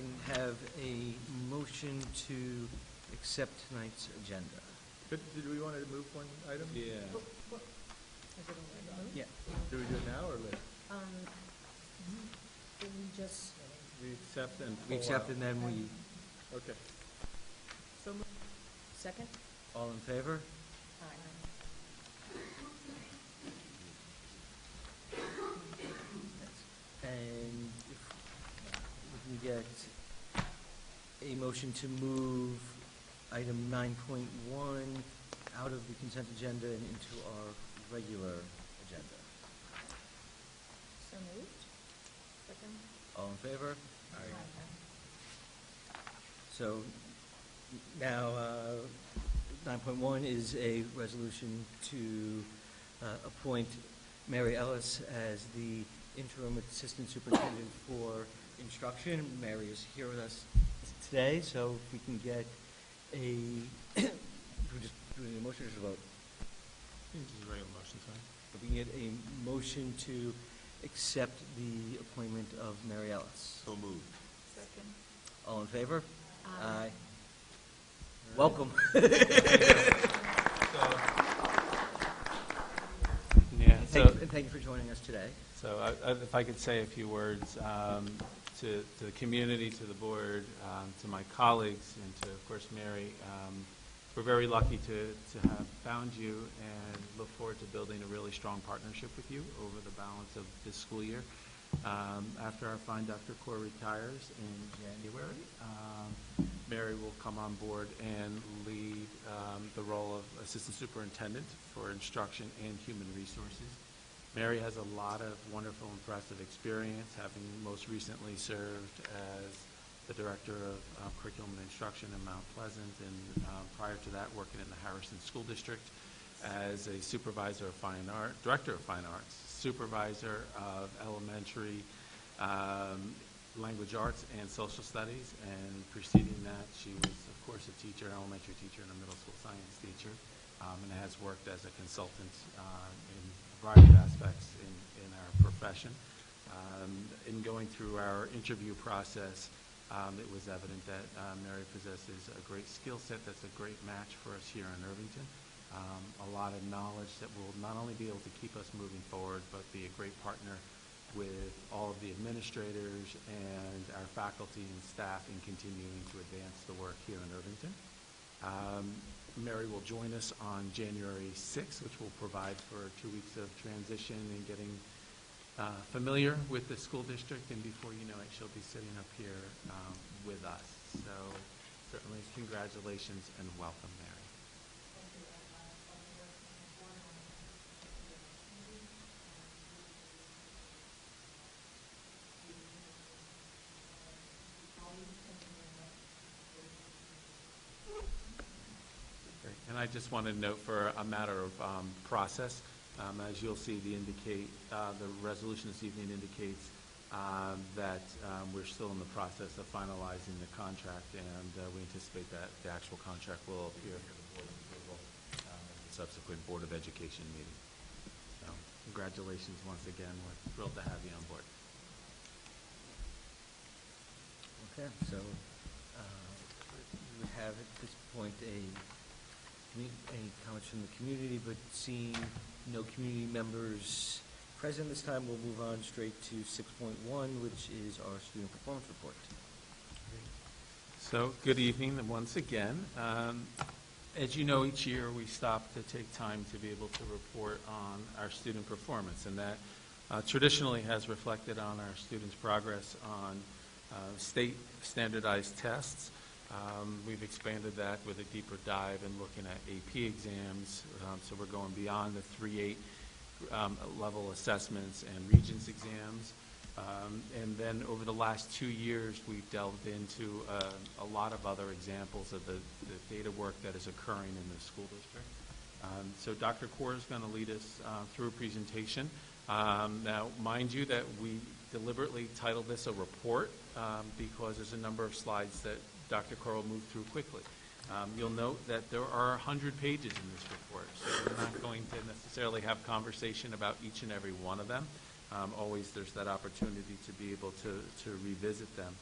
can have a motion to accept tonight's agenda. Did we want to move one item? Yeah. Is it already moved? Yeah. Do we do it now or later? Did we just, We accept and We pull accept out. and then we, Okay. so moved. Second? all in favor? Aye. And if we can get a motion to move item 9.1 out of the consent agenda and into our regular agenda. So moved. Second? All in favor? Aye. So now, 9.1 is a resolution to appoint Mary Ellis as the interim assistant superintendent for instruction. Mary is here with us today, so if we can get a, we're just doing a motion or just a vote? Just a regular motion, sorry. If we can get a motion to accept the appointment of Mary Ellis. So moved. Second? All in favor? Aye. Welcome. Yeah, so, Thank you for joining us today. so if I could say a few words to the community, to the board, to my colleagues, and to, of course, Mary. We're very lucky to have found you and look forward to building a really strong partnership with you over the balance of this school year. After our fine Dr. Kaur retires in January, Mary will come on board and lead the role of Assistant Superintendent for Instruction and Human Resources. Mary has a lot of wonderful, impressive experience, having most recently served as the Director of Curriculum and Instruction in Mount Pleasant, and prior to that working in the Harrison School District as a Supervisor of Fine Art, Director of Fine Arts, Supervisor of Elementary Language Arts and Social Studies, and preceding that she was, of course, a teacher, an elementary teacher and a middle school science teacher, and has worked as a consultant in a variety of aspects in our profession. In going through our interview process, it was evident that Mary possesses a great skill set that's a great match for us here in Irvington. A lot of knowledge that will not only be able to keep us moving forward, but be a great partner with all of the administrators and our faculty and staff in continuing to advance the work here in Irvington. Mary will join us on January 6th, which will provide for 2 weeks of transition and getting familiar with the school district, and before you know it, she'll be sitting up here with us. So certainly congratulations and welcome, Mary. Great. And I just want to note for a matter of process, as you'll see, the resolution this evening indicates that we're still in the process of finalizing the contract, and we anticipate that the actual contract will appear for the board approval at the subsequent Board of Education meeting. So congratulations once again. We're thrilled to have you on board. Okay, so we would have at this point any comments from the community, but seeing no community members present this time, we'll move on straight to 6.1, which is our student performance report. So good evening once again. As you know, each year we stop to take time to be able to report on our student performance, and that traditionally has reflected on our students' progress on state standardized tests. We've expanded that with a deeper dive and looking at AP exams, so we're going beyond the 3-8 level assessments and Regents exams. And then over the last 2 years, we've delved into a lot of other examples of the data work that is occurring in the school district. So Dr. Kaur is going to lead us through a presentation. Now, mind you that we deliberately titled this a report because there's a number of slides that Dr. Kaur will move through quickly. You'll note that there are 100 pages in this report, so we're not going to necessarily have conversation about each and every one of them. Always there's that opportunity to be able to revisit them.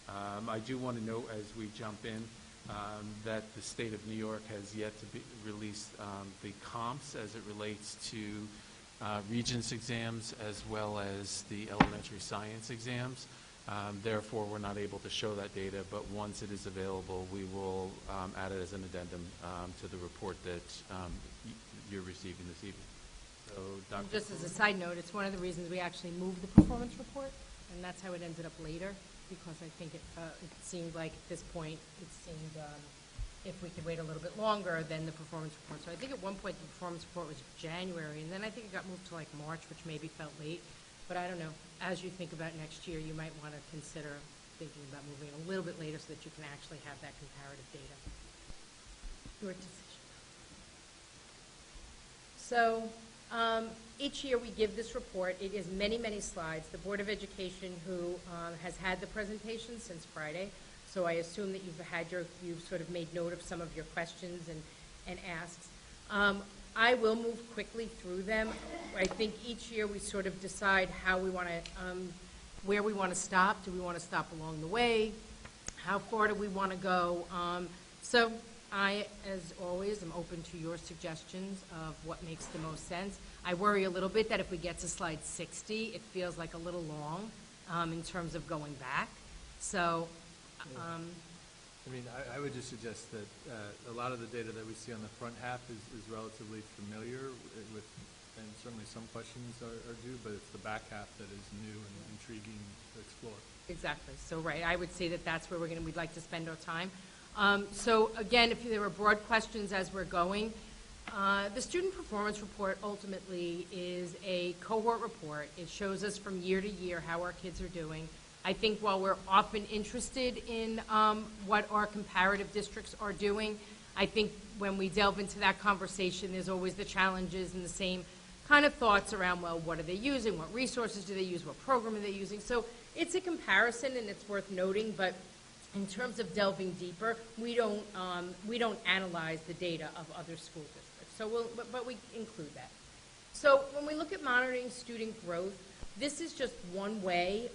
I do want to note as we jump in that the state of New York has yet to release the comps as it relates to Regents exams as well as the elementary science exams. Therefore, we're not able to show that data, but once it is available, we will add it as an addendum to the report that you're receiving this evening. So, Dr. Just as a side note, it's one of the reasons we actually moved the performance report, and that's how it ended up later, because I think it seemed like at this point, if we could wait a little bit longer, then the performance report. So I think at one point the performance report was January, and then I think it got moved to like March, which maybe felt late. But I don't know. As you think about next year, you might want to consider thinking about moving a little bit later so that you can actually have that comparative data. Your decision. So each year we give this report. It is many, many slides. The Board of Education, who has had the presentation since Friday, so I assume that you've sort of made note of some of your questions and asks. I will move quickly through them. I think each year we sort of decide how we want to, where we want to stop. Do we want to stop along the way? How far do we want to go? So I, as always, am open to your suggestions of what makes the most sense. I worry a little bit that if we get to slide 60, it feels like a little long in terms of going back. So, I mean, I would just suggest that a lot of the data that we see on the front half is relatively familiar with, and certainly some questions are due, but it's the back half that is new and intriguing to explore. exactly. So, right, I would say that that's where we'd like to spend our time. So, again, if there are broad questions as we're going, the student performance report ultimately is a cohort report. It shows us from year to year how our kids are doing. I think while we're often interested in what our comparative districts are doing, I think when we delve into that conversation, there's always the challenges and the same kind of thoughts around, well, what are they using? What resources do they use? What program are they using? So it's a comparison, and it's worth noting, but in terms of delving deeper, we don't analyze the data of other school districts. So but we include that. So when we look at monitoring student growth, this is just one way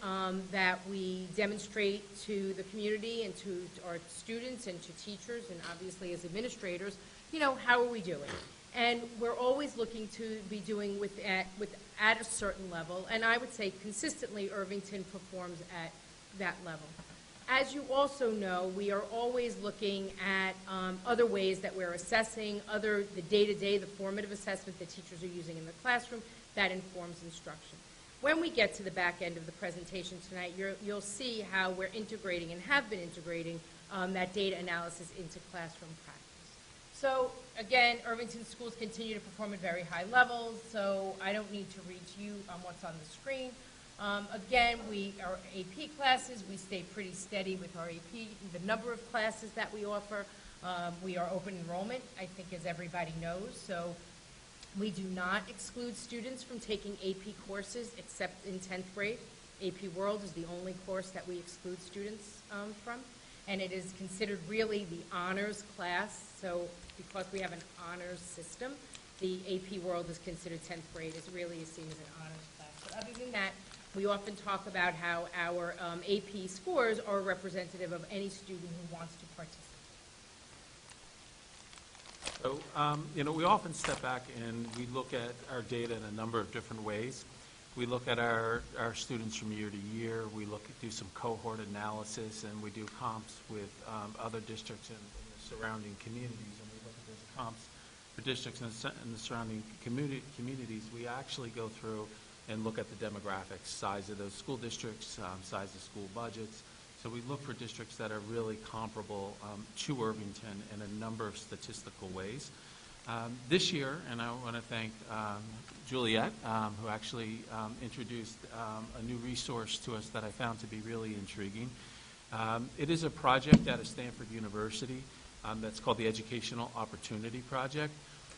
that we demonstrate to the community and to our students and to teachers and obviously as administrators, how are we doing? And we're always looking to be doing at a certain level, and I would say consistently Irvington performs at that level. As you also know, we are always looking at other ways that we're assessing, the day-to-day, the formative assessment that teachers are using in the classroom that informs instruction. When we get to the back end of the presentation tonight, you'll see how we're integrating and have been integrating that data analysis into classroom practice. So again, Irvington schools continue to perform at very high levels, so I don't need to read to you what's on the screen. Again, our AP classes, we stay pretty steady with our AP, the number of classes that we offer. We are open enrollment, I think, as everybody knows, so we do not exclude students from taking AP courses except in 10th grade. AP World is the only course that we exclude students from, and it is considered really the honors class. So because we have an honors system, the AP World is considered 10th grade. It really is seen as an honors class. But other than that, we often talk about how our AP scores are representative of any student who wants to participate. So, we often step back and we look at our data in a number of different ways. We look at our students from year to year. We do some cohort analysis, and we do comps with other districts in the surrounding communities. And we look at those comps for districts in the surrounding communities. We actually go through and look at the demographics, size of those school districts, size of school budgets. So we look for districts that are really comparable to Irvington in a number of statistical ways. This year, and I want to thank Juliet, who actually introduced a new resource to us that I found to be really intriguing. It is a project out of Stanford University that's called the Educational Opportunity Project.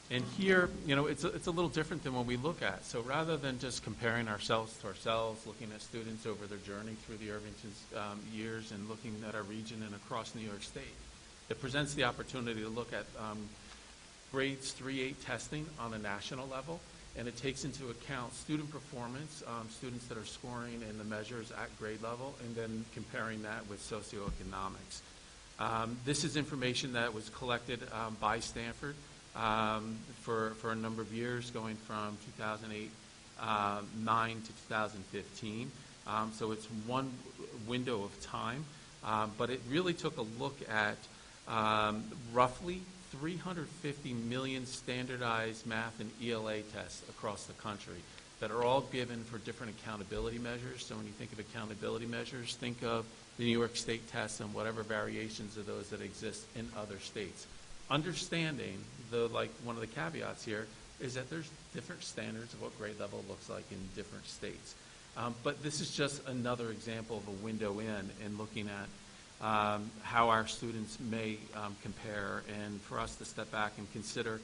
And here, it's a little different than what we look at. So rather than just comparing ourselves to ourselves, looking at students over their journey through the Irvington's years and looking at our region and across New York State, it presents the opportunity to look at grades 3-8 testing on a national level and it takes into account student performance, students that are scoring in the measures at grade level, and then comparing that with socioeconomics. This is information that was collected by Stanford for a number of years, going from 2009 to 2015. So it's one window of time, but it really took a look at roughly 350 million standardized math and ELA tests across the country that are all given for different accountability measures. So when you think of accountability measures, think of the New York State tests and whatever variations of those that exist in other states. Understanding, one of the caveats here is that there's different standards of what grade level looks like in different states. But this is just another example of a window in looking at how our students may compare, and for us to step back and consider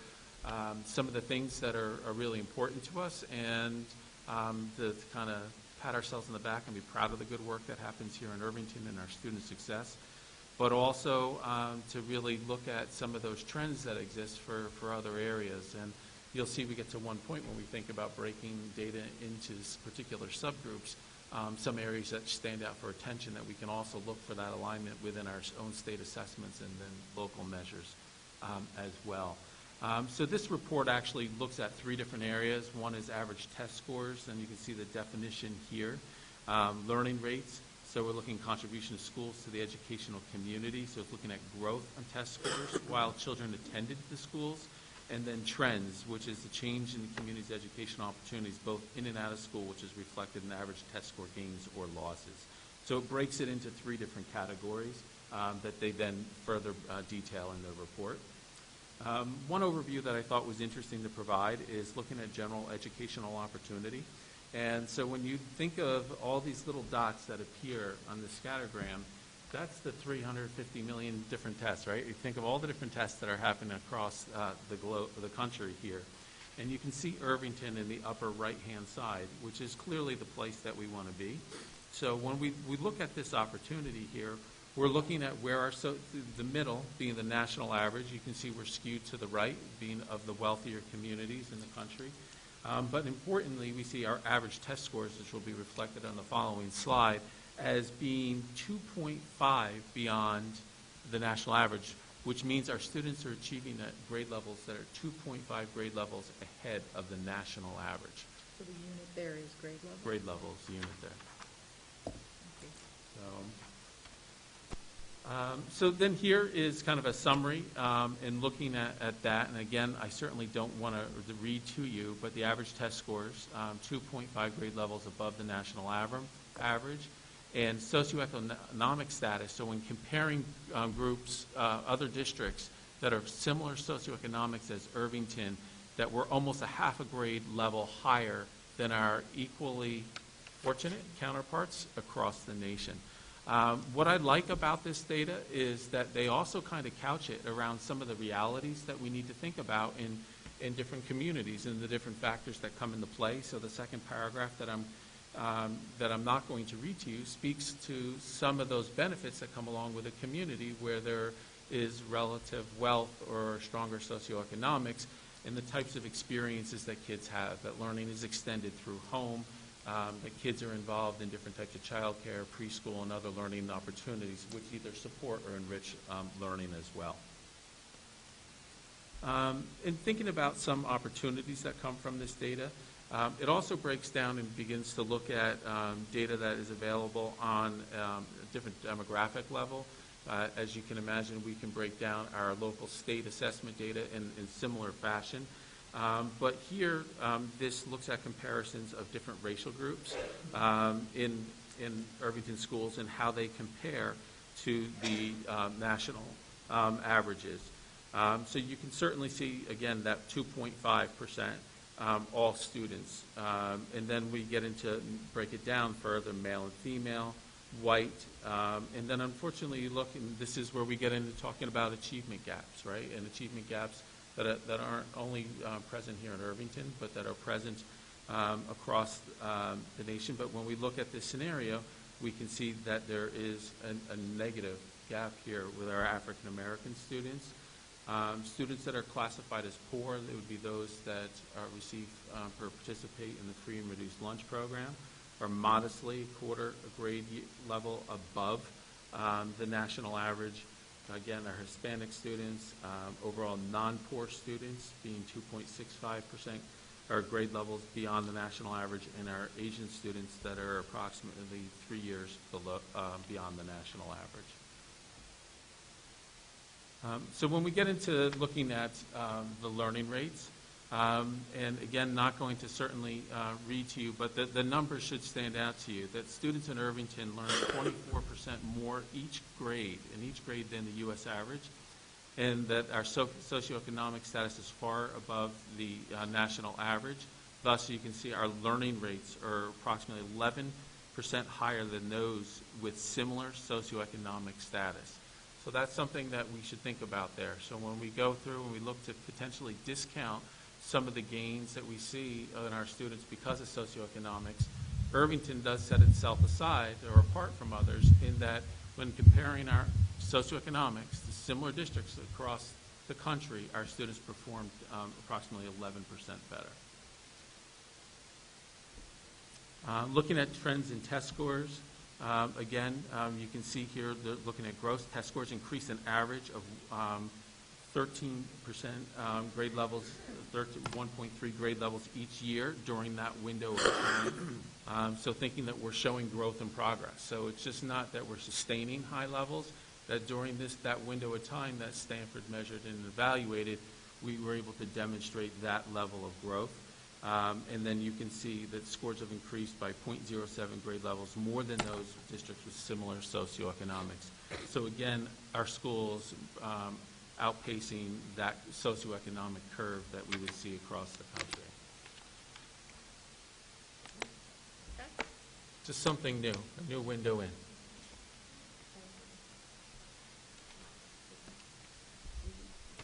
some of the things that are really important to us, and to kind of pat ourselves on the back and be proud of the good work that happens here in Irvington and our student success, but also to really look at some of those trends that exist for other areas. And you'll see we get to one point when we think about breaking data into particular subgroups, some areas that stand out for attention, that we can also look for that alignment within our own state assessments and then local measures as well. So this report actually looks at three different areas. One is average test scores, and you can see the definition here. Learning rates, so we're looking at contribution of schools to the educational community, so it's looking at growth on test scores while children attended the schools. And then trends, which is the change in the community's educational opportunities, both in and out of school, which is reflected in average test score gains or losses. So it breaks it into three different categories that they then further detail in their report. One overview that I thought was interesting to provide is looking at general educational opportunity. And so when you think of all these little dots that appear on the scattergram, that's the 350 million different tests, right? You think of all the different tests that are happening across the country here. And you can see Irvington in the upper right-hand side, which is clearly the place that we want to be. So when we look at this opportunity here, we're looking at where the middle being the national average. You can see we're skewed to the right, being of the wealthier communities in the country. But importantly, we see our average test scores, which will be reflected on the following slide, as being 2.5 beyond the national average, which means our students are achieving at grade levels that are 2.5 grade levels ahead of the national average. So the unit there is grade level? Grade levels unit there. So then here is kind of a summary in looking at that. And again, I certainly don't want to read to you, but the average test scores, 2.5 grade levels above the national average. And socioeconomic status, so when comparing groups, other districts that are similar socioeconomics as Irvington, that we're almost a half a grade level higher than our equally fortunate counterparts across the nation. What I like about this data is that they also kind of couch it around some of the realities that we need to think about in different communities and the different factors that come into play. So the second paragraph that I'm not going to read to you speaks to some of those benefits that come along with a community where there is relative wealth or stronger socioeconomics, and the types of experiences that kids have, that learning is extended through home, that kids are involved in different types of childcare, preschool, and other learning opportunities which either support or enrich learning as well. In thinking about some opportunities that come from this data, it also breaks down and begins to look at data that is available on a different demographic level. As you can imagine, we can break down our local state assessment data in similar fashion. But here, this looks at comparisons of different racial groups in Irvington schools and how they compare to the national averages. So you can certainly see, again, that 2.5%. All students. And then we get into break it down further, male and female, white. And then unfortunately you look, and this is where we get into talking about achievement gaps, right? And achievement gaps that aren't only present here in Irvington, but that are present across the nation. But when we look at this scenario, we can see that there is a negative gap here with our African American students. Students that are classified as poor, they would be those that receive or participate in the free and reduced lunch program, are modestly quarter grade level above the national average. Again, our Hispanic students, overall non-poor students being 2.65% are grade levels beyond the national average, and our Asian students that are approximately 3 years below beyond the national average. So when we get into looking at the learning rates, and again, not going to certainly read to you, but the numbers should stand out to you, that students in Irvington learn 24% more in each grade than the U.S. average, and that our socioeconomic status is far above the national average. Thus, you can see our learning rates are approximately 11% higher than those with similar socioeconomic status. So that's something that we should think about there. So when we go through and we look to potentially discount some of the gains that we see in our students because of socioeconomics, Irvington does set itself aside or apart from others in that when comparing our socioeconomics to similar districts across the country, our students performed approximately 11% better. Looking at trends in test scores, again, you can see here, looking at gross test scores increased an average of 13% grade levels, 1.3 grade levels each year during that window of time. So thinking that we're showing growth and progress. So it's just not that we're sustaining high levels, that during that window of time that Stanford measured and evaluated, we were able to demonstrate that level of growth. And then you can see that scores have increased by 0.07 grade levels, more than those districts with similar socioeconomics. So again, our schools outpacing that socioeconomic curve that we would see across the country. Okay. Just something new, a new window in.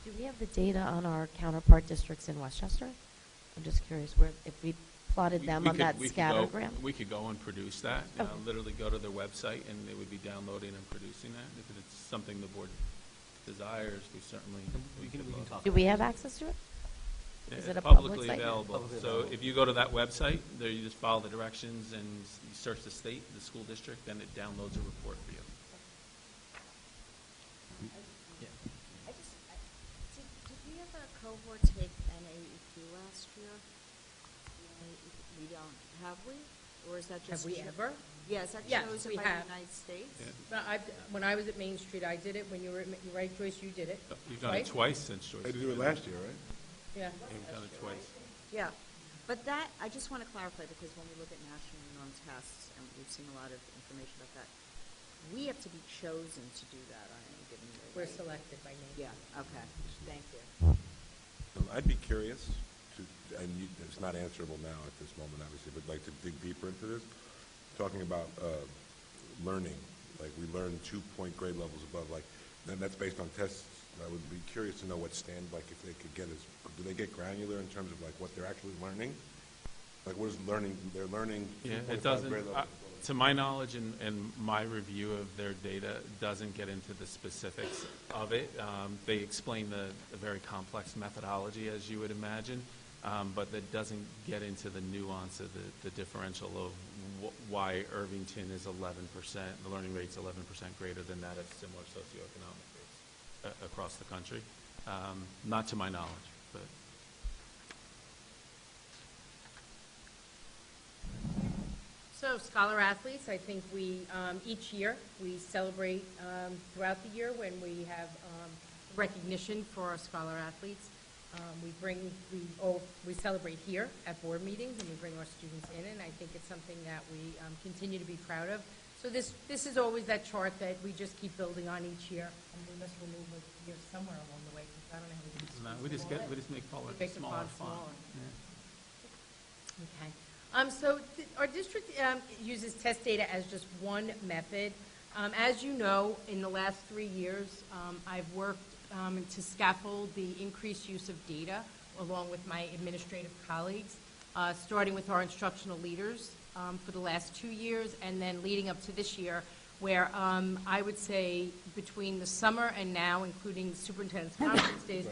Do we have the data on our counterpart districts in Westchester? I'm just curious if we plotted them on that scattergram. We could go and produce that. Okay. Literally go to their website and they would be downloading and producing that. If it's something the board desires, we certainly We can talk. Do we have access to it? Is it a publicly public site? available. Publicly So available. if you go to that website, there you just follow the directions and you search the state, the school district, then it downloads a report for you. Did we have a cohort take NAEQ last year? We don't, have we? Or is that Have just? we ever? Yes, that Yes, chosen we by have. the United States? Yeah. No, when I was at Main Street, I did it. When you were at, you're right, Joyce, you did it. You've done it Right? twice since Joyce. I had to do it last year, right? Yeah. You've done it twice. Yeah, but that, I just want to clarify, because when we look at national norm tests, and we've seen a lot of information about that, we have to be chosen to do that on any given year. We're right? selected by name. Yeah, okay, thank you. I'd be curious to, and it's not answerable now at this moment, obviously, but like to dig deeper into this, talking about learning, like we learn 2-point grade levels above, like, then that's based on tests. I would be curious to know what like if they could get do they get granular in terms of like what they're actually learning? Like what is learning, they're learning 2.5 Yeah, it doesn't, grade levels. to my knowledge and my review of their data doesn't get into the specifics of it. They explain the very complex methodology, as you would imagine, but that doesn't get into the nuance of the differential of why Irvington is 11%, the learning rate's 11% greater than that of similar socioeconomic rates across the country. Not to my knowledge, but. So Scholar Athletes, I think we, each year, we celebrate throughout the year when we have recognition for our Scholar Athletes. We celebrate here at board meetings, and we bring our students in, and I think it's something that we continue to be proud of. So this is always that chart that we just keep building on each year, and we must remove a year somewhere along the way, because I don't know how we do this. No, we just make Make the smaller font font. smaller. Yeah. Okay. So our district uses test data as just one method. As you know, in the last 3 years, I've worked to scaffold the increased use of data along with my administrative colleagues, starting with our instructional leaders for the last 2 years, and then leading up to this year where I would say between the summer and now, including superintendent's conference days,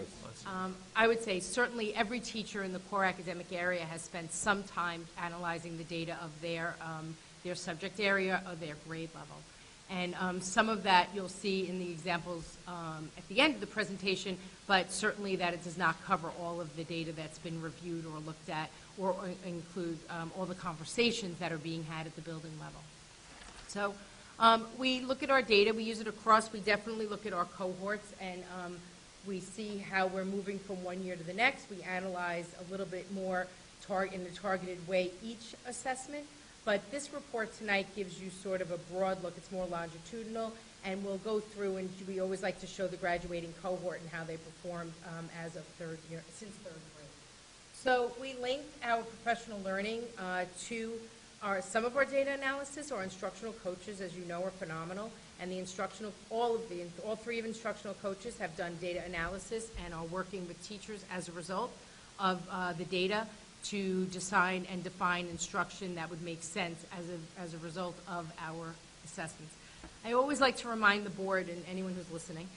I would say certainly every teacher in the core academic area has spent some time analyzing the data of their subject area or their grade level. And some of that you'll see in the examples at the end of the presentation, but certainly that it does not cover all of the data that's been reviewed or looked at, or include all the conversations that are being had at the building level. So we look at our data, we use it across, we definitely look at our cohorts, and we see how we're moving from one year to the next. We analyze a little bit more in a targeted way each assessment. But this report tonight gives you sort of a broad look. It's more longitudinal, and we'll go through, and we always like to show the graduating cohort and how they performed as of since third grade. So we linked our professional learning to some of our data analysis. Our instructional coaches, as you know, are phenomenal, and all three of instructional coaches have done data analysis and are working with teachers as a result of the data to design and define instruction that would make sense as a result of our assessments. I always like to remind the board and anyone who's listening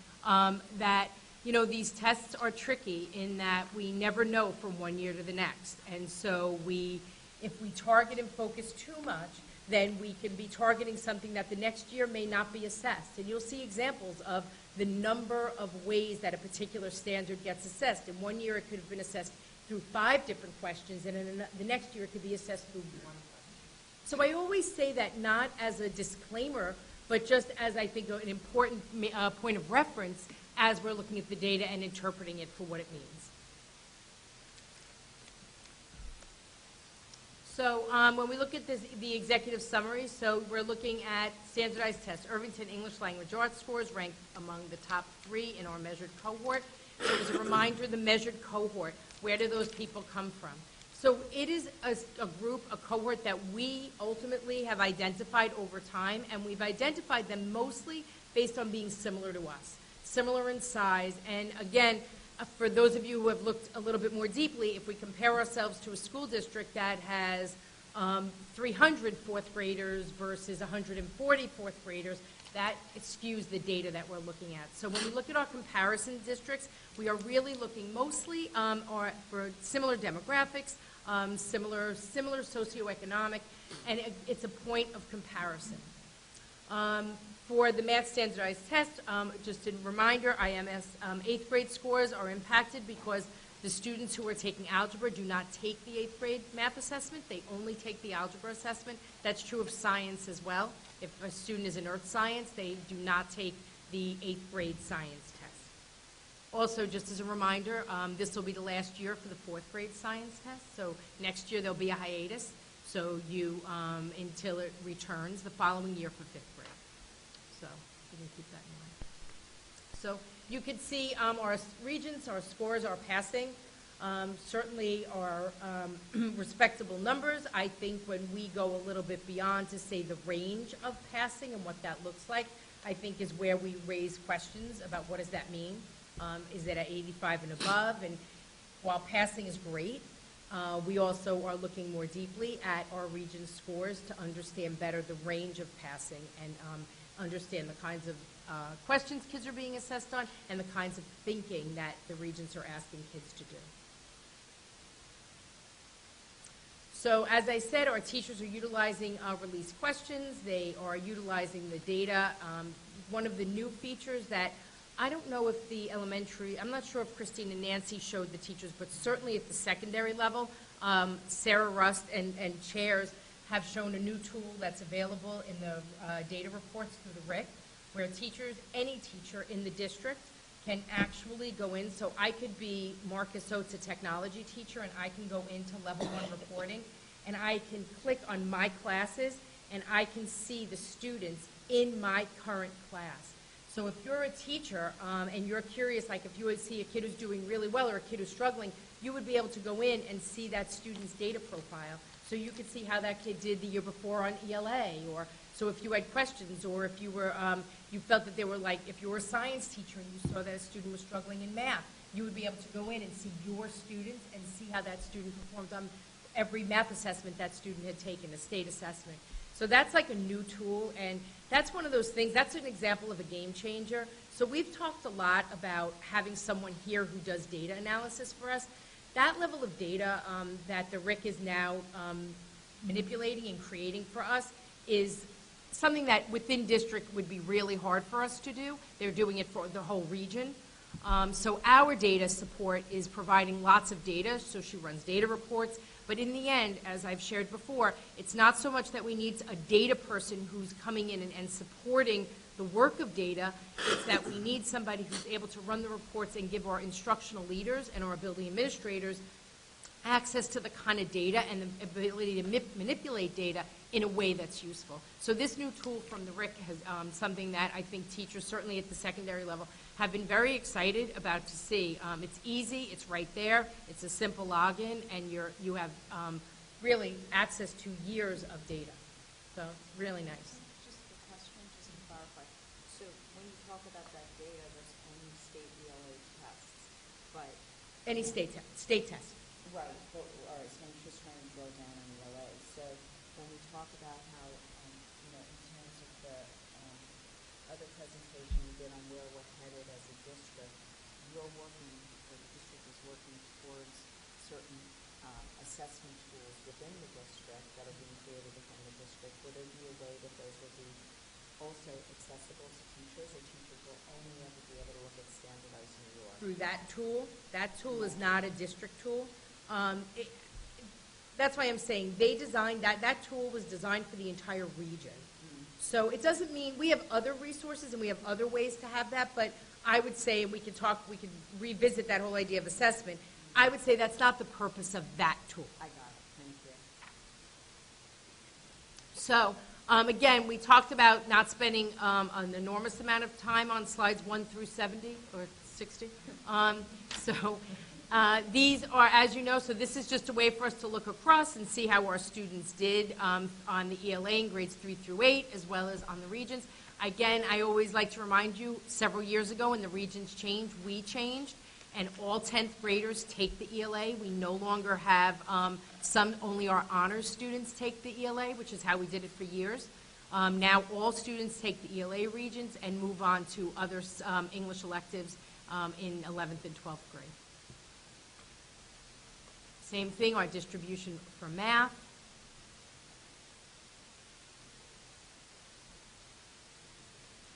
that these tests are tricky in that we never know from one year to the next. And so if we target and focus too much, then we can be targeting something that the next year may not be assessed. And you'll see examples of the number of ways that a particular standard gets assessed. In one year, it could have been assessed through 5 different questions, and in the next year it could be assessed through 1 question. So I always say that not as a disclaimer, but just as I think an important point of reference as we're looking at the data and interpreting it for what it means. So when we look at the executive summary, so we're looking at standardized tests. Irvington English Language Arts scores ranked among the top 3 in our measured cohort. So as a reminder, the measured cohort, where do those people come from? So it is a group, a cohort that we ultimately have identified over time, and we've identified them mostly based on being similar to us, similar in size. And again, for those of you who have looked a little bit more deeply, if we compare ourselves to a school district that has 300 fourth graders versus 140 fourth graders, that skews the data that we're looking at. So when we look at our comparison districts, we are really looking mostly for similar demographics, similar socioeconomic, and it's a point of comparison. For the math standardized test, just a reminder, IMS 8th grade scores are impacted because the students who are taking algebra do not take the 8th grade math assessment. They only take the algebra assessment. That's true of science as well. If a student is in earth science, they do not take the 8th grade science test. Also, just as a reminder, this will be the last year for the 4th grade science test. So next year there'll be a hiatus. So you until it returns the following year for 5th grade. So you can keep that in mind. So you can see our regions, our scores, our passing. Certainly are respectable numbers. I think when we go a little bit beyond to say the range of passing and what that looks like, I think is where we raise questions about what does that mean. Is it at 85 and above? And while passing is great, we also are looking more deeply at our region scores to understand better the range of passing and understand the kinds of questions kids are being assessed on and the kinds of thinking that the regions are asking kids to do. So as I said, our teachers are utilizing release questions. They are utilizing the data. One of the new features that I don't know if the elementary, I'm not sure if Christine and Nancy showed the teachers, but certainly at the secondary level, Sarah Rust and chairs have shown a new tool that's available in the data reports through the RIC, where teachers, any teacher in the district can actually go in. So I could be Marcus Oates, a technology teacher, and I can go into level 1 reporting, and I can click on my classes, and I can see the students in my current class. So if you're a teacher and you're curious, like if you would see a kid who's doing really well or a kid who's struggling, you would be able to go in and see that student's data profile. So you could see how that kid did the year before on ELA, or so if you had questions, or if you were, you felt that they were like, if you were a science teacher and you saw that a student was struggling in math, you would be able to go in and see your students and see how that student performed on every math assessment that student had taken, a state assessment. So that's like a new tool, and that's one of those things, that's an example of a game changer. So we've talked a lot about having someone here who does data analysis for us. That level of data that the RIC is now manipulating and creating for us is something that within district would be really hard for us to do. They're doing it for the whole region. So our data support is providing lots of data, so she runs data reports. But in the end, as I've shared before, it's not so much that we need a data person who's coming in and supporting the work of data, it's that we need somebody who's able to run the reports and give our instructional leaders and our building administrators access to the kind of data and the ability to manipulate data in a way that's useful. So this new tool from the RIC has something that I think teachers, certainly at the secondary level, have been very excited about to see. It's easy, it's right there, it's a simple login, and you have really access to years of data. So really nice. Just a question, just to clarify. So when you talk about that data, that's only state ELA tests, but... Any state test. Right, but, all right, so I'm just trying to drill down on ELA. So when we talk about how, in terms of the other presentation you did on where we're headed as a district, the district is working towards certain assessment tools within the district that are being created within the district. Would there be a way that those will be also accessible to teachers, or teachers will only ever be able to look at standardized New York? Through that tool is not a district tool. That's why I'm saying they designed that tool was designed for the entire region. So it doesn't mean we have other resources and we have other ways to have that, but I would say we could revisit that whole idea of assessment. I would say that's not the purpose of that tool. I got it. Thank you. So again, we talked about not spending an enormous amount of time on slides 1 through 70 or 60. These are, as you know, so this is just a way for us to look across and see how our students did on the ELA in grades 3 through 8, as well as on the regions. Again, I always like to remind you, several years ago when the regions changed, we changed, and all 10th graders take the ELA. We no longer have only our honors students take the ELA, which is how we did it for years. Now all students take the ELA regions and move on to other English electives in 11th and 12th grade. Same thing, our distribution for math.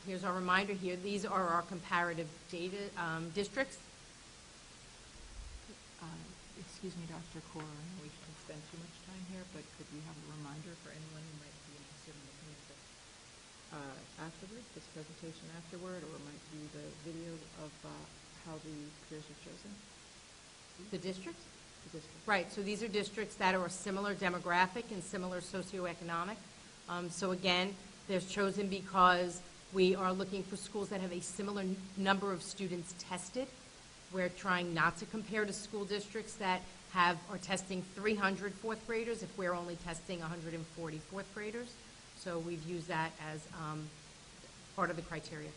Here's our reminder here. These are our comparative data districts. Excuse me, Dr. Cora, I know we shouldn't spend too much time here, but could we have a reminder for anyone who might be interested in looking at this afterward, this presentation afterward, or might view the video of how the peers are chosen? The districts? The district. Right, so these are districts that are a similar demographic and similar socioeconomic. So again, they're chosen because we are looking for schools that have a similar number of students tested. We're trying not to compare to school districts that are testing 300 fourth graders if we're only testing 140 fourth graders. So we've used that as part of the criteria.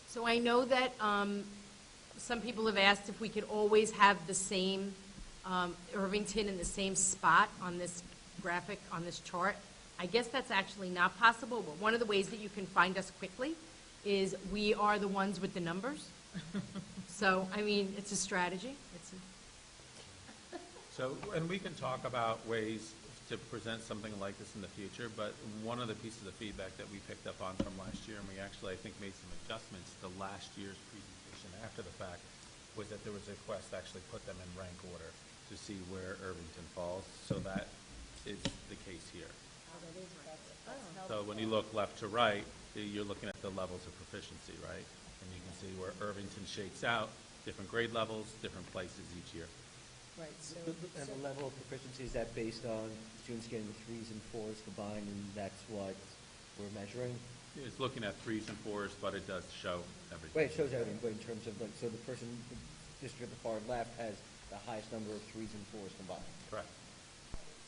So I know that some people have asked if we could always have the same Irvington in the same spot on this graphic, on this chart. I guess that's actually not possible, but one of the ways that you can find us quickly is we are the ones with the numbers. So, I mean, it's a strategy. So, and we can talk about ways to present something like this in the future, but one of the pieces of feedback that we picked up on from last year, and we actually, I think, made some adjustments to last year's presentation after the fact, was that there was a request to actually put them in rank order to see where Irvington falls. So that is the case here. So when you look left to right, you're looking at the levels of proficiency, right? And you can see where Irvington shakes out, different grade levels, different places each year. Right. And the level of proficiency, is that based on students getting the 3s and 4s combined, and that's what we're measuring? It's looking at 3s and 4s, but it does show everything. Right, it shows everything, but in terms of, like, so the district at the far left has the highest number of 3s and 4s combined. Correct.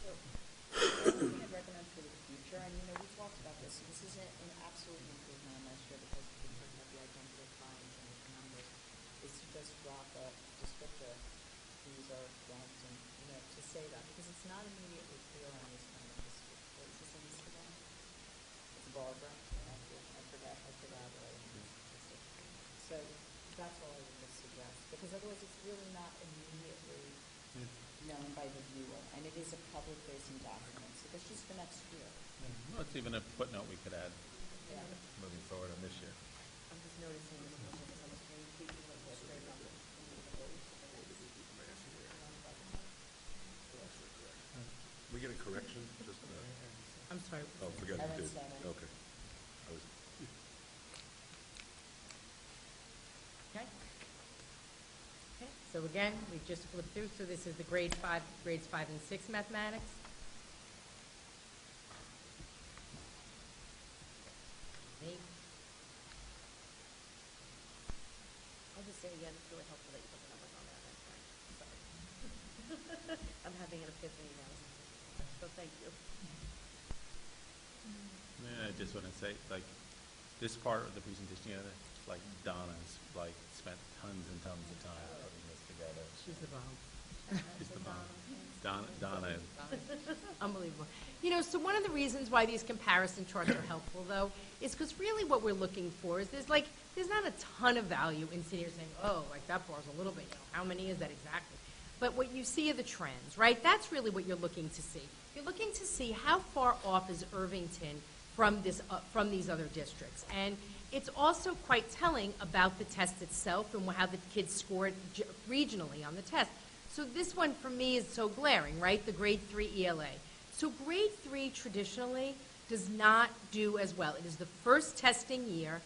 So, one thing I'd recommend for the future, and we talked about this, and this is an absolute improvement on last year because we talked about the identical times and the numbers, is to just drop a descriptor, these are exempt, and, to say that, because it's not immediately clear on this kind of history. What is this in this again? It's Barbara, I forgot what I mean. So that's all I would just suggest, because otherwise it's really not immediately known by the viewer, and it is a public-facing document, so that's just for next year. Well, it's even a footnote we could add Yeah. moving forward on this year. I'm just noticing this one, because I'm seeing people like this right now. We get a correction, just, I'm sorry. oh, forget Evan it, said it. okay. I was, Okay. Okay, so again, we just flipped through, so this is the grades 5 and 6 mathematics. Nate? I'll just say again, it's really helpful that you put the numbers on there. That's fine. Sorry. I'm having an epiphany now. So thank you. Yeah, I just want to say, like, this part of the presentation, like Donna's, like, spent tons and tons of time putting this together. She's the bomb. She's the bomb. Donna. Unbelievable. So one of the reasons why these comparison charts are helpful, though, is because really what we're looking for is there's not a ton of value in sitting here saying, oh, like that bar's a little bit, how many is that exactly? But what you see are the trends, right? That's really what you're looking to see. You're looking to see how far off is Irvington from these other districts. And it's also quite telling about the test itself and how the kids scored regionally on the test. So this one for me is so glaring, right? The grade 3 ELA. So grade 3 traditionally does not do as well. It is the first testing year.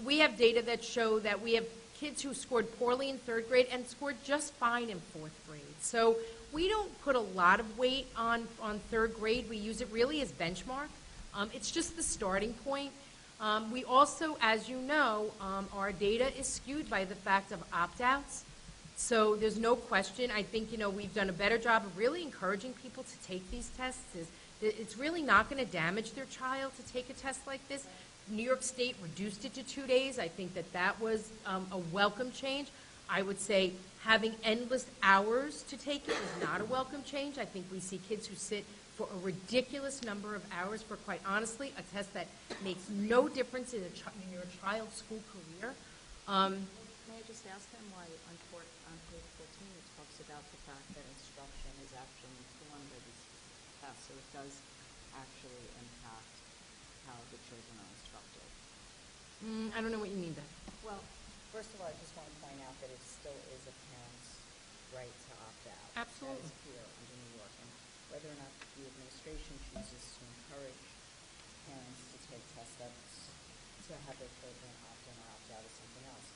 We have data that show that we have kids who scored poorly in 3rd grade and scored just fine in 4th grade. So we don't put a lot of weight on 3rd grade. We use it really as benchmark. It's just the starting point. We also, as you know, our data is skewed by the fact of opt-outs. So there's no question. I think, we've done a better job of really encouraging people to take these tests. It's really not going to damage their child to take a test like this. New York State reduced it to 2 days. I think that was a welcome change. I would say having endless hours to take it is not a welcome change. I think we see kids who sit for a ridiculous number of hours for, quite honestly, a test that makes no difference in your child's school career. May I just ask him why on page 14 it talks about the fact that instruction is actually informed by these tests, so it does actually impact how the children are instructed. I don't know what you mean by. Well, first of all, I just want to point out that it still is a parent's right to opt out. Absolutely. That is clear under New York. And whether or not the administration chooses to encourage parents to take tests, to have their children opt in or opt out is something else.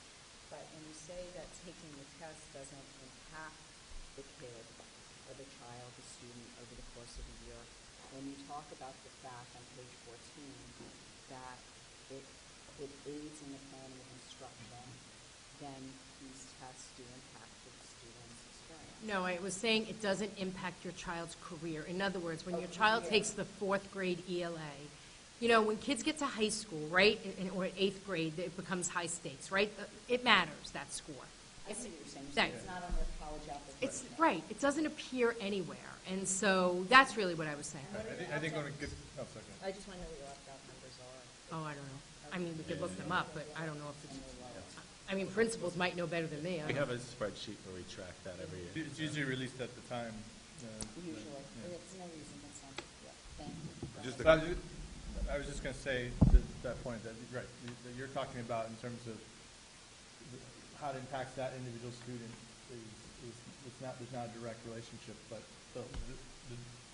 But when you say that taking the test doesn't impact the kid or the child, the student, over the course of a year, when you talk about the fact on page 14 that it aids in the planning of instruction, then these tests do impact the student's experience. No, I was saying it doesn't impact your child's career. In other words, when your child takes the 4th grade ELA, when kids get to high school, right, or 8th grade, it becomes high stakes, right? It matters, that score. I see what you're saying. You're saying it's not on their college application. It's right. It doesn't appear anywhere. And so that's really what I was saying. I think when it gets, sorry. I just want to know what your opt-out numbers are. Oh, I don't know. I mean, we could look them up, but I don't know if it's, principals might know better than me. We have a spreadsheet where we track that every year. It's usually released at the time. Usually. It's no reason. That's not, thank you. just I was just going to say that point that, right, that you're talking about in terms of how it impacts that individual student there's not a direct relationship, but the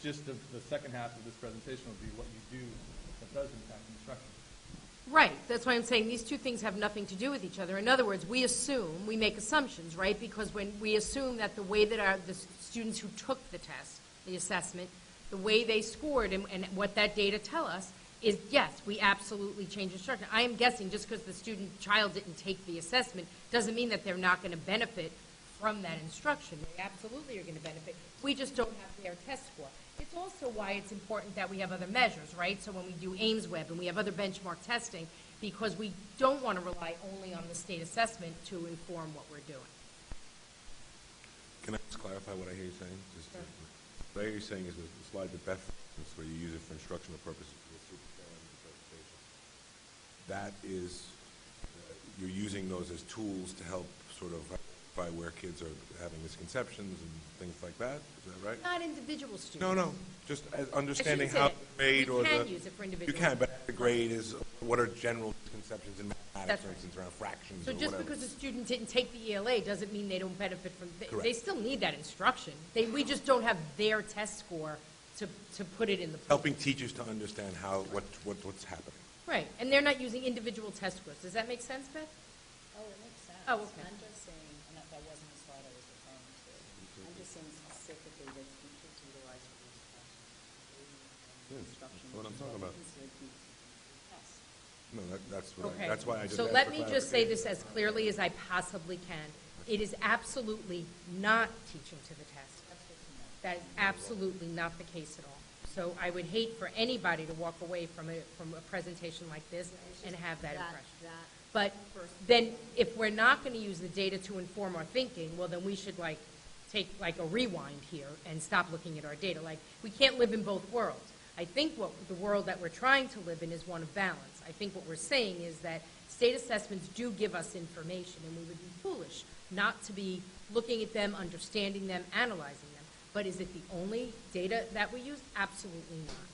gist of the second half of this presentation will be what you do that does impact instruction. Right. That's why I'm saying these two things have nothing to do with each other. In other words, we make assumptions, right? Because when we assume that the way that the students who took the test, the assessment, the way they scored and what that data tell us is, yes, we absolutely change instruction. I am guessing just because the child didn't take the assessment doesn't mean that they're not going to benefit from that instruction. They absolutely are going to benefit. We just don't have their test score. It's also why it's important that we have other measures, right? So when we do Ames Web and we have other benchmark testing, because we don't want to rely only on the state assessment to inform what we're doing. Can I just clarify what I hear you saying? What I hear you saying is the slide that Beth, where you use it for instructional purposes for the superintendent presentation. That is, you're using those as tools to help sort of identify where kids are having misconceptions and things like that. Is that right? Not individual students. No. Just as understanding say how that. the grade or the... You can use it for individual. You can, but the grade is, what are general misconceptions in mathematics, That's for right. instance, around fractions So or just whatever. because a student didn't take the ELA doesn't mean they don't benefit from, they Correct. still need that instruction. We just don't have their test score to put it in the pool. Helping teachers to understand what's happening. Right, and they're not using individual test scores. Does that make sense, Beth? Oh, it makes sense. Oh, okay. I'm just saying, and that wasn't the slide I was referring to. I'm just saying specifically that teachers utilize for these questions. Instruction. that's what I'm talking about. Considered to be tests. No, Okay. that's why I just So asked let for me just say clarification. this as clearly as I possibly can. It is absolutely not teaching to the test. That is absolutely not the case at all. So I would hate for anybody to walk away from a presentation like this and have that impression. But then, if we're not going to use the data to inform our thinking, well, then we should take a rewind here and stop looking at our data. We can't live in both worlds. I think what the world that we're trying to live in is one of balance. I think what we're saying is that state assessments do give us information, and we would be foolish not to be looking at them, understanding them, analyzing them. But is it the only data that we use? Absolutely not.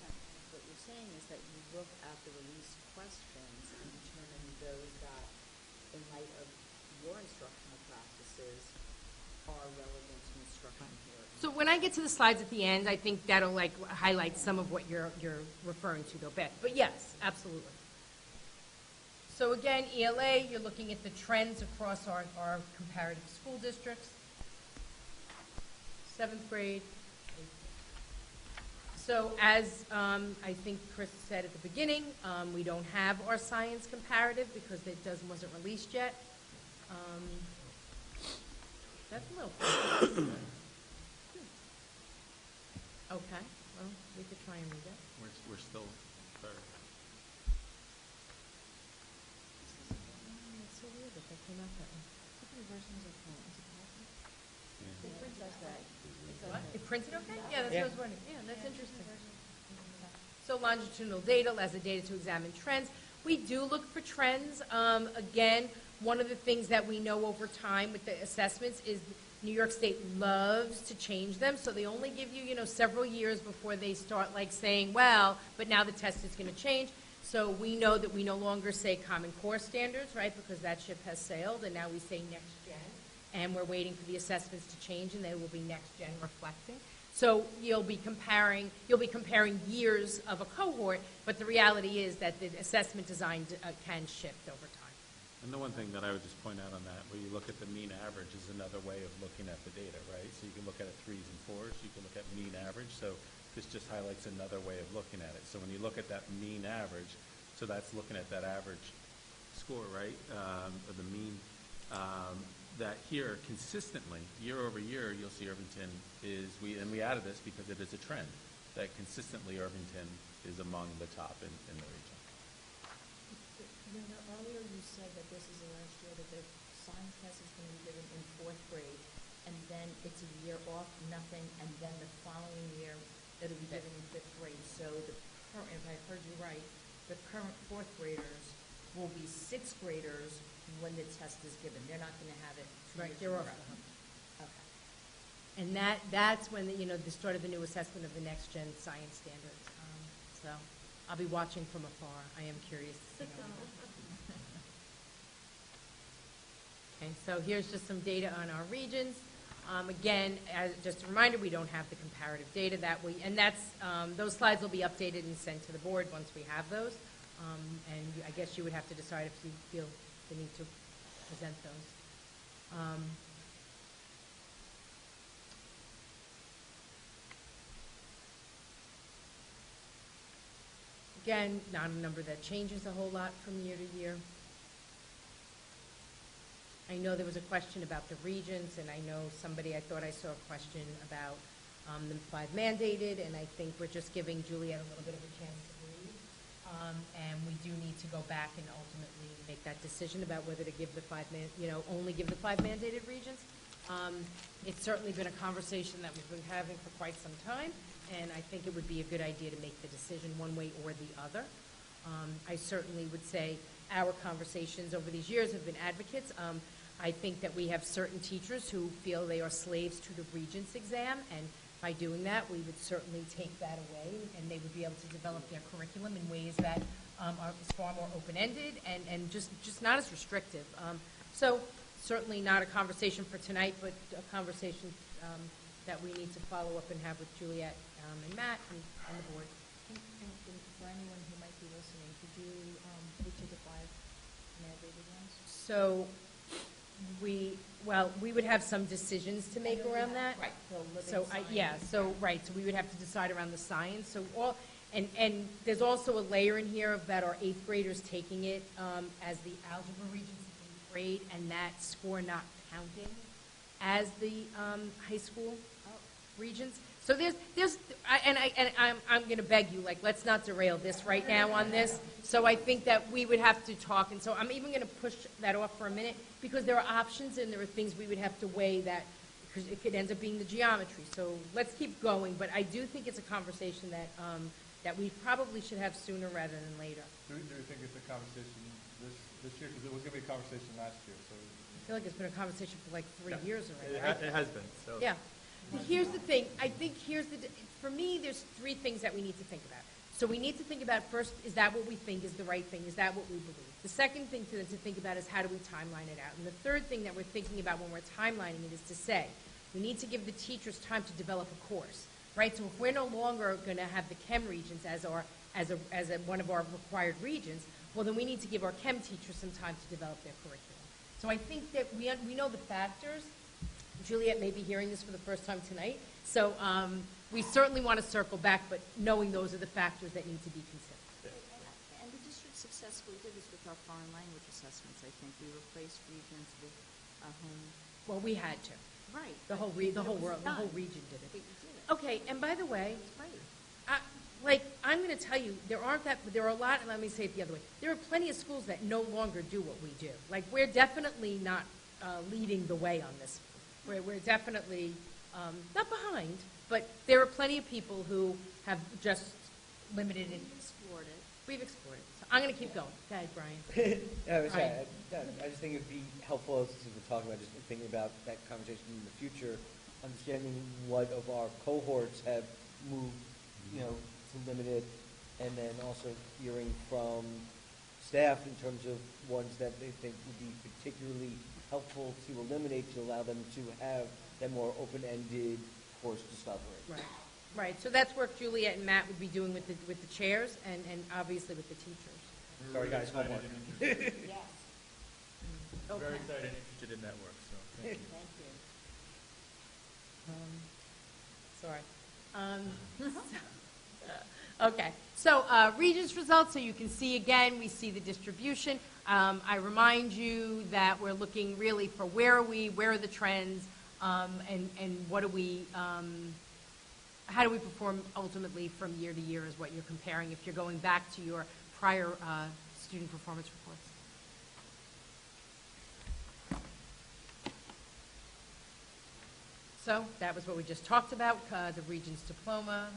What you're saying is that you look at the release questions and determine those that, in light of your instructional practices, are relevant to instruction here. So when I get to the slides at the end, I think that'll highlight some of what you're referring to, though, Beth. But yes, absolutely. So again, ELA, you're looking at the trends across our comparative school districts. 7th grade. So as I think Chris said at the beginning, we don't have our science comparative because it wasn't released yet. That's a little. Okay, well, we could try and read it. We're still third. It's so weird that came out that way. What? It printed okay? Yeah, that's what I was wondering. Yeah, that's interesting. So longitudinal data as a data to examine trends. We do look for trends. Again, one of the things that we know over time with the assessments is New York State loves to change them, so they only give you, several years before they start saying, well, but now the test is going to change. So we know that we no longer say Common Core standards, right, because that ship has sailed, and now we say next gen. And we're waiting for the assessments to change, and they will be next gen reflecting. So you'll be comparing years of a cohort, but the reality is that the assessment design can shift over time. And the one thing that I would just point out on that, where you look at the mean average is another way of looking at the data, right? So you can look at it 3s and 4s, you can look at mean average, so this just highlights another way of looking at it. So when you look at that mean average, so that's looking at that average score, right, or the mean, that here consistently, year over year, you'll see Irvington and we added this because it is a trend, that consistently Irvington is among the top in the region. Earlier you said that this is the last year that the science test is going to be given in 4th grade, and then it's a year off, nothing, and then the following year it'll be given in 5th grade. So if I heard you right, the current 4th graders will be 6th graders when the test is given. They're not going to have it 2 years You're in a off row. the hook. Okay. And that's when the start of the new assessment of the next gen science standards. So I'll be watching from afar. I am curious to see how we go. Okay, so here's just some data on our regions. Again, just a reminder, we don't have the comparative data those slides will be updated and sent to the board once we have those. And I guess you would have to decide if you feel the need to present those. Again, not a number that changes a whole lot from year to year. I know there was a question about the regions, and I thought I saw a question about the 5 mandated, and I think we're just giving Juliet a little bit of a chance to breathe. And we do need to go back and ultimately make that decision about whether to give the only give the 5 mandated regions. It's certainly been a conversation that we've been having for quite some time, and I think it would be a good idea to make the decision one way or the other. I certainly would say our conversations over these years have been advocates. I think that we have certain teachers who feel they are slaves to the Regents exam, and by doing that, we would certainly take that away, and they would be able to develop their curriculum in ways that are far more open-ended and just not as restrictive. So certainly not a conversation for tonight, but a conversation that we need to follow up and have with Juliet and Matt and the board. And for anyone who might be listening, could you, which of the 5 mandated ones? So we would have some decisions to make around that. Right. So, so we would have to decide around the science. So and there's also a layer in here of that our 8th graders taking it as the algebra Regents in 8th grade, and that score not counting as the high school Regents. So I'm going to beg you, like, let's not derail this right now on this. So I think that we would have to talk, and so I'm even going to push that off for a minute, because there are options and there are things we would have to weigh that, because it could end up being the geometry. So let's keep going, but I do think it's a conversation that that we probably should have sooner rather than later. Do you think it's a conversation this year? Because it was going to be a conversation last year, so. I feel like it's been a conversation for like 3 years already. It has been, so. Yeah. Here's the thing. I think for me, there's 3 things that we need to think about. So we need to think about, first, is that what we think is the right thing? Is that what we believe? The second thing to think about is how do we timeline it out? And the third thing that we're thinking about when we're timelining it is to say, we need to give the teachers time to develop a course, right? So if we're no longer going to have the Chem Regents as one of our required regions, well, then we need to give our Chem teachers some time to develop their curriculum. So I think that we know the factors. Juliet may be hearing this for the first time tonight. So we certainly want to circle back, but knowing those are the factors that need to be considered. And the district successfully did this with our foreign language assessments, I think. We replaced Regents with home. Well, we had to. Right. The whole region did it. But you did it. Okay, and by the way, Right. I'm going to tell you, there are a lot, and let me say it the other way. There are plenty of schools that no longer do what we do. Like, we're definitely not leading the way on this. We're definitely not behind, but there are plenty of people who have just limited it. We've explored it. So I'm going to keep going. Go ahead, Brian. I just think it would be helpful, since we're talking about just thinking about that conversation in the future, understanding what of our cohorts have moved, to limited, and then also hearing from staff in terms of ones that they think would be particularly helpful to eliminate, to allow them to have that more open-ended course discovery. Right. So that's work Juliet and Matt would be doing with the chairs and obviously with the teachers. Sorry, guys, homework. Yes. Very excited and interested in that work, so thank you. Thank you. Sorry. Okay. So Regents results, so you can see again, we see the distribution. I remind you that we're looking really for where are the trends, and what do we, how do we perform ultimately from year to year is what you're comparing if you're going back to your prior student performance reports. So that was what we just talked about, the Regents diploma.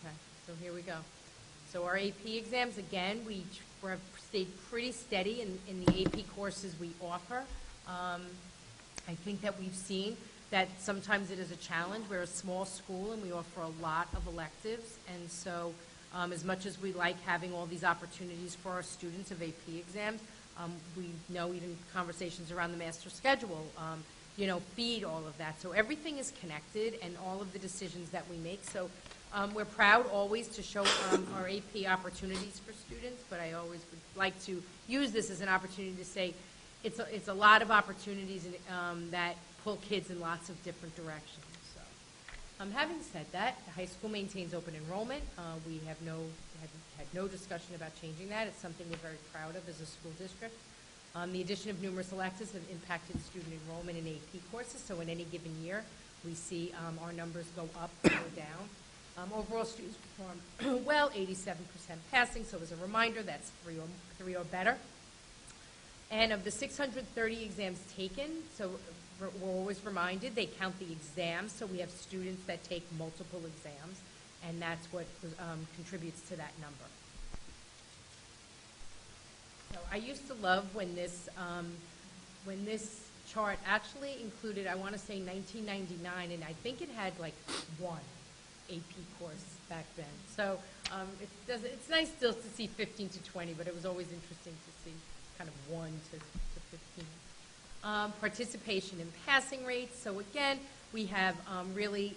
Okay, so here we go. So our AP exams, again, we've stayed pretty steady in the AP courses we offer. I think that we've seen that sometimes it is a challenge. We're a small school and we offer a lot of electives, and so as much as we like having all these opportunities for our students of AP exams, we know even conversations around the master schedule, feed all of that. So everything is connected, and all of the decisions that we make. So we're proud always to show our AP opportunities for students, but I always would like to use this as an opportunity to say it's a lot of opportunities that pull kids in lots of different directions. So, having said that, the high school maintains open enrollment. We have had no discussion about changing that. It's something we're very proud of as a school district. The addition of numerous electives have impacted student enrollment in AP courses, so in any given year, we see our numbers go up or go down. Overall, students perform well, 87% passing, so as a reminder, that's 3 or better. And of the 630 exams taken, so we're always reminded, they count the exams, so we have students that take multiple exams, and that's what contributes to that number. So I used to love when this chart actually included, I want to say 1999, and I think it had like one AP course back then. So it's nice still to see 15 to 20, but it was always interesting to see kind of 1 to 15. Participation in passing rates. So again, we have really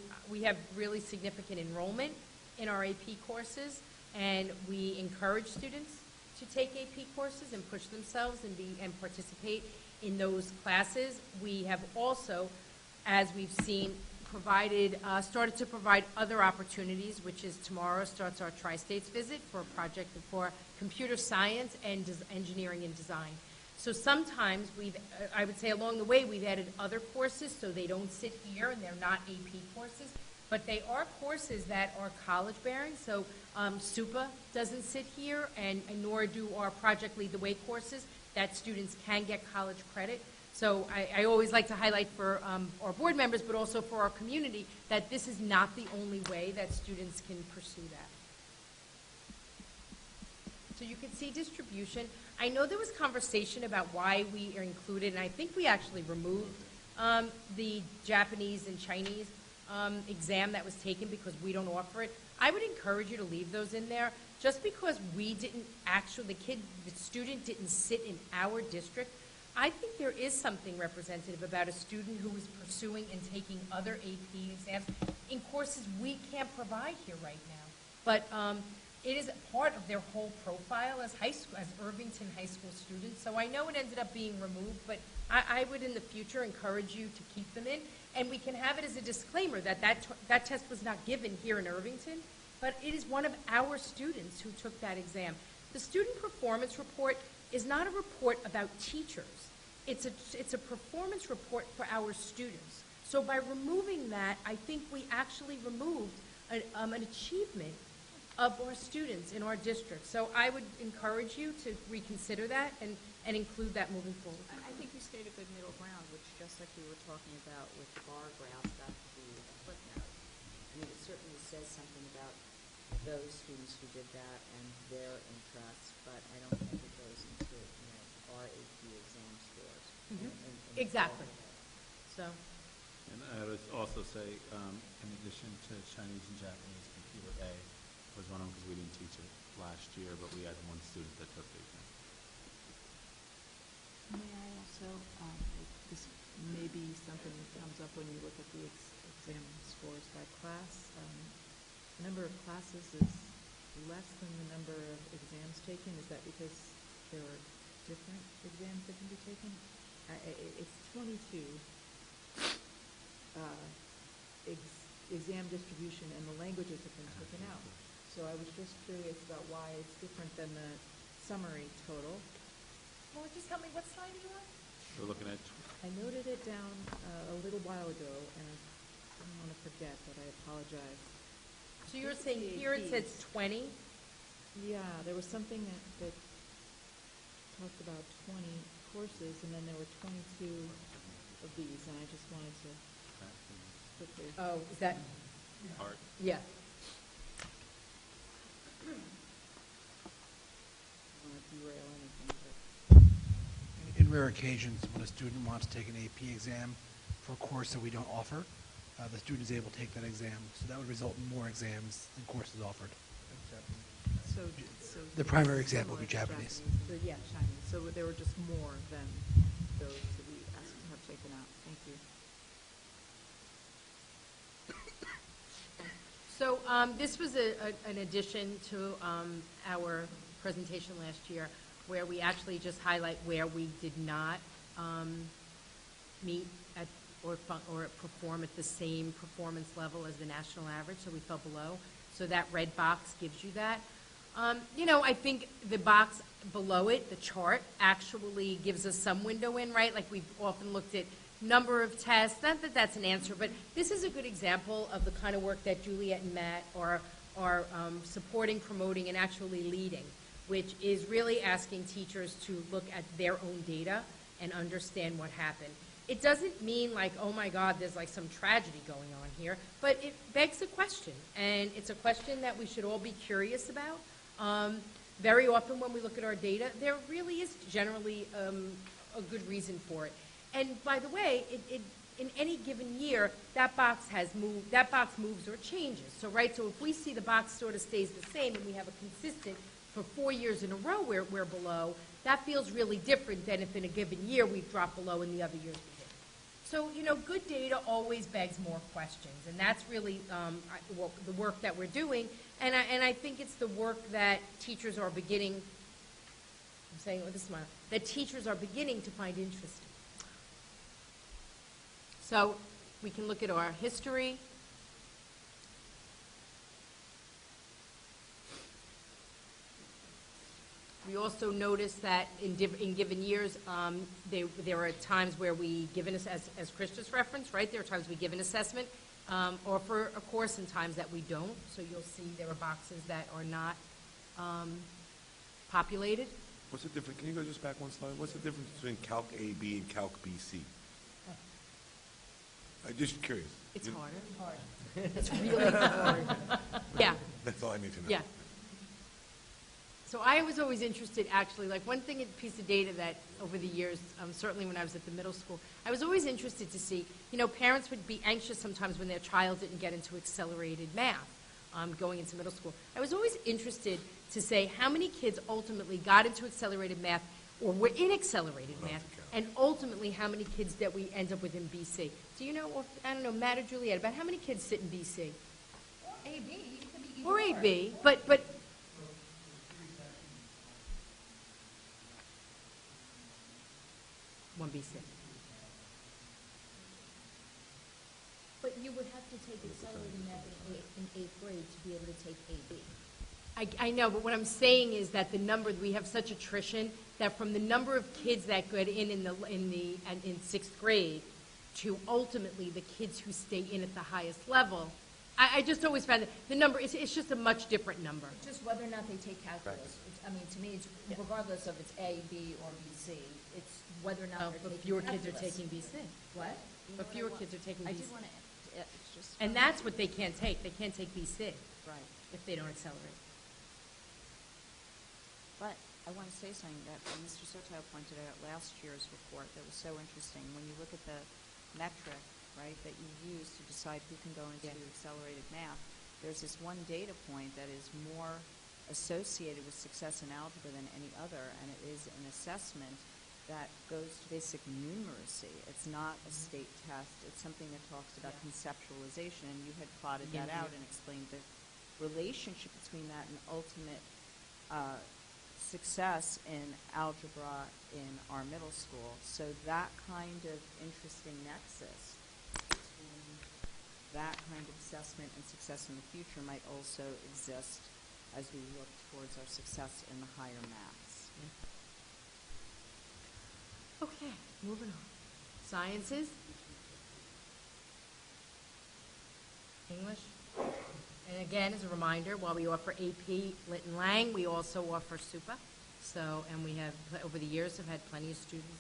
significant enrollment in our AP courses, and we encourage students to take AP courses and push themselves and participate in those classes. We have also, as we've seen, started to provide other opportunities, which is tomorrow starts our Tri-States visit for a project for computer science and engineering and design. So sometimes I would say along the way, we've added other courses so they don't sit here and they're not AP courses, but they are courses that are college-bearing. So SUPA doesn't sit here, and nor do our Project Lead the Way courses that students can get college credit. So I always like to highlight for our board members, but also for our community, that this is not the only way that students can pursue that. So you can see distribution. I know there was conversation about why we are included, and I think we actually removed the Japanese and Chinese exam that was taken because we don't offer it. I would encourage you to leave those in there just because we didn't actually, the student didn't sit in our district. I think there is something representative about a student who is pursuing and taking other AP exams in courses we can't provide here right now. But it is part of their whole profile as Irvington High School students. So I know it ended up being removed, but I would in the future encourage you to keep them in. And we can have it as a disclaimer that that test was not given here in Irvington, but it is one of our students who took that exam. The student performance report is not a report about teachers. It's a performance report for our students. So by removing that, I think we actually removed an achievement of our students in our district. So I would encourage you to reconsider that and include that moving forward. I think we stayed a good middle ground, which just like we were talking about with bar grounds, got to be a footnote. I mean, it certainly says something about those students who did that and their interests, but I don't think it goes into, our AP exam scores. Exactly. So. And I would also say, in addition to Chinese and Japanese, computer A was one of them because we didn't teach it last year, but we had one student that took the exam. May I also, this may be something that comes up when you look at the exam scores by class. The number of classes is less than the number of exams taken. Is that because there are different exams that can be taken? It's 22 exam distribution, and the languages have been taken out. So I was just curious about why it's different than the summary total. Well, just tell me what slide are you on? We're looking at I noted it down a little while ago, and I didn't want to forget, but I apologize. So you're saying here it says 20? Yeah, there was something that talked about 20 courses, and then there were 22 of these, and I just wanted to quickly. Oh, is that? art. Yeah. I don't want to derail anything, but. In rare occasions, when a student wants to take an AP exam for a course that we don't offer, the student is able to take that exam. So that would result in more exams than courses offered. So The primary exam would similar be to Japanese. Yeah, Chinese. So there were just more than those that we asked to have taken out. Thank you. So this was an addition to our presentation last year, where we actually just highlight where we did not meet at or perform at the same performance level as the national average, so we fell below. So that red box gives you that. I think the box below it, the chart, actually gives us some window in, right? Like we've often looked at number of tests. Not that that's an answer, but this is a good example of the kind of work that Juliet and Matt are supporting, promoting, and actually leading, which is really asking teachers to look at their own data and understand what happened. It doesn't mean like, oh my God, there's like some tragedy going on here, but it begs a question, and it's a question that we should all be curious about. Very often when we look at our data, there really is generally a good reason for it. And by the way, in any given year, that box moves or changes. So, right, so if we see the box sort of stays the same and we have a consistent for 4 years in a row where we're below, that feels really different than if in a given year we've dropped below and the other years we did. So, good data always begs more questions, and that's really the work that we're doing, and I think it's the work that teachers are beginning, I'm saying it with a smile, that teachers are beginning to find interesting. So we can look at our history. We also notice that in given years, there are times where we give as Chris just referenced, right? There are times we give an assessment or for a course and times that we don't. So you'll see there are boxes that are not populated. What's the difference? Can you go just back one slide? What's the difference between Calc AB and Calc BC? I'm just curious. It's harder. It's really hard. Yeah. That's all I need to know. Yeah. So I was always interested, actually, like one piece of data that over the years, certainly when I was at the middle school, I was always interested to see, parents would be anxious sometimes when their child didn't get into accelerated math going into middle school. I was always interested to say how many kids ultimately got into accelerated math or were in accelerated math, and ultimately how many kids that we end up with in BC. Do you know, or, I don't know, Matt or Juliet, about how many kids sit in BC? Or AB, it could be either Or AB, but one BC. But you would have to take accelerated math in eighth grade to be able to take AB. I know, but what I'm saying is that we have such attrition that from the number of kids that get in sixth grade to ultimately the kids who stay in at the highest level, I just always found that the number it's just a much different number. Just whether or not they take calculus. To me, it's regardless of it's A, B, or BC. It's whether or not they're taking fewer calculus. kids are taking BC. What? But fewer kids are taking BC. I did want to. It's just. And that's what they can't take. They can't take BC Right. if they don't accelerate. But I want to say something that Mr. Sotile pointed out last year's report that was so interesting. When you look at the metric, right, that you use to decide who can go into accelerated math, there's this one data point that is more associated with success in algebra than any other, and it is an assessment that goes to basic numeracy. It's not a state test. It's something that talks about conceptualization, and you had plotted that out and explained the relationship between that and ultimate success in algebra in our middle school. So that kind of interesting nexus between that kind of assessment and success in the future might also exist as we look towards our success in the higher maths. Okay, moving on. Sciences. English. And again, as a reminder, while we offer AP, Lit and Lang, we also offer SUPA. So, and we have, over the years, have had plenty of students.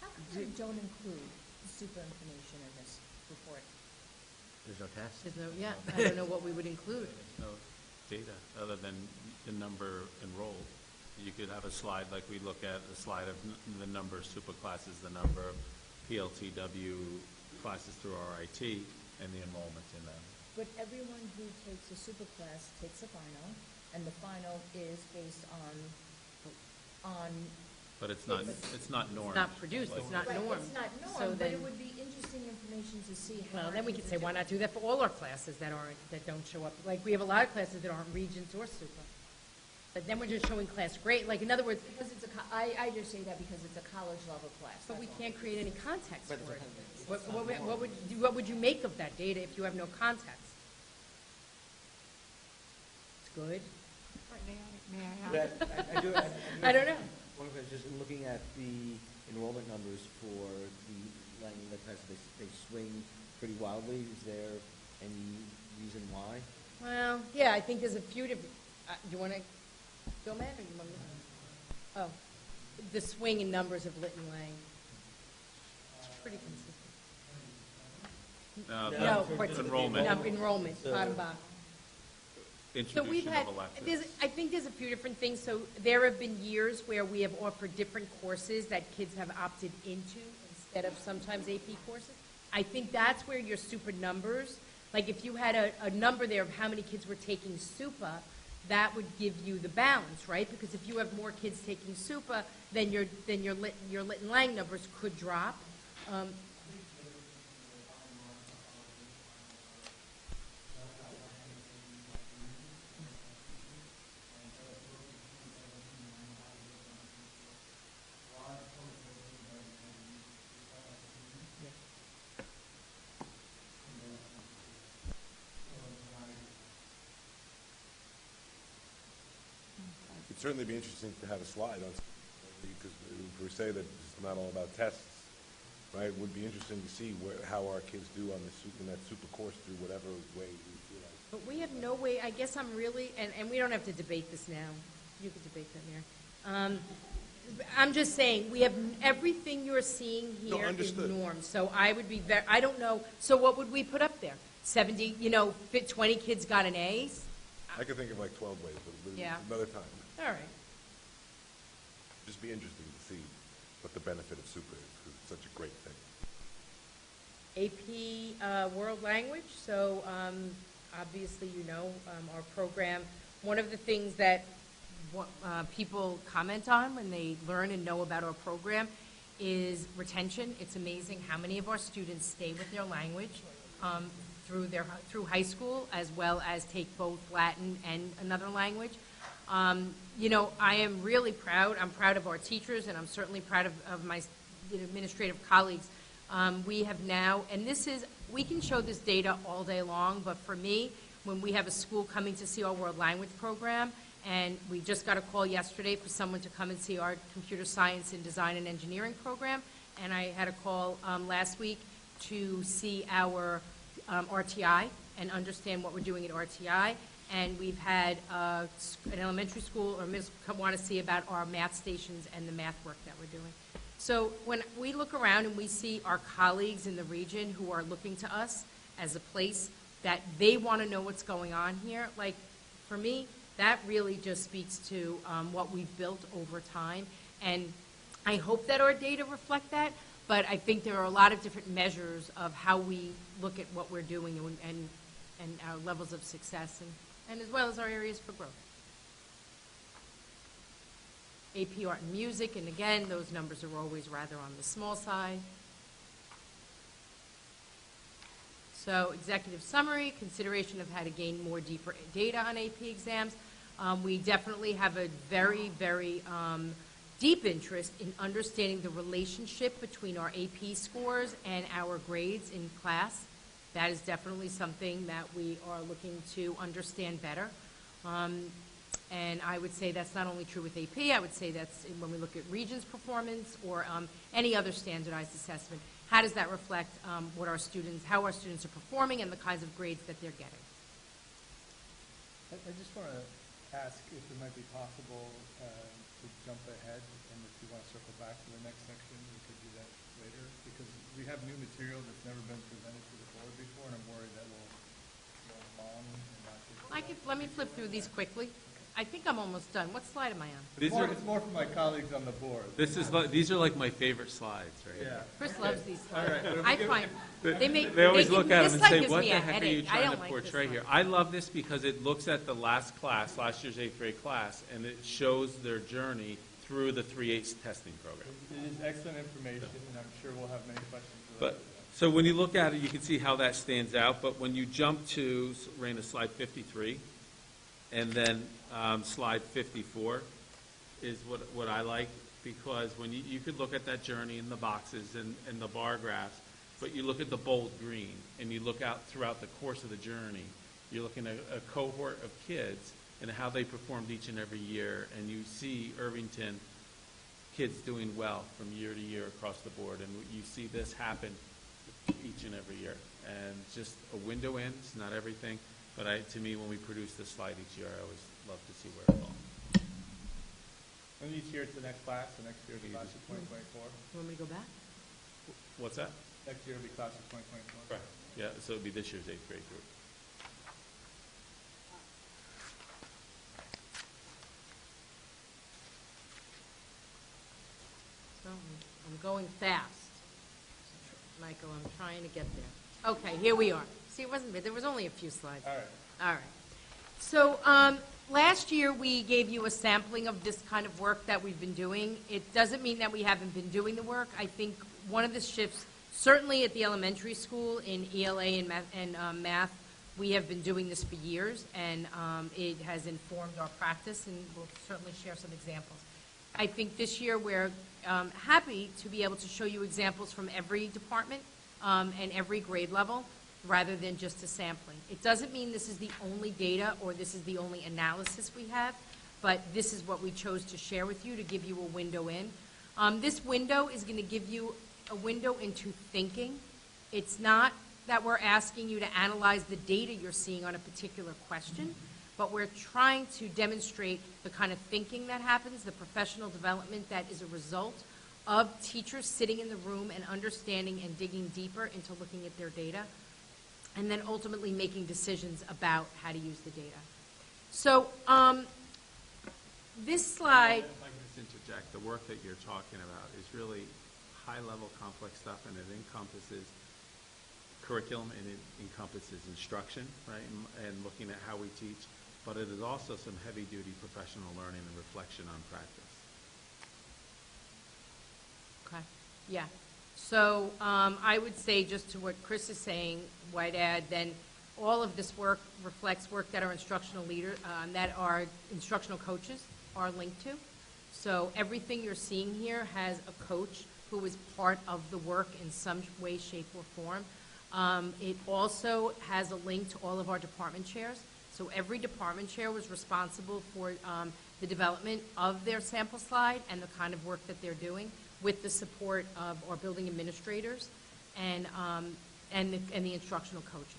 How come you don't include super information in this report? There's no test? There's no, I don't know what we would include. No data other than the number enrolled. You could have a slide like we look at, a slide of the number of super classes, the number of PLTW classes through RIT, and the enrollment in them. But everyone who takes a super class takes a final, and the final is based on. But it's not normed. It's not produced, it's not Right, normed. it's not So normed, but then- it would be interesting information to see how. Well, then we could say, why not do that for all our classes that don't show up? Like, we have a lot of classes that aren't Regents or SUPA. But then we're just showing class grade, like, in other words, Because it's I just say that because it's a college level class. but we that's all. can't create any context for But it. What would you make of that data if you have no context? It's good? May I But I do. I don't know. One question, just in looking at the enrollment numbers for the Lang and Lit classes, they swing pretty wildly. Is there any reason why? Well, yeah, I think there's a few different, do you want to Bill Mann, or you want me to? Oh, the swing in numbers of Lit and Lang. It's pretty consistent. No, enrollment. Enrollment, bottom box. So we've Introduction had, of electives. I think there's a few different things. So there have been years where we have offered different courses that kids have opted into instead of sometimes AP courses. I think that's where your super numbers, like if you had a number there of how many kids were taking SUPA, that would give you the balance, right? Because if you have more kids taking SUPA, then your Lit and Lang numbers could drop. It'd certainly be interesting to have a slide on, because if we say that it's not all about tests, right? It would be interesting to see how our kids do on in that super course through whatever way we feel like. But we have no way, I guess I'm really, and we don't have to debate this now. You could debate that, Mayor. I'm just saying, we have, everything you're seeing here is norm. So I would be I don't know, so what would we put up there? 70, 20 kids got an A? I could think of like 12 ways, but Yeah. another time. All right. Just be interesting to see what the benefit of super is, because it's such a great thing. AP World Language, so obviously our program, one of the things that people comment on when they learn and know about our program is retention. It's amazing how many of our students stay with their language through high school, as well as take both Latin and another language. I am really proud. I'm proud of our teachers, and I'm certainly proud of my administrative colleagues. We have now, and we can show this data all day long, but for me, when we have a school coming to see our world language program, and we just got a call yesterday for someone to come and see our computer science and design and engineering program, and I had a call last week to see our RTI and understand what we're doing at RTI. And we've had an elementary school or middle school want to see about our math stations and the math work that we're doing. So when we look around and we see our colleagues in the region who are looking to us as a place that they want to know what's going on here, like for me, that really just speaks to what we've built over time. And I hope that our data reflect that, but I think there are a lot of different measures of how we look at what we're doing and our levels of success, and as well as our areas for growth. AP Art and Music, and again, those numbers are always rather on the small side. So executive summary, consideration of how to gain more deeper data on AP exams. We definitely have a very, very deep interest in understanding the relationship between our AP scores and our grades in class. That is definitely something that we are looking to understand better. And I would say that's not only true with AP, I would say that's when we look at Regents performance or any other standardized assessment. How does that reflect how our students are performing and the kinds of grades that they're getting? I just want to ask if it might be possible to jump ahead, and if you want to circle back to the next section, we could do that later, because we have new material that's never been presented to the board before, and I'm worried that will go long and not get Let me flip through these quickly. I think I'm almost done. What slide am I on? It's more for my colleagues on the board. These are like my favorite slides, right? Yeah. Chris loves these slides. All right. I find They always look at them and say, what the heck are you I trying don't to like portray this here? one. I love this because it looks at the last year's 8th grade class, and it shows their journey through the 3/8 testing program. It is excellent information, and I'm sure we'll have many questions. So when you look at it, you can see how that stands out, but when you jump to, Raina, slide 53, and then slide 54 is what I like, because when you could look at that journey in the boxes and the bar graphs, but you look at the bold green, and you look out throughout the course of the journey, you're looking at a cohort of kids and how they performed each and every year, and you see Irvington kids doing well from year to year across the board, and you see this happen each and every year. And just a window in, it's not everything, but to me, when we produce this slide each year, I always love to see where it falls. each year it's the next class, the next year will be class of 2024. You want me to go back? What's that? Next year will be class of 2024. Right. Yeah, so it'd be this year's 8th grade group. So I'm going fast. Michael, I'm trying to get there. Okay, here we are. See, it wasn't bad. There was only a few slides. All right. All right. So last year, we gave you a sampling of this kind of work that we've been doing. It doesn't mean that we haven't been doing the work. I think one of the shifts, certainly at the elementary school in ELA and math, we have been doing this for years, and it has informed our practice, and we'll certainly share some examples. I think this year we're happy to be able to show you examples from every department and every grade level, rather than just a sampling. It doesn't mean this is the only data or this is the only analysis we have, but this is what we chose to share with you to give you a window in. This window is going to give you a window into thinking. It's not that we're asking you to analyze the data you're seeing on a particular question, but we're trying to demonstrate the kind of thinking that happens, the professional development that is a result of teachers sitting in the room and understanding and digging deeper into looking at their data, and then ultimately making decisions about how to use the data. So this slide... If I can just interject, the work that you're talking about is really high-level complex stuff, and it encompasses curriculum and it encompasses instruction, right, and looking at how we teach, but it is also some heavy-duty professional learning and reflection on practice. Okay, yeah. So I would say, just to what Chris is saying, I'd add then all of this work reflects work that our instructional leaders, that our instructional coaches are linked to. So everything you're seeing here has a coach who is part of the work in some way, shape, or form. It also has a link to all of our department chairs. So every department chair was responsible for the development of their sample slide and the kind of work that they're doing, with the support of our building administrators and the instructional coaches.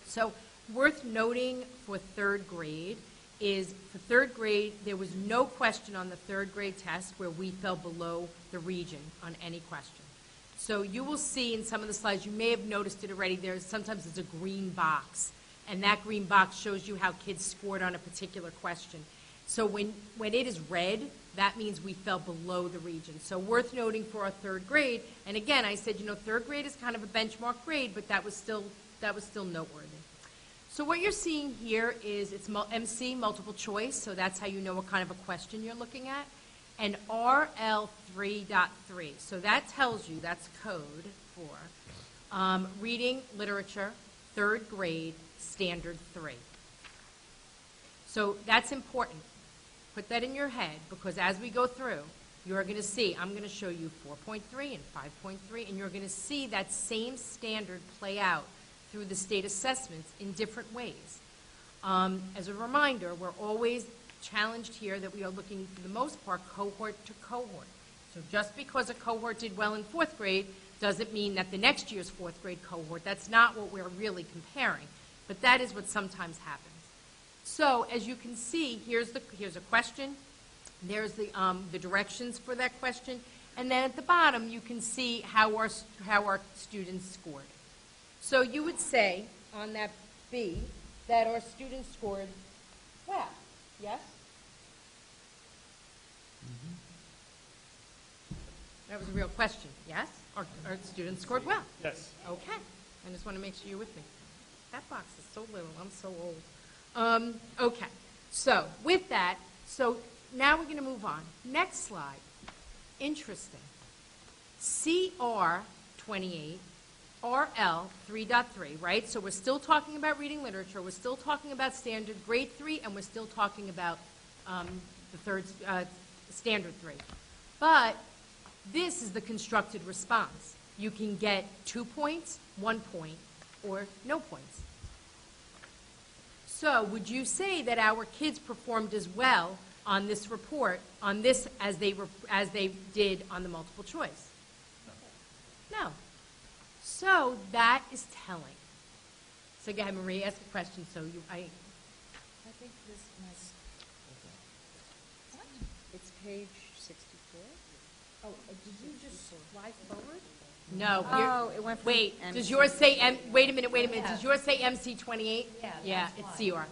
So worth noting for third grade is, for third grade, there was no question on the third grade test where we fell below the region on any question. So you will see in some of the slides, you may have noticed it already, sometimes it's a green box, and that green box shows you how kids scored on a particular question. So when it is red, that means we fell below the region. So worth noting for our third grade. And again, I said, third grade is kind of a benchmark grade, but that was still noteworthy. So what you're seeing here is it's MC, multiple choice, so that's how you know what kind of a question you're looking at, and RL 3.3. So that tells you, that's code for reading, literature, third grade, standard 3. So that's important. Put that in your head, because as we go through, you're going to see, I'm going to show you 4.3 and 5.3, and you're going to see that same standard play out through the state assessments in different ways. As a reminder, we're always challenged here that we are looking, for the most part, cohort to cohort. So just because a cohort did well in fourth grade doesn't mean that the next year's fourth grade cohort, that's not what we're really comparing, but that is what sometimes happens. So as you can see, here's a question. There's the directions for that question, and then at the bottom you can see how our students scored. So you would say on that B that our students scored well. Yes. That was a real question. Yes, our students scored well. Yes. Okay. I just want to make sure you're with me. That box is so little. I'm so old. Okay, so with that, so now we're going to move on. Next slide. Interesting. CR 28, RL 3.3, right? So we're still talking about reading literature, we're still talking about standard grade 3, and we're still talking about the third standard 3. But this is the constructed response. You can get 2 points, 1 point, or no points. So would you say that our kids performed as well on this report, on this, as they did on the multiple choice? No. So that is telling. So go ahead, Marie, ask a question. I think this must, it's page 64? Oh, did you just slide forward? No. Oh, it went from Wait, does MC. yours say, wait a minute, does yours say MC 28? Yeah, it's CR.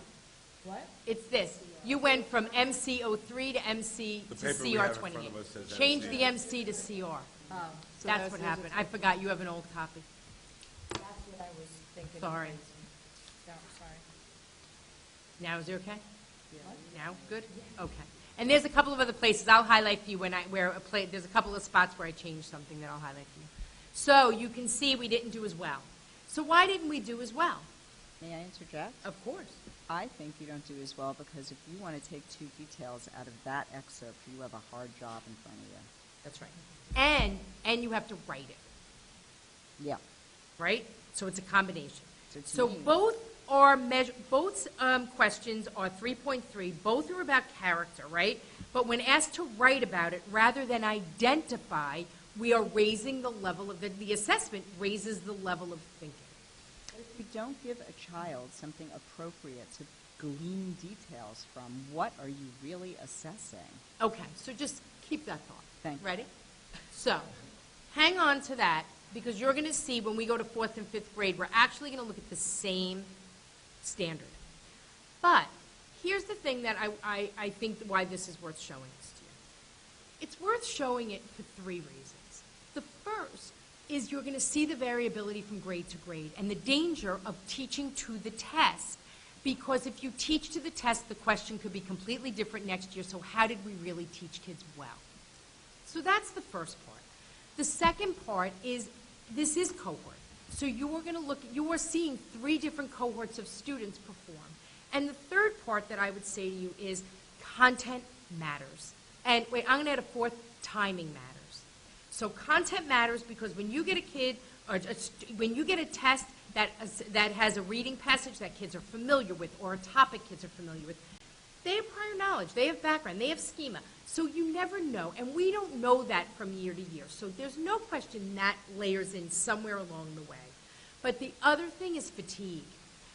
What? It's this. You went from MC 03 to MC The to paper we CR have in front 28. of us says Change MC. the MC to CR. Oh, So That's what yours happened. is- I forgot you have an old copy. that's what I was thinking. Sorry. No, sorry. Now is it okay? Yeah. Now, good? Okay. And there's a couple of other places I'll highlight for you there's a couple of spots where I changed something that I'll highlight for you. So you can see we didn't do as well. So why didn't we do as well? May I interject? Of course. I think you don't do as well because if you want to take two details out of that excerpt, you have a hard job in front of you. That's right. And you have to write it, Yeah. right? So it's a combination. So to So me- both are both questions are 3.3. Both are about character, right? But when asked to write about it, rather than identify, we are raising the level of the assessment raises the level of thinking. If you don't give a child something appropriate to glean details from, what are you really assessing? Okay, so just keep that thought. Thank you. Ready? So, hang on to that, because you're going to see when we go to 4th and 5th grade, we're actually going to look at the same standard. But here's the thing that I think why this is worth showing this to you. It's worth showing it for 3 reasons. The first is you're going to see the variability from grade to grade and the danger of teaching to the test. Because if you teach to the test, the question could be completely different next year. So how did we really teach kids well? So that's the first part. The second part is this is cohort. So you are going to you are seeing 3 different cohorts of students perform. And the third part that I would say to you is content matters. And wait, I'm going to add a 4th, timing matters. So content matters because when you get a kid, or when you get a test that has a reading passage that kids are familiar with or a topic kids are familiar with, they have prior knowledge, they have background, they have schema. So you never know, and we don't know that from year to year. So there's no question that layers in somewhere along the way. But the other thing is fatigue.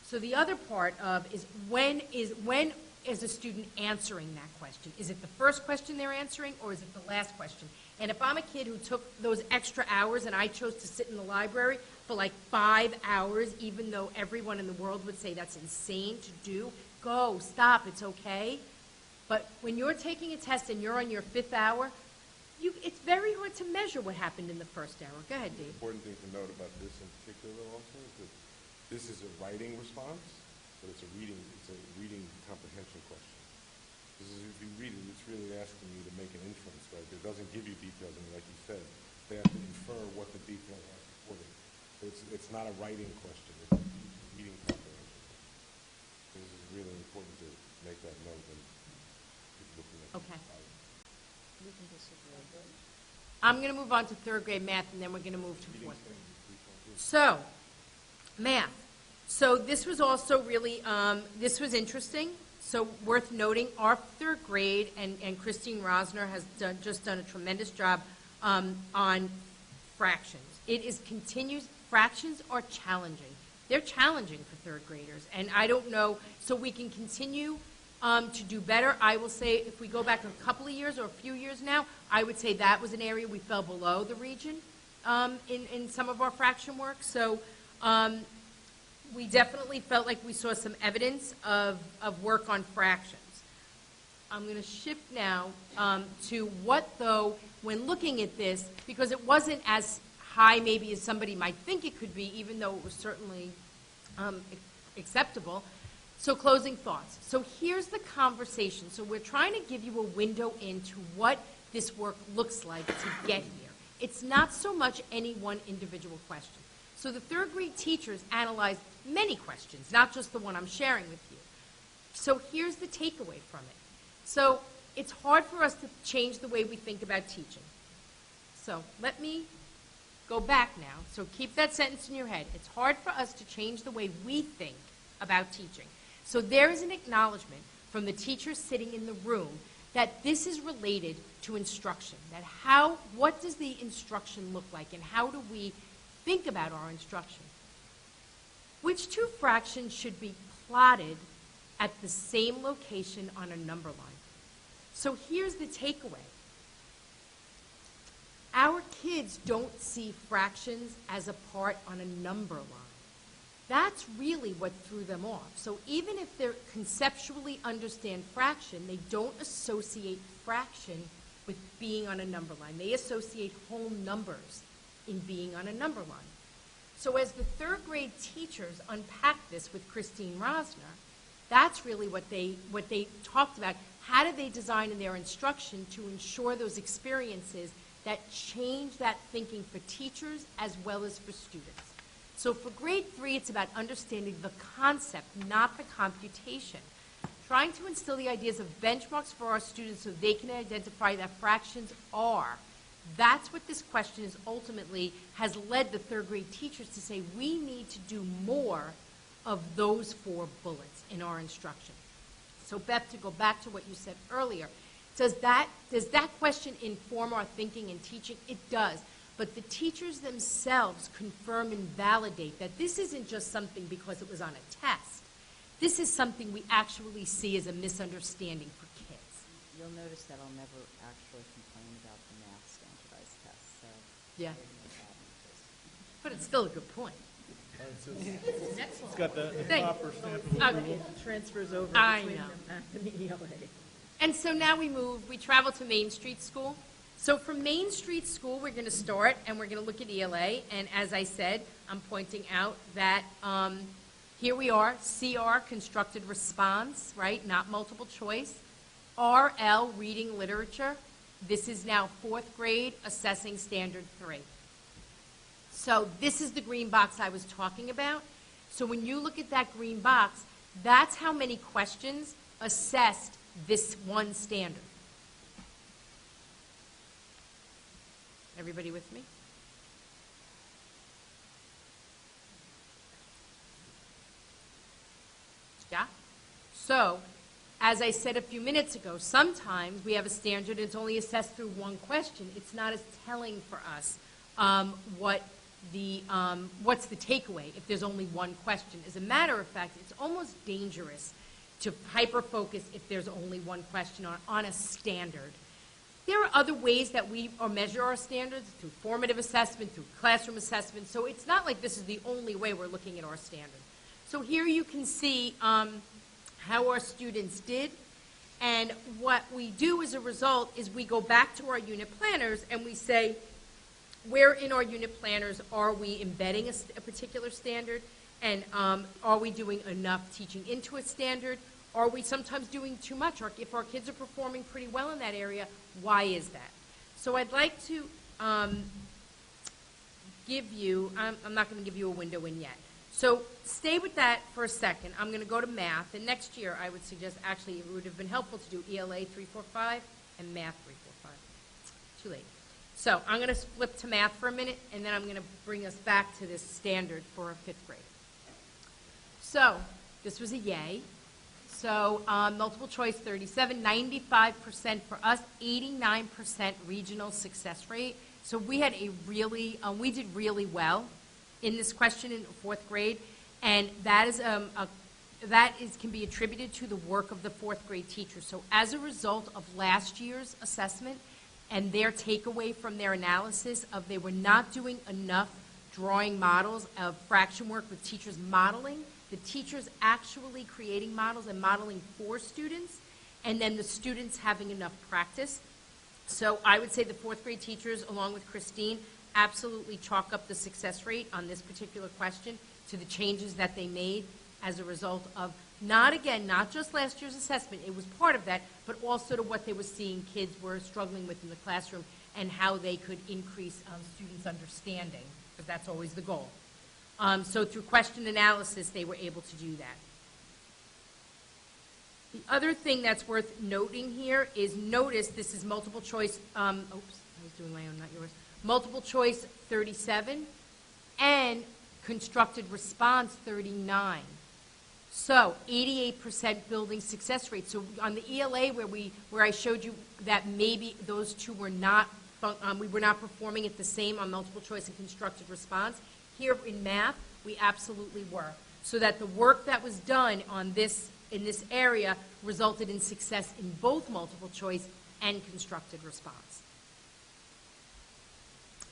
So the other part of is when is a student answering that question? Is it the first question they're answering, or is it the last question? And if I'm a kid who took those extra hours and I chose to sit in the library for like 5 hours, even though everyone in the world would say that's insane to do, go, stop, it's okay. But when you're taking a test and you're on your 5th hour, it's very hard to measure what happened in the first hour. Go ahead, The Dave. important thing to note about this in particular also is that this is a writing response, but it's a reading comprehension question. This is, if you read it, it's really asking you to make an inference, right? It doesn't give you details, and like you said, they have to infer what the details are supporting. So it's not a writing question, it's a reading comprehension. So this is really important to make that note when looking at Okay. We can disagree. I'm going to move on to 3rd grade math, and then we're going to move to 4th. So, math. So this was also really, this was interesting. So worth noting, our 3rd grade, and Christine Rosner has just done a tremendous job on fractions. It is continues, fractions are challenging. They're challenging for 3rd graders, and I don't know, so we can continue to do better. I will say, if we go back a couple of years or a few years now, I would say that was an area we fell below the region in some of our fraction work. So we definitely felt like we saw some evidence of work on fractions. I'm going to shift now to what, though, when looking at this, because it wasn't as high maybe as somebody might think it could be, even though it was certainly acceptable. So closing thoughts. So here's the conversation. So we're trying to give you a window into what this work looks like to get here. It's not so much any one individual question. So the 3rd grade teachers analyzed many questions, not just the one I'm sharing with you. So here's the takeaway from it. So it's hard for us to change the way we think about teaching. So let me go back now. So keep that sentence in your head. It's hard for us to change the way we think about teaching. So there is an acknowledgement from the teachers sitting in the room that this is related to instruction, that what does the instruction look like, and how do we think about our instruction? Which 2 fractions should be plotted at the same location on a number line? So here's the takeaway. Our kids don't see fractions as a part on a number line. That's really what threw them off. So even if they conceptually understand fraction, they don't associate fraction with being on a number line. They associate whole numbers in being on a number line. So as the third grade teachers unpacked this with Christine Rosner, that's really what they talked about. How do they design in their instruction to ensure those experiences that change that thinking for teachers as well as for students? So for grade 3, it's about understanding the concept, not the computation. Trying to instill the ideas of benchmarks for our students so they can identify that fractions are. That's what this question is ultimately has led the third grade teachers to say we need to do more of those 4 bullets in our instruction. So Beth, to go back to what you said earlier, does that question inform our thinking and teaching? It does. But the teachers themselves confirm and validate that this isn't just something because it was on a test. This is something we actually see as a misunderstanding for kids. You'll notice that I'll never actually complain about the math standardized tests, so. Yeah. there's no problem with this. But it's still a good point. It's got the Thank- proper stamp of Okay. approval. Transfers over I between know. them after the ELA. And so now we travel to Main Street School. So from Main Street School, we're going to start, and we're going to look at ELA. And as I said, I'm pointing out that here we are, CR, constructed response, right, not multiple choice. RL, reading literature. This is now 4th grade, assessing standard 3. So this is the green box I was talking about. So when you look at that green box, that's how many questions assessed this one standard. Everybody with me? Yeah? So, as I said a few minutes ago, sometimes we have a standard that's only assessed through one question. It's not as telling for us what's the takeaway if there's only one question. As a matter of fact, it's almost dangerous to hyper-focus if there's only one question on a standard. There are other ways that we measure our standards, through formative assessment, through classroom assessment, so it's not like this is the only way we're looking at our standard. So here you can see how our students did, and what we do as a result is we go back to our unit planners and we say, where in our unit planners are we embedding a particular standard, and are we doing enough teaching into a standard? Are we sometimes doing too much? Or if our kids are performing pretty well in that area, why is that? So I'd like to give you, I'm not going to give you a window in yet. So stay with that for a second. I'm going to go to math, and next year I would suggest, actually it would have been helpful to do ELA 345 and math 345. Too late. So I'm going to flip to math for a minute, and then I'm going to bring us back to this standard for a 5th grade. So this was a yay. So multiple choice 37, 95% for us, 89% regional success rate. So we had a really, we did really well in this question in 4th grade, and that is can be attributed to the work of the 4th grade teachers. So as a result of last year's assessment and their takeaway from their analysis of they were not doing enough drawing models of fraction work with teachers modeling, the teachers actually creating models and modeling for students, and then the students having enough practice. So I would say the 4th grade teachers, along with Christine, absolutely chalk up the success rate on this particular question to the changes that they made as a result of, not just last year's assessment, it was part of that, but also to what they were seeing kids were struggling with in the classroom and how they could increase students' understanding, because that's always the goal. So through question analysis, they were able to do that. The other thing that's worth noting here is notice this is multiple choice, oops, I was doing my own, not yours. Multiple choice 37 and constructed response 39. So 88% building success rate. So on the ELA where I showed you that maybe those two were not, we were not performing at the same on multiple choice and constructed response, here in math, we absolutely were. So that the work that was done on this in this area resulted in success in both multiple choice and constructed response.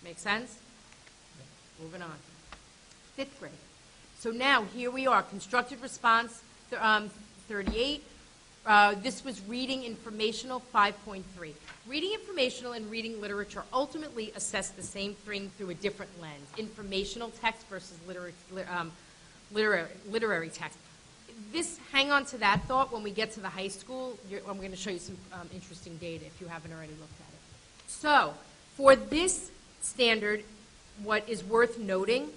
Make sense? Moving on. 5th grade. So now, here we are, constructed response, 38. This was reading informational, 5.3. Reading informational and reading literature ultimately assess the same thing through a different lens, informational text versus literary text. Hang on to that thought. When we get to the high school, I'm going to show you some interesting data if you haven't already looked at it. So, for this standard, what is worth noting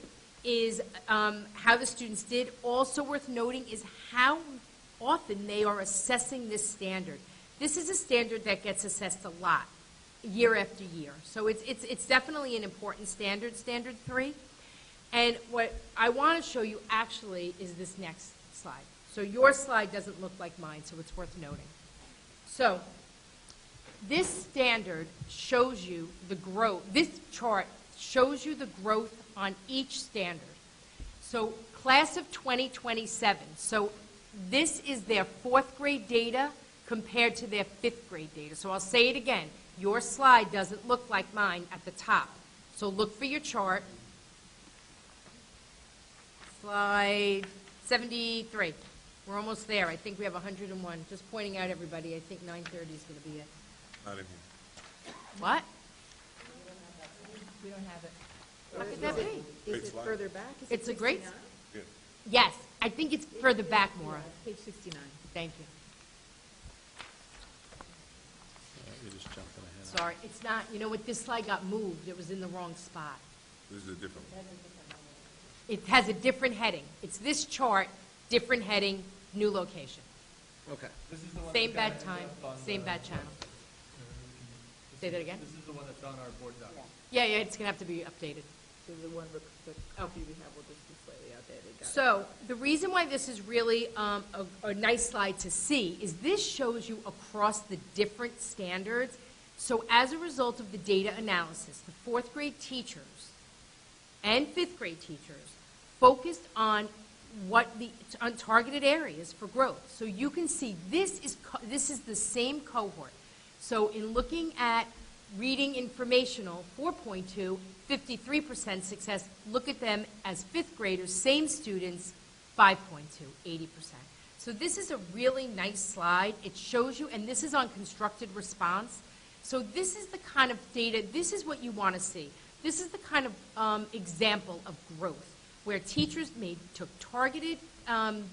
is how the students did. Also worth noting is how often they are assessing this standard. This is a standard that gets assessed a lot, year after year. So it's definitely an important standard, Standard 3. And what I want to show you actually is this next slide. So your slide doesn't look like mine, so it's worth noting. So this standard shows you the growth. This chart shows you the growth on each standard. So class of 2027. So this is their 4th grade data compared to their 5th grade data. So I'll say it again. Your slide doesn't look like mine at the top. So look for your chart. Slide 73. We're almost there. I think we have 101. Just pointing out, everybody, I think 9:30 is going to be it. Not in here. What? We don't have it. How could that be? Is it further back? Is it It's a great... 69? Yeah. Yes, I think it's further back, Maura. Page 69. Thank you. You're just jumping ahead. Sorry, it's not, you know what, this slide got moved. It was in the wrong spot. This is a different one. It has a different heading. It's this chart, different heading, new location. Okay. This is the one Same that's bad time, on same the- bad channel. Say that again? This is the one that's on our board doc. Yeah, it's going to have to be updated. So the one, the copy we have will just be slightly outdated. Got it. So the reason why this is really a nice slide to see is this shows you across the different standards. So as a result of the data analysis, the 4th grade teachers and 5th grade teachers focused on on targeted areas for growth. So you can see this is the same cohort. So in looking at reading informational, 4.2, 53% success. Look at them as 5th graders, same students, 5.2, 80%. So this is a really nice slide. It shows you, and this is on constructed response. So this is the kind of data, this is what you want to see. This is the kind of example of growth, where teachers took targeted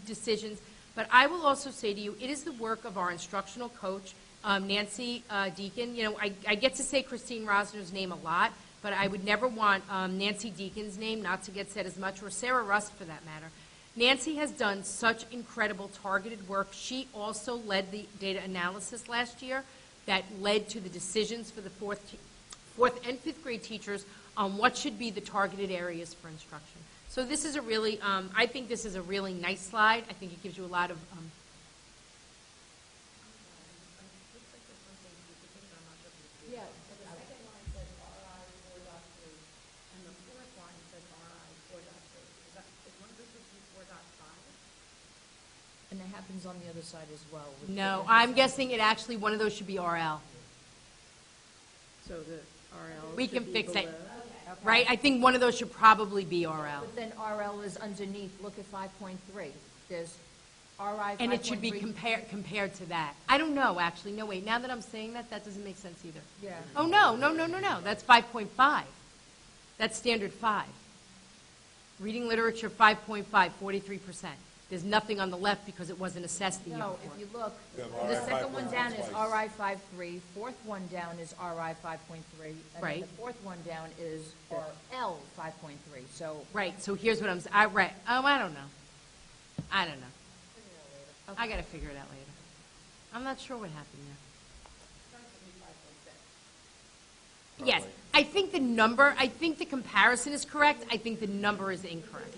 decisions. But I will also say to you, it is the work of our instructional coach, Nancy Deacon. You know, I get to say Christine Rosner's name a lot, but I would never want Nancy Deacon's name not to get said as much, or Sarah Rust for that matter. Nancy has done such incredible targeted work. She also led the data analysis last year that led to the decisions for the 4th and 5th grade teachers on what should be the targeted areas for instruction. So this is a really, I think this is a really nice slide. I think it gives you a lot of Yeah, the second line says RI 4.3, and the fourth line says RI 4.3. Is one of those supposed to be 4.5? And it happens on the other side as well. no, I'm guessing it actually, one of those should be RL. So the RL We should can be fix that. below. Right? I think one of those should probably be RL. But then RL is underneath, look at 5.3. There's RI 5.3. And it should be compared to that. I don't know, actually. No, wait, now that I'm saying that, that doesn't make sense either. Yeah. Oh, no, that's 5.5. That's standard 5. Reading literature, 5.5, 43%. There's nothing on the left because it wasn't assessed the year No, before. if you look, Yeah, the RI second one down is 5.3. RI 5.3, fourth one down is RI 5.3, and then Right. the fourth one down is RL 5.3, so. Right, so here's what I'm saying. I don't know. I don't know. I got to figure it out later. I'm not sure what happened there. Yes, I think the comparison is correct. I think the number is incorrect.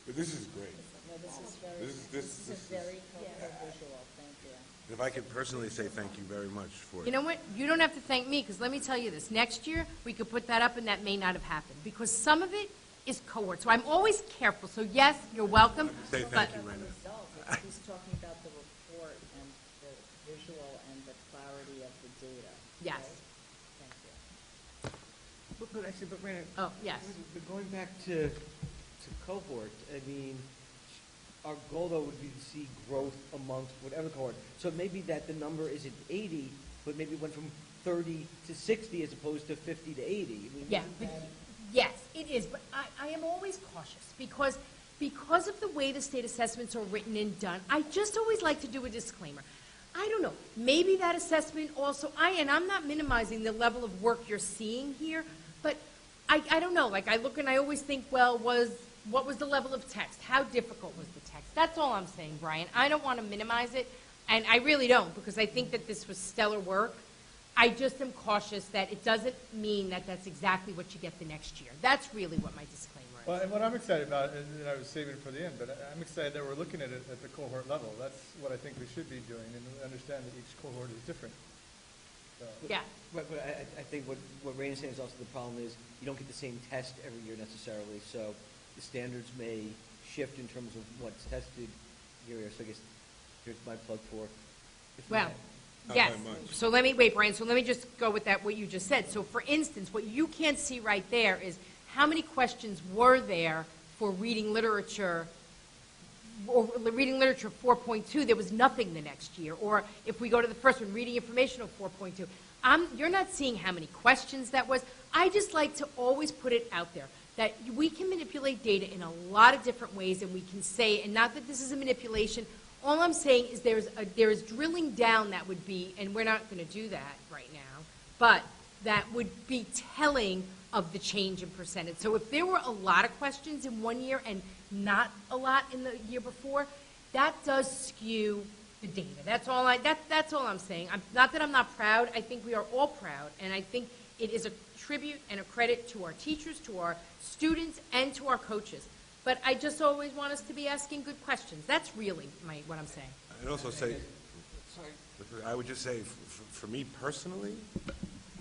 But this is great. No, this is very, This is very helpful visual, thank you. If I could personally say thank you very much for it. You know what? You don't have to thank me, because let me tell you this. Next year, we could put that up, and that may not have happened. Because some of it is cohort. So I'm always careful. So yes, you're welcome. Say but- thank you, Raina. Results, he's talking about the report and the visual and the clarity of the data. Yes. right? Thank you. But actually, but Raina, Oh, yes. but going back to cohort, I mean, our goal though would be to see growth amongst whatever cohort. So it may be that the number isn't 80, but maybe it went from 30 to 60 as opposed to 50 to 80. I mean, Yeah, but, yes, it is, but I am always cautious because of the way the state assessments are written and done, I just always like to do a disclaimer. I don't know, maybe that assessment also, and I'm not minimizing the level of work you're seeing here, but I don't know, like I look and I always think, well, what was the level of text? How difficult was the text? That's all I'm saying, Brian. I don't want to minimize it, and I really don't, because I think that this was stellar work. I just am cautious that it doesn't mean that that's exactly what you get the next year. That's really what my disclaimer is. Well, and what I'm excited about, and I was saving it for the end, but I'm excited that we're looking at it at the cohort level. That's what I think we should be doing, and understand that each cohort is different. So, Yeah. But I think what Raina's saying is also the problem is you don't get the same test every year necessarily, so the standards may shift in terms of what's tested year. So I guess here's my plug for. if we Well, had- Not yes. by much. So let me, wait, Brian, so let me just go with that, what you just said. So for instance, what you can't see right there is how many questions were there for reading literature, or reading literature 4.2, there was nothing the next year. Or if we go to the first one, reading informational 4.2, you're not seeing how many questions that was. I just like to always put it out there that we can manipulate data in a lot of different ways, and we can say, and not that this is a manipulation, all I'm saying is there is drilling down that would be, and we're not going to do that right now, but that would be telling of the change in percentage. So if there were a lot of questions in one year and not a lot in the year before, that does skew the data. That's all I'm saying. Not that I'm not proud. I think we are all proud, and I think it is a tribute and a credit to our teachers, to our students, and to our coaches. But I just always want us to be asking good questions. That's really what I'm saying. I'd also say, I would just say, for me personally,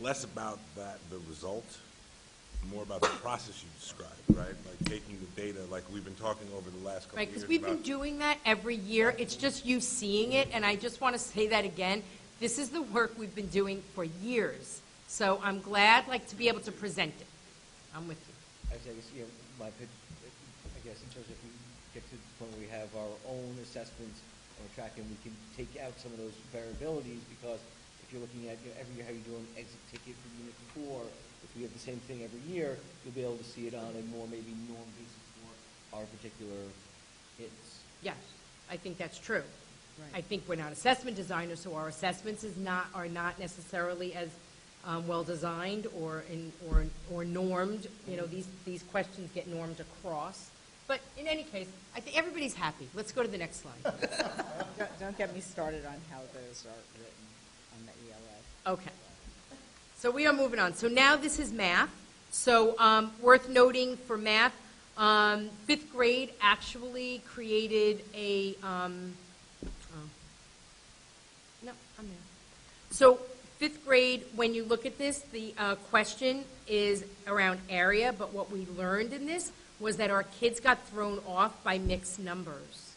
less about the result, more about the process you described, right? Like taking the data, like we've been talking over the last couple Right, of years. because we've been about- doing that every year. It's just you seeing it, and I just want to say that again. This is the work we've been doing for years. So I'm glad, to be able to present it. I'm with you. Actually, I guess, my pitch, I guess, in terms of if we get to the point where we have our own assessments and we're tracking, we can take out some of those variabilities, because if you're looking at, every year how you're doing exit ticket for unit 4, if we have the same thing every year, you'll be able to see it on a more maybe norm basis for our particular hits. Yes, I think that's true. I think we're not assessment designers, so our assessments are not necessarily as well designed or normed. These questions get normed across. But in any case, I think everybody's happy. Let's go to the next slide. Don't get me started on how those are written on the ELA. Okay. So we are moving on. So now this is math. So worth noting for math, fifth grade actually created a, no, I'm there. So fifth grade, when you look at this, the question is around area, but what we learned in this was that our kids got thrown off by mixed numbers.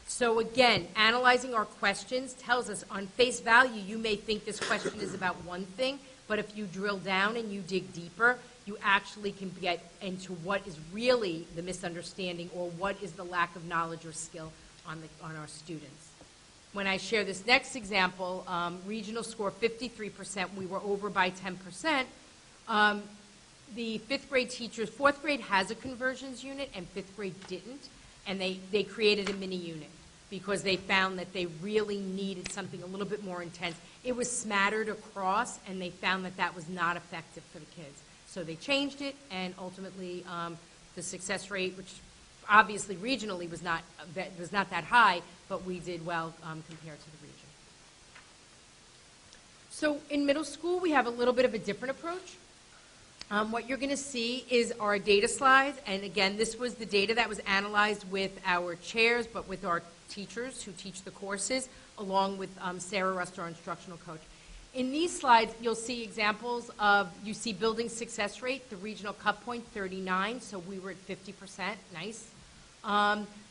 So again, analyzing our questions tells us on face value, you may think this question is about one thing, but if you drill down and you dig deeper, you actually can get into what is really the misunderstanding or what is the lack of knowledge or skill on our students. When I share this next example, regional score 53%, we were over by 10%. The fifth grade teachers, fourth grade has a conversions unit and fifth grade didn't, and they created a mini unit because they found that they really needed something a little bit more intense. It was smattered across, and they found that that was not effective for the kids. So they changed it, and ultimately the success rate, which obviously regionally was not that high, but we did well compared to the region. So in middle school, we have a little bit of a different approach. What you're going to see is our data slides, and again, this was the data that was analyzed with our chairs, but with our teachers who teach the courses, along with Sarah Rust, our instructional coach. In these slides, you'll see examples of, you see building success rate, the regional cut point, 39, so we were at 50%, nice.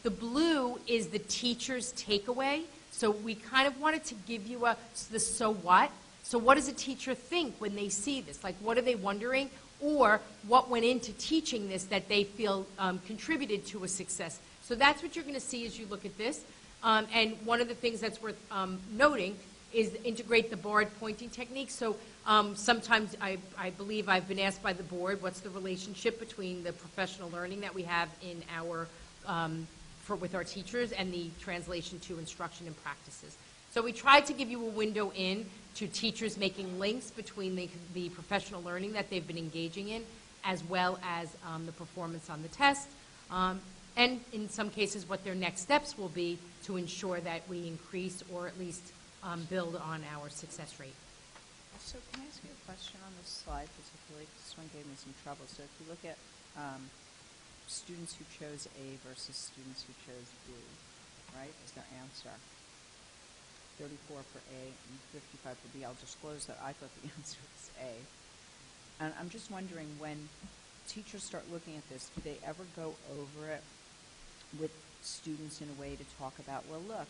The blue is the teacher's takeaway, so we kind of wanted to give you the so what. So what does a teacher think when they see this? Like, what are they wondering? Or what went into teaching this that they feel contributed to a success? So that's what you're going to see as you look at this. And one of the things that's worth noting is integrate the barred pointing technique. So sometimes I believe I've been asked by the board, what's the relationship between the professional learning that we have in our, with our teachers and the translation to instruction and practices. So we tried to give you a window in to teachers making links between the professional learning that they've been engaging in, as well as the performance on the test, and in some cases what their next steps will be to ensure that we increase or at least build on our success rate. So can I ask you a question on this slide particularly? This one gave me some trouble. So if you look at students who chose A versus students who chose B, right, as their answer, 34 for A and 55 for B. I'll disclose that I thought the answer was A. And I'm just wondering, when teachers start looking at this, do they ever go over it with students in a way to talk about, well, look,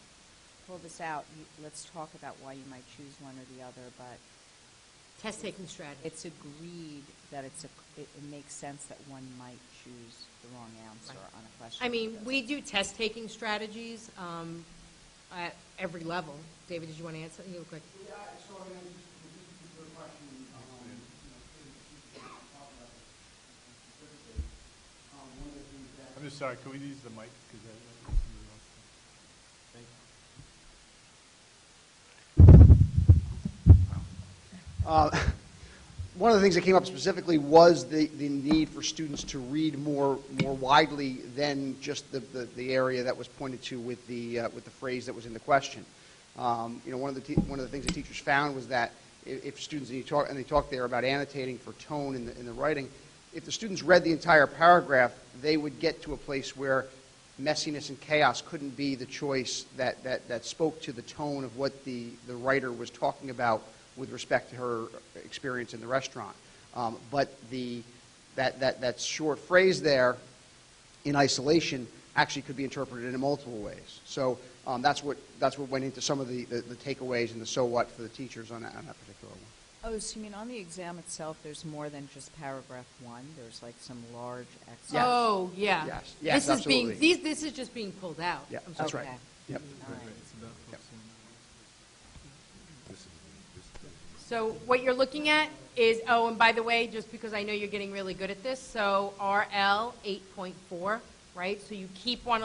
pull this out, let's talk about why you might choose one or the other, but Test-taking strategy. it's agreed that it makes sense that one might choose the wrong answer Right. on a question. I mean, like this. we do test-taking strategies at every level. David, did you want to answer? You look like. Yeah, so I mean, just a particular question, specifically, one of the things that... I'm just sorry, can we use the mic? One of the things that came up specifically was the need for students to read more widely than just the area that was pointed to with the phrase that was in the question. One of the things that teachers found was that if students, and they talked there about annotating for tone in the writing, if the students read the entire paragraph, they would get to a place where messiness and chaos couldn't be the choice that spoke to the tone of what the writer was talking about with respect to her experience in the restaurant. But that short phrase there, in isolation, actually could be interpreted in multiple ways. So that's what went into some of the takeaways and the so what for the teachers on that particular one. Oh, so you mean on the exam itself, there's more than just paragraph 1? There's like some large excerpt? Yes. Oh, yeah. Yes, this is absolutely. this is just being pulled out. Yeah, I'm that's sorry. right. Okay. Yep. All right. So what you're looking at is, oh, and by the way, just because I know you're getting really good at this, so RL 8.4, right? So you want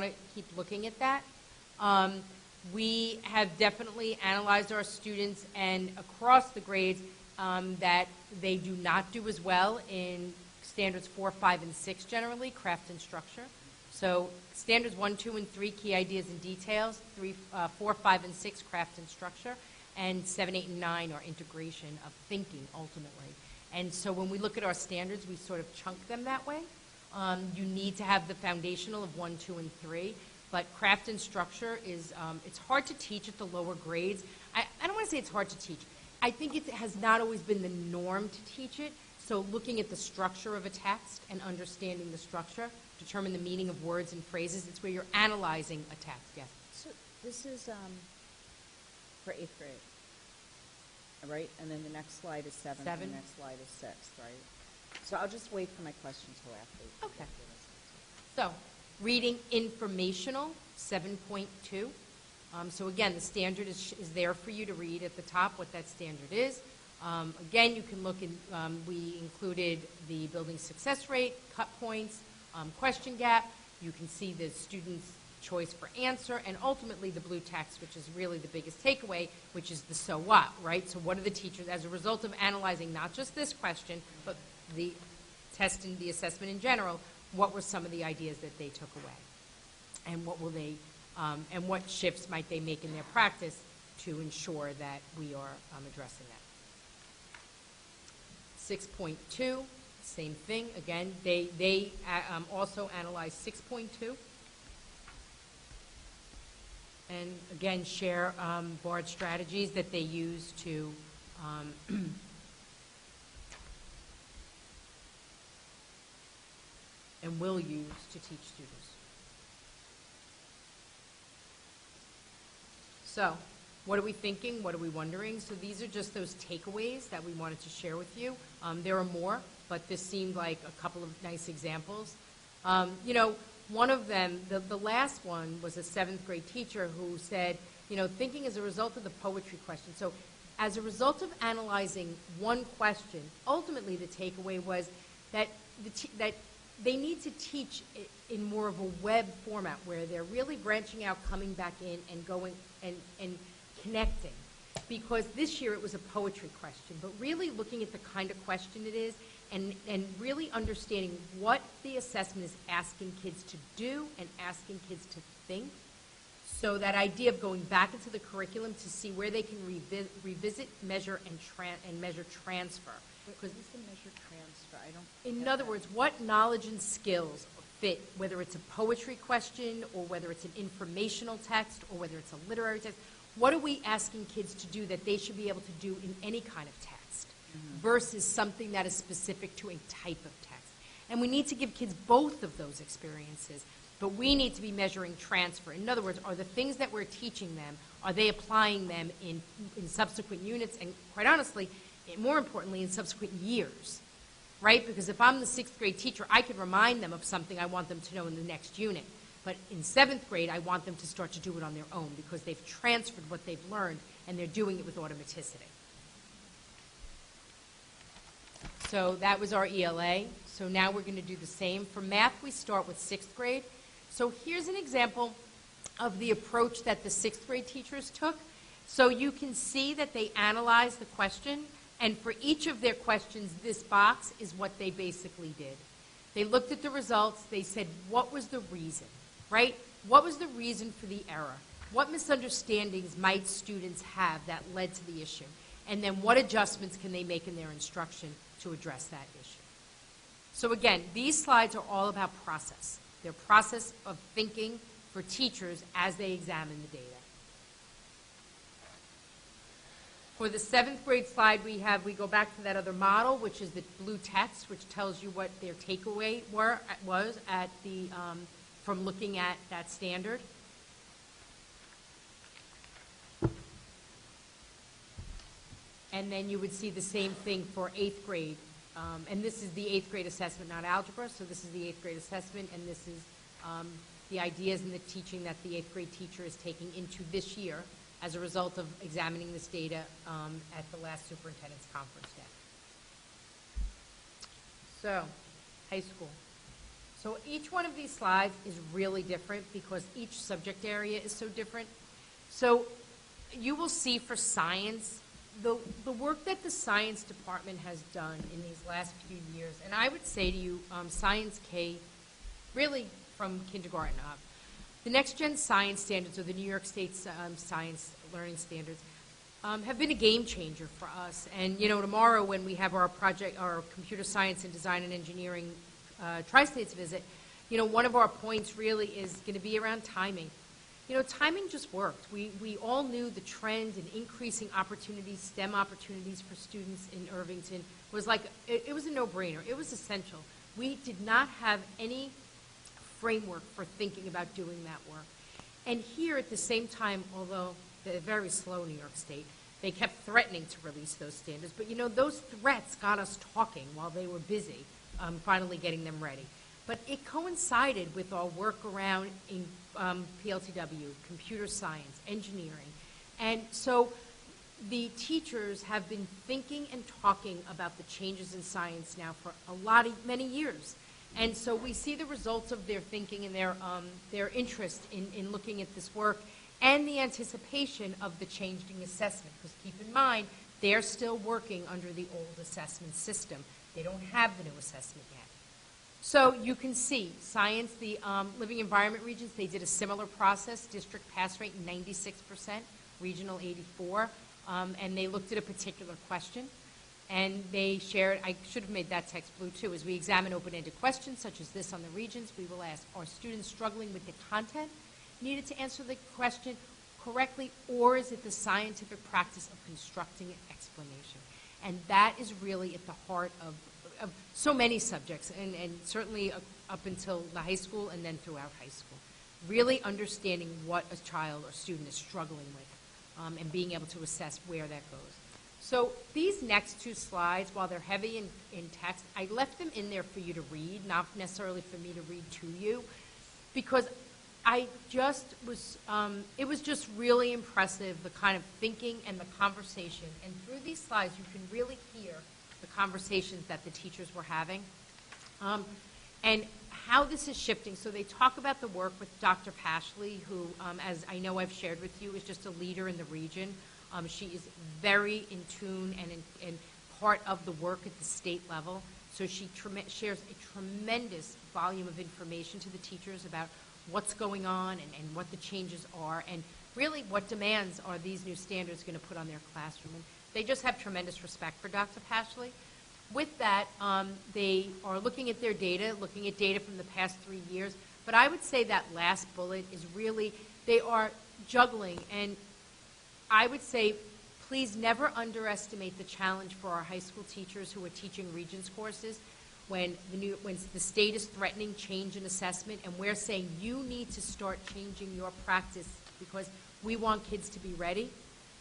to keep looking at that. We have definitely analyzed our students and across the grades that they do not do as well in standards 4, 5, and 6 generally, craft and structure. So standards 1, 2, and 3, key ideas and details, 4, 5, and 6, craft and structure, and 7, 8, and 9 are integration of thinking ultimately. And so when we look at our standards, we sort of chunk them that way. You need to have the foundational of 1, 2, and 3. But craft and structure is, it's hard to teach at the lower grades. I don't want to say it's hard to teach. I think it has not always been the norm to teach it. So looking at the structure of a text and understanding the structure, determine the meaning of words and phrases, it's where you're analyzing a text, yes. So this is for 8th grade, right? And then the next slide is 7th, and the next slide is 6th, right? So I'll just wait for my question till after. Okay. So, reading informational, 7.2. So again, the standard is there for you to read at the top what that standard is. Again, you can look in, we included the building success rate, cut points, question gap. You can see the student's choice for answer, and ultimately the blue text, which is really the biggest takeaway, which is the so what, right? So what are the teachers, as a result of analyzing not just this question, but the test and the assessment in general, what were some of the ideas that they took away? And what will they, and what shifts might they make in their practice to ensure that we are addressing that? 6.2, same thing. Again, they also analyzed 6.2. and again, share board strategies that they use to and will use to teach students. So, what are we thinking? What are we wondering? So these are just those takeaways that we wanted to share with you. There are more, but this seemed like a couple of nice examples. You know, one of them, the last one, was a 7th grade teacher who said, you know, thinking as a result of the poetry question. So as a result of analyzing one question, ultimately the takeaway was that that they need to teach in more of a web format where they're really branching out, coming back in, and going and connecting. Because this year it was a poetry question, but really looking at the kind of question it is and really understanding what the assessment is asking kids to do and asking kids to think. So that idea of going back into the curriculum to see where they can revisit, measure, and measure transfer. Because this is a measure transfer. I don't. In other words, what knowledge and skills fit, whether it's a poetry question or whether it's an informational text or whether it's a literary text, what are we asking kids to do that they should be able to do in any kind of text versus something that is specific to a type of text? And we need to give kids both of those experiences, but we need to be measuring transfer. In other words, are the things that we're teaching them, are they applying them in subsequent units and, quite honestly, more importantly, in subsequent years, right? Because if I'm the 6th grade teacher, I could remind them of something I want them to know in the next unit. But in 7th grade, I want them to start to do it on their own because they've transferred what they've learned and they're doing it with automaticity. So that was our ELA. So now we're going to do the same. For math, we start with 6th grade. So here's an example of the approach that the 6th grade teachers took. So you can see that they analyzed the question, and for each of their questions, this box is what they basically did. They looked at the results. They said, what was the reason, right? What was the reason for the error? What misunderstandings might students have that led to the issue? And then what adjustments can they make in their instruction to address that issue? So again, these slides are all about process. They're process of thinking for teachers as they examine the data. For the 7th grade slide we go back to that other model, which is the blue text, which tells you what their takeaway was at the, from looking at that standard. And then you would see the same thing for 8th grade. And this is the 8th grade assessment, not algebra. So this is the 8th grade assessment, and this is the ideas and the teaching that the 8th grade teacher is taking into this year as a result of examining this data at the last superintendent's conference day. So, high school. So each one of these slides is really different because each subject area is so different. So you will see for science, the work that the science department has done in these last few years, and I would say to you, Science K, really from kindergarten up, the next gen science standards, or the New York State science learning standards, have been a game changer for us. And you know, tomorrow when we have our project, our computer science and design and engineering tri-states visit, you know, one of our points really is going to be around timing. You know, timing just worked. We all knew the trend in increasing opportunities, STEM opportunities for students in Irvington was like, it was a no-brainer. It was essential. We did not have any framework for thinking about doing that work. And here at the same time, although they're very slow, New York State, they kept threatening to release those standards. But you know, those threats got us talking while they were busy, finally getting them ready. But it coincided with our work around in PLTW, computer science, engineering. And so the teachers have been thinking and talking about the changes in science now for many years. And so we see the results of their thinking and their interest in looking at this work and the anticipation of the changing assessment. Because keep in mind, they're still working under the old assessment system. They don't have the new assessment yet. So you can see, science, the living environment regions, they did a similar process. District pass rate 96%, regional 84%, and they looked at a particular question. And they shared, I should have made that text blue too, as we examine open-ended questions such as this on the regions, we will ask, are students struggling with the content needed to answer the question, correctly, or is it the scientific practice of constructing an explanation? And that is really at the heart of so many subjects, and certainly up until the high school and then throughout high school. Really understanding what a child or student is struggling with, and being able to assess where that goes. So these next two slides, while they're heavy in text, I left them in there for you to read, not necessarily for me to read to you, because I just was, it was just really impressive, the kind of thinking and the conversation. And through these slides, you can really hear the conversations that the teachers were having, and how this is shifting. So they talk about the work with Dr. Pashley, who, as I know I've shared with you, is just a leader in the region. She is very in tune and part of the work at the state level. So she shares a tremendous volume of information to the teachers about what's going on and what the changes are, and really what demands are these new standards going to put on their classroom. And they just have tremendous respect for Dr. Pashley. With that, they are looking at their data, looking at data from the past 3 years. But I would say that last bullet is really, they are juggling. And I would say, please never underestimate the challenge for our high school teachers who are teaching Regents courses when the state is threatening change in assessment, and we're saying you need to start changing your practice because we want kids to be ready.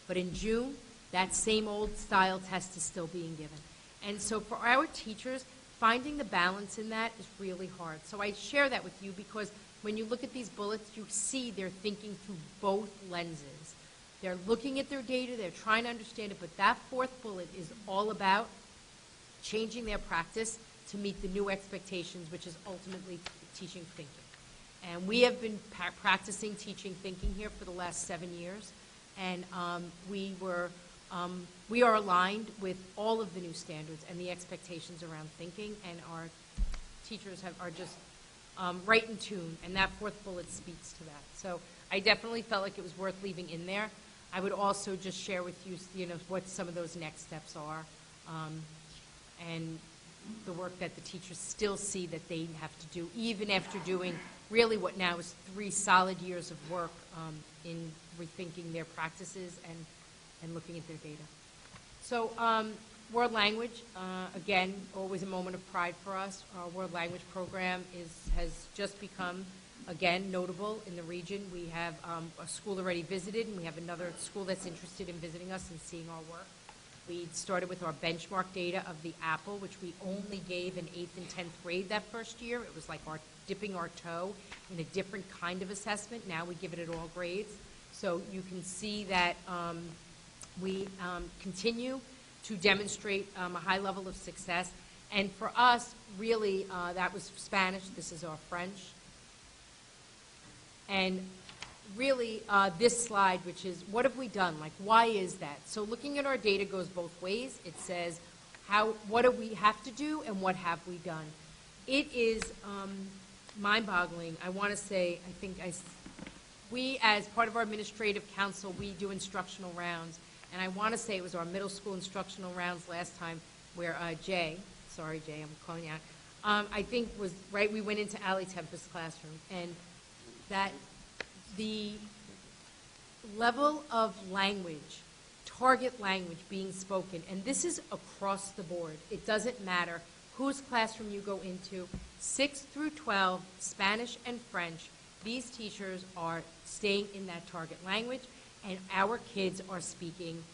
But in June, that same old style test is still being given. And so for our teachers, finding the balance in that is really hard. So I share that with you because when you look at these bullets, you see they're thinking through both lenses. They're looking at their data, they're trying to understand it, but that fourth bullet is all about changing their practice to meet the new expectations, which is ultimately teaching thinking. And we have been practicing teaching thinking here for the last 7 years, and we are aligned with all of the new standards and the expectations around thinking, and our teachers are just right in tune, and that fourth bullet speaks to that. So I definitely felt like it was worth leaving in there. I would also just share with you, what some of those next steps are, and the work that the teachers still see that they have to do, even after doing really what now is 3 solid years of work in rethinking their practices and looking at their data. So world language, again, always a moment of pride for us. Our world language program has just become, again, notable in the region. We have a school already visited, and we have another school that's interested in visiting us and seeing our work. We started with our benchmark data of the apple, which we only gave in 8th and 10th grade that first year. It was like dipping our toe in a different kind of assessment. Now we give it at all grades. So you can see that we continue to demonstrate a high level of success. And for us, really, that was Spanish. This is our French. And really, this slide, which is, what have we done? Like, why is that? So looking at our data goes both ways. It says, what do we have to do, and what have we done? It is mind-boggling. I want to say, we, as part of our administrative council, we do instructional rounds. And I want to say it was our middle school instructional rounds last time where Jay, sorry, Jay, I'm calling you out, I think was, right, we went into Ali Tempest's classroom, and that the level of language, target language being spoken, and this is across the board. It doesn't matter whose classroom you go into, 6 through 12, Spanish and French, these teachers are staying in that target language, and our kids are speaking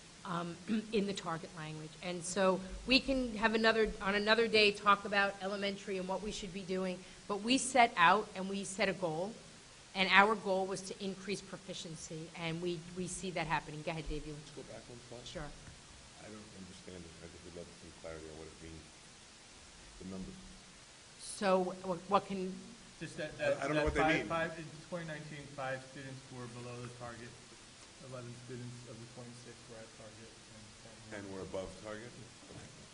in the target language. And so we can have on another day talk about elementary and what we should be doing, but we set out and we set a goal, and our goal was to increase proficiency, and we see that happening. Go ahead, Dave. Let's go back one slide. Sure. I don't understand it. I just would love some clarity on what it means. The numbers. So what can... Just that I don't know what they mean. In 2019, 5 students were below the target. 11 students of the 26 were at target. And we're above target?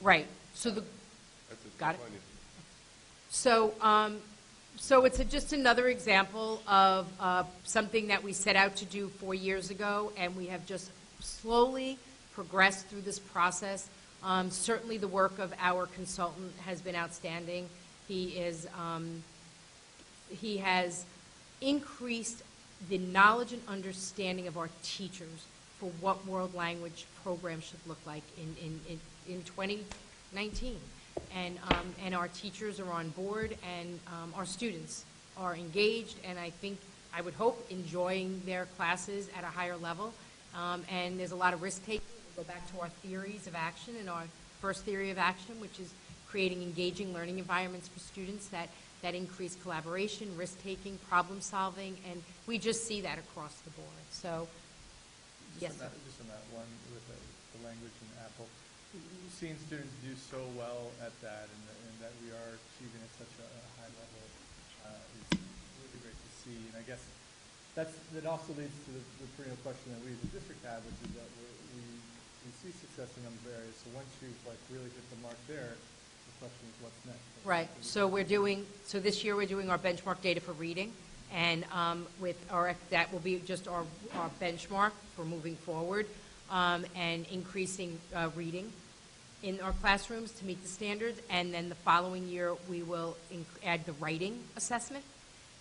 Right. So the... That's it. Got it. Fine. So it's just another example of something that we set out to do 4 years ago, and we have just slowly progressed through this process. Certainly the work of our consultant has been outstanding. He has increased the knowledge and understanding of our teachers for what world language programs should look like in 2019. And our teachers are on board, and our students are engaged, and I would hope, enjoying their classes at a higher level. And there's a lot of risk-taking. We'll go back to our theories of action, and our first theory of action, which is creating engaging learning environments for students that increase collaboration, risk-taking, problem-solving, and we just see that across the board. So, yes. Just on that one with the language in Apple, seeing students do so well at that, and that we are achieving at such a high level is really great to see. And I guess that also leads to the perennial question that we as a district have, which is that we see success in a number of areas. So once you've really hit the mark there, the question is what's next. Right. So this year we're doing our benchmark data for reading, and that will be just our benchmark for moving forward, and increasing reading in our classrooms to meet the standards. And then the following year we will add the writing assessment,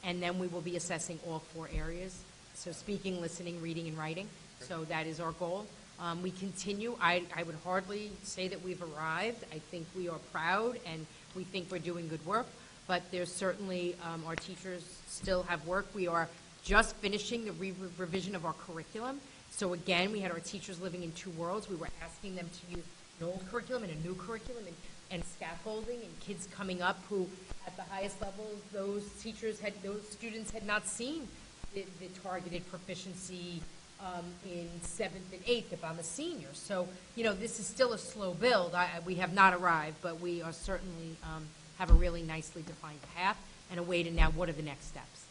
and then we will be assessing all 4 areas. So speaking, listening, reading, and writing. So that is our goal. We continue. I would hardly say that we've arrived. I think we are proud, and we think we're doing good work, but there's certainly, our teachers still have work. We are just finishing the revision of our curriculum. So again, we had our teachers living in 2 worlds. We were asking them to use an old curriculum and a new curriculum, and scaffolding, and kids coming up who, at the highest levels, those students had not seen the targeted proficiency in 7th and 8th if I'm a senior. So, this is still a slow build. We have not arrived, but we are certainly have a really nicely defined path and a way to now, what are the next steps?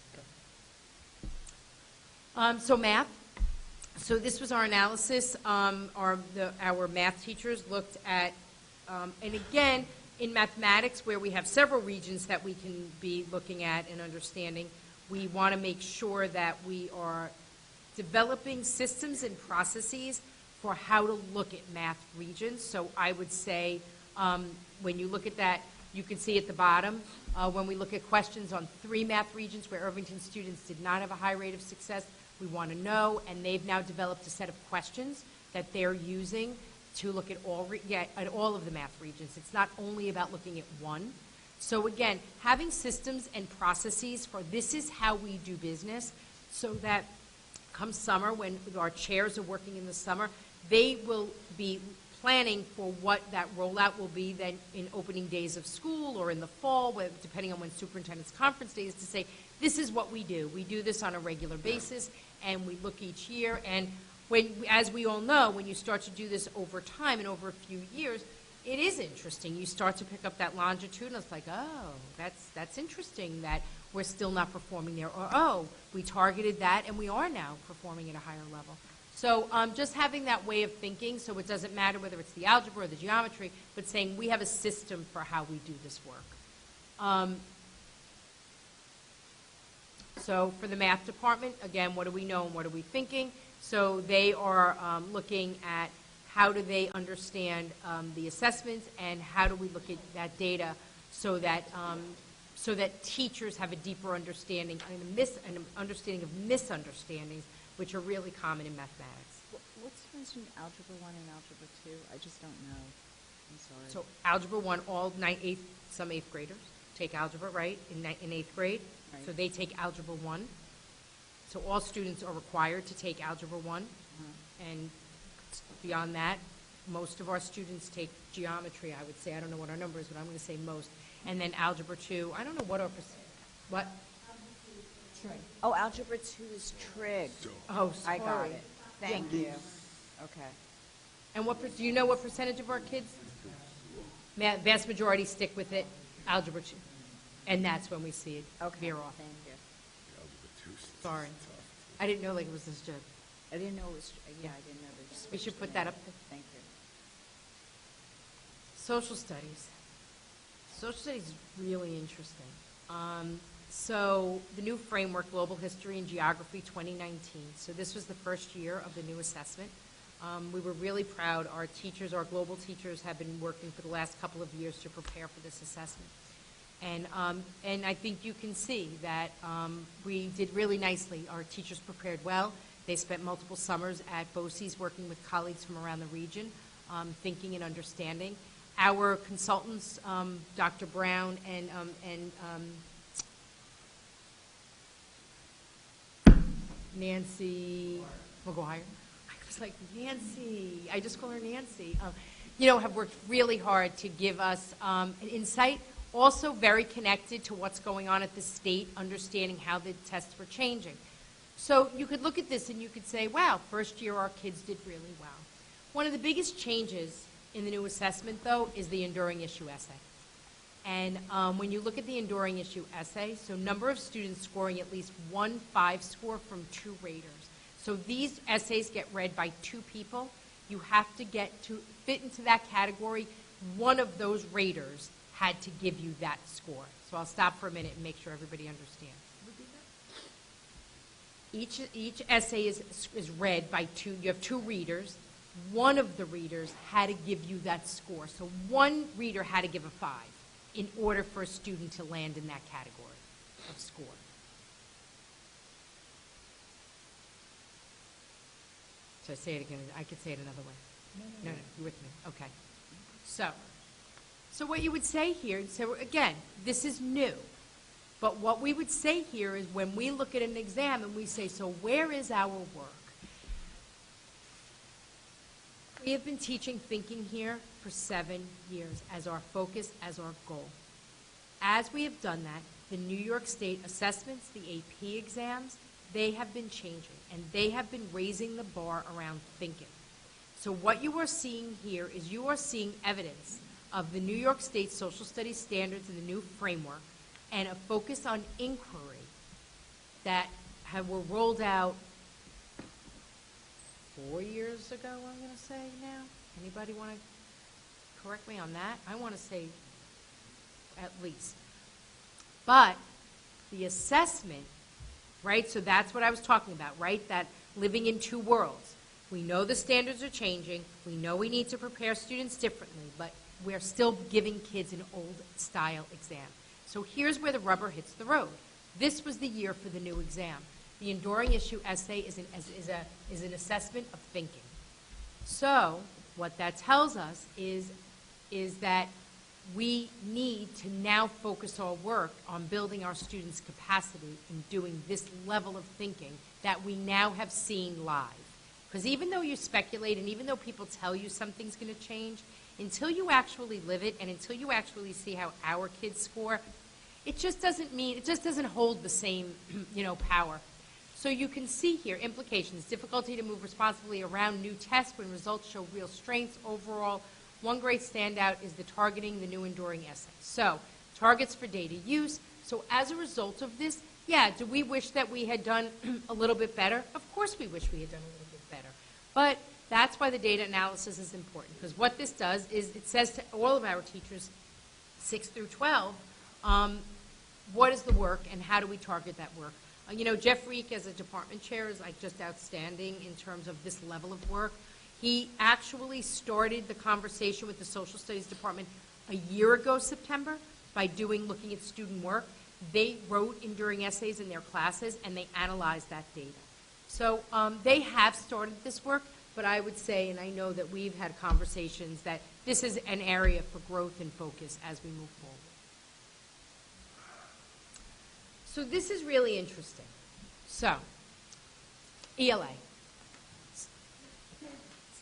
So math. So this was our analysis. Our math teachers looked at, and again, in mathematics, where we have several regions that we can be looking at and understanding, we want to make sure that we are developing systems and processes for how to look at math regions. So I would say, when you look at that, you can see at the bottom, when we look at questions on 3 math regions where Irvington students did not have a high rate of success, we want to know, and they've now developed a set of questions that they're using to look at all of the math regions. It's not only about looking at one. So again, having systems and processes for this is how we do business, so that come summer, when our chairs are working in the summer, they will be planning for what that rollout will be then in opening days of school or in the fall, depending on when superintendent's conference day is, to say, this is what we do. We do this on a regular basis, and we look each year. And as we all know, when you start to do this over time and over a few years, it is interesting. You start to pick up that longitude, and it's like, oh, that's interesting that we're still not performing there. Or, oh, we targeted that, and we are now performing at a higher level. So just having that way of thinking, so it doesn't matter whether it's the algebra or the geometry, but saying we have a system for how we do this work. So for the math department, again, what do we know and what are we thinking? So they are looking at how do they understand the assessments, and how do we look at that data so that teachers have a deeper understanding and an understanding of misunderstandings, which are really common in mathematics. What's the difference between Algebra 1 and Algebra 2? I just don't know. I'm sorry. So Algebra 1, some 8th graders take algebra, right, in 8th grade. Right. So they take Algebra 1. So all students are required to take Algebra 1. And beyond that, most of our students take geometry, I would say. I don't know what our number is, but I'm going to say most. And then Algebra 2, I don't know what our what? Trig. Oh, Algebra 2 is trig. Oh, sorry. I got it. Thank you. Okay. And do you know what percentage of our kids? Vast majority stick with it, Algebra 2. And that's when we see it veer off. Thank you. Sorry. I didn't know it was this good. I didn't know it was, I didn't know this. We should put that up there. Thank you. Social studies. Social studies is really interesting. So the new framework, Global History and Geography 2019. So this was the first year of the new assessment. We were really proud. Our global teachers have been working for the last couple of years to prepare for this assessment. And I think you can see that we did really nicely. Our teachers prepared well. They spent multiple summers at BOCES working with colleagues from around the region, thinking and understanding. Our consultants, Dr. Brown and Nancy McGuire. I was like, Nancy. I just call her Nancy. Have worked really hard to give us an insight. Also very connected to what's going on at the state, understanding how the tests were changing. So you could look at this and you could say, wow, first year our kids did really well. One of the biggest changes in the new assessment, though, is the enduring issue essay. And when you look at the enduring issue essay, so number of students scoring at least 1 5 score from 2 raters. So these essays get read by 2 people. You have to get to fit into that category. One of those raters had to give you that score. So I'll stop for a minute and make sure everybody understands. Each essay is read by 2. You have 2 readers. One of the readers had to give you that score. So one reader had to give a 5 in order for a student to land in that category of score. So I say it again. I could say it another way. No, you're with me. Okay. So what you would say here, so again, this is new. But what we would say here is when we look at an exam and we say, so where is our work? We have been teaching thinking here for 7 years as our focus, as our goal. As we have done that, the New York State assessments, the AP exams, they have been changing, and they have been raising the bar around thinking. So what you are seeing here is you are seeing evidence of the New York State social studies standards and the new framework, and a focus on inquiry that were rolled out 4 years ago, I'm going to say now. Anybody want to correct me on that? I want to say at least. But the assessment, right, so that's what I was talking about, right, that living in 2 worlds. We know the standards are changing. We know we need to prepare students differently, but we're still giving kids an old-style exam. So here's where the rubber hits the road. This was the year for the new exam. The enduring issue essay is an assessment of thinking. So what that tells us is that we need to now focus our work on building our students' capacity in doing this level of thinking that we now have seen live. Because even though you speculate and even though people tell you something's going to change, until you actually live it and until you actually see how our kids score, it just doesn't hold the same, power. So you can see here implications: difficulty to move responsibly around new tests when results show real strengths overall. One great standout is the targeting the new enduring essay. So targets for data use. So as a result of this, do we wish that we had done a little bit better? Of course we wish we had done a little bit better. But that's why the data analysis is important, because what this does is it says to all of our teachers, 6 through 12, what is the work and how do we target that work? Jeff Reek as a department chair is just outstanding in terms of this level of work. He actually started the conversation with the social studies department a year ago, September, by looking at student work. They wrote enduring essays in their classes and they analyzed that data. So they have started this work, but I would say, and I know that we've had conversations, that this is an area for growth and focus as we move forward. So this is really interesting. So, ELA.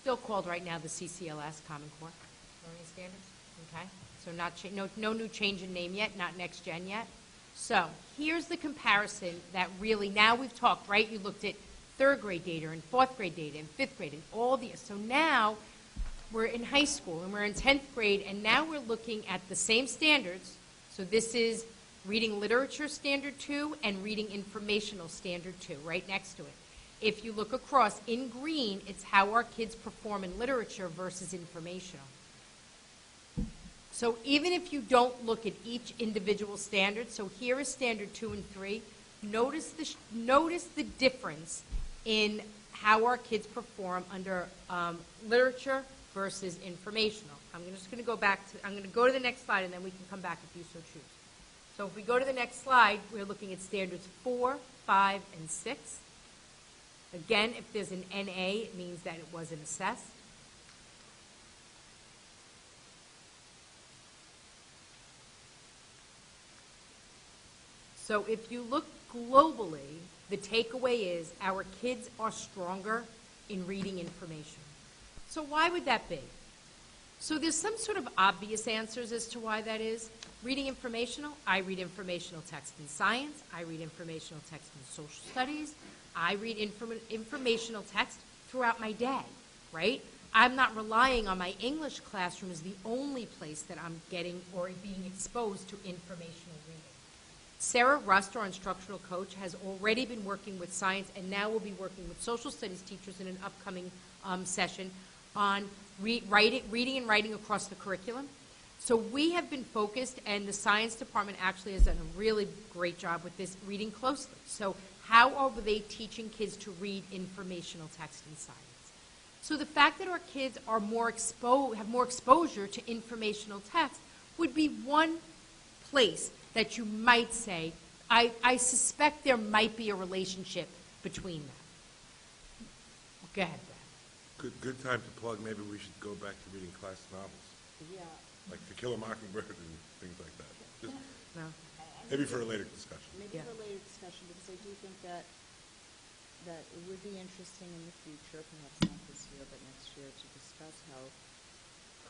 Still called right now the CCLS, Common Core Learning Standards. Okay? So no new change in name yet, not next gen yet. So here's the comparison that really, now we've talked, right? You looked at 3rd grade data and 4th grade data and 5th grade and all these. So now we're in high school and we're in 10th grade, and now we're looking at the same standards. So this is Reading Literature Standard 2 and Reading Informational Standard 2, right next to it. If you look across, in green, it's how our kids perform in literature versus informational. So even if you don't look at each individual standard, so here is Standard 2 and 3, notice the difference in how our kids perform under literature versus informational. I'm just going to go back to, I'm going to go to the next slide and then we can come back if you so choose. So if we go to the next slide, we're looking at standards 4, 5, and 6. Again, if there's an NA, it means that it wasn't assessed. So if you look globally, the takeaway is our kids are stronger in reading information. So why would that be? So there's some sort of obvious answers as to why that is. Reading informational, I read informational text in science, I read informational text in social studies, I read informational text throughout my day, right? I'm not relying on my English classroom as the only place that I'm getting or being exposed to informational reading. Sarah Rust, our instructional coach, has already been working with science and now will be working with social studies teachers in an upcoming session on reading and writing across the curriculum. So we have been focused, and the science department actually has done a really great job with this, reading closely. So how are they teaching kids to read informational text in science? So the fact that our kids are have more exposure to informational text would be one place that you might say, I suspect there might be a relationship between them. Go ahead, Brad. Good time to plug, maybe we should go back to reading classic novels, Yeah. like To Kill a Mockingbird and things like that. Just No. maybe for a later discussion. Maybe Yeah. for a later discussion, because I do think that it would be interesting in the future, perhaps not this year, but next year, to discuss how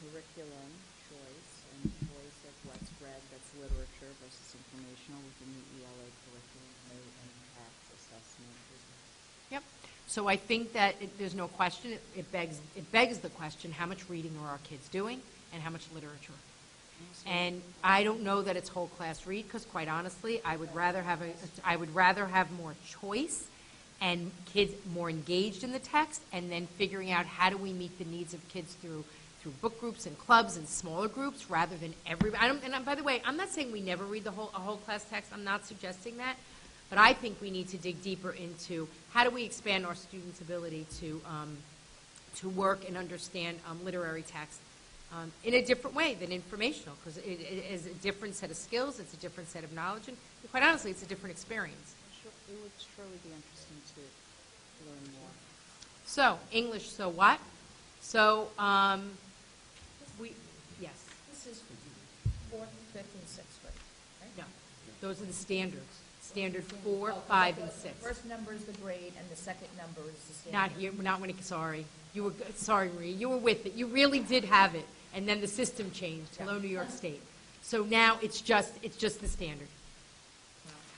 curriculum choice and choice of what's read that's literature versus informational within the ELA curriculum may impact assessment. Yep. So I think that there's no question. It begs the question: how much reading are our kids doing, and how much literature? And I don't know that it's whole class read, because quite honestly, I would rather have more choice and kids more engaged in the text, and then figuring out how do we meet the needs of kids through book groups and clubs and smaller groups, rather than everybody. And by the way, I'm not saying we never read a whole class text. I'm not suggesting that. But I think we need to dig deeper into how do we expand our students' ability to work and understand literary text in a different way than informational, because it is a different set of skills, it's a different set of knowledge, and quite honestly, it's a different experience. It would surely be interesting to learn more. So, English, so what? So, yes. This is for 4th, 5th, and 6th grade, right? No, those are the standards. Standard 4, 5, and 6. The first number is the grade, and the second number is the standard. Not here, not when it, sorry. Sorry, Marie, you were with it. You really did have it, and then the system changed. Hello, New York State. So now it's just the standard.